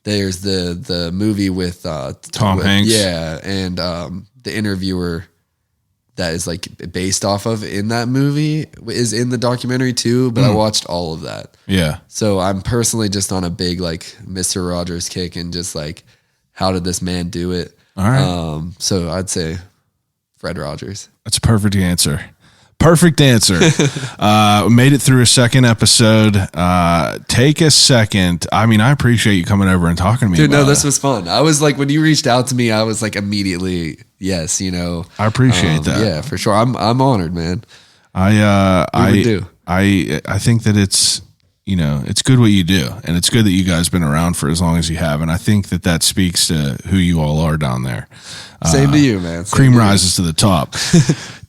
there's the movie with Tom Hanks. Yeah. And the interviewer that is based off of in that movie is in the documentary too, but I watched all of that. Yeah. So I'm personally just on a big Mr. Rogers kick and just how did this man do it? All right. So I'd say Fred Rogers. That's a perfect answer. Perfect answer. Made it through a second episode. Take a second. I mean, I appreciate you coming over and talking to me. Dude, about this was fun. I was when you reached out to me, I was immediately, yes, I appreciate that. Yeah, for sure. I'm honored, man. I think that it's, it's good what you do, and it's good that you guys been around for as long as you have. And I think that speaks to who you all are down there. Same to you, man. Cream rises to the top.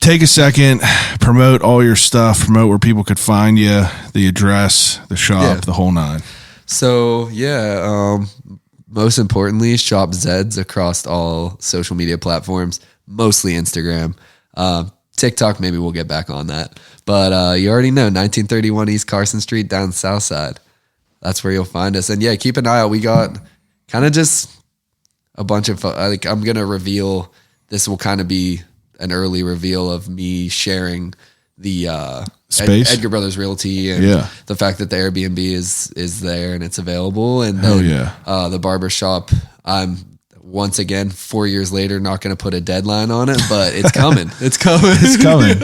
Take a second, promote all your stuff, promote where people could find you, the address, the shop, the whole nine. So most importantly, shop Zeds across all social media platforms, mostly Instagram. TikTok, maybe we'll get back on that. But you already know, 1931 East Carson Street down Southside. That's where you'll find us. And yeah, keep an eye out. We got kind of just a bunch of, like, I'm going to reveal, this will kind of be an early reveal of me sharing the space, Edgar Brothers Realty, and the fact that the Airbnb is there and it's available. And then the barber shop, I'm once again 4 years later not going to put a deadline on it, but it's coming. It's coming.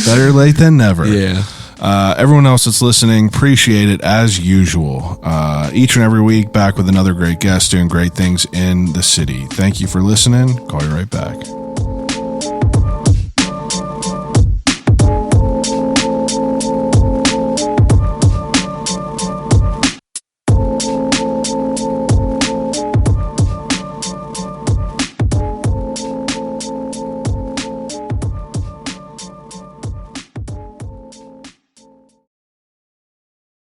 Better late than never. Yeah. Everyone else that's listening, appreciate it as usual. Each and every week, back with another great guest doing great things in the city. Thank you for listening. Call you right back.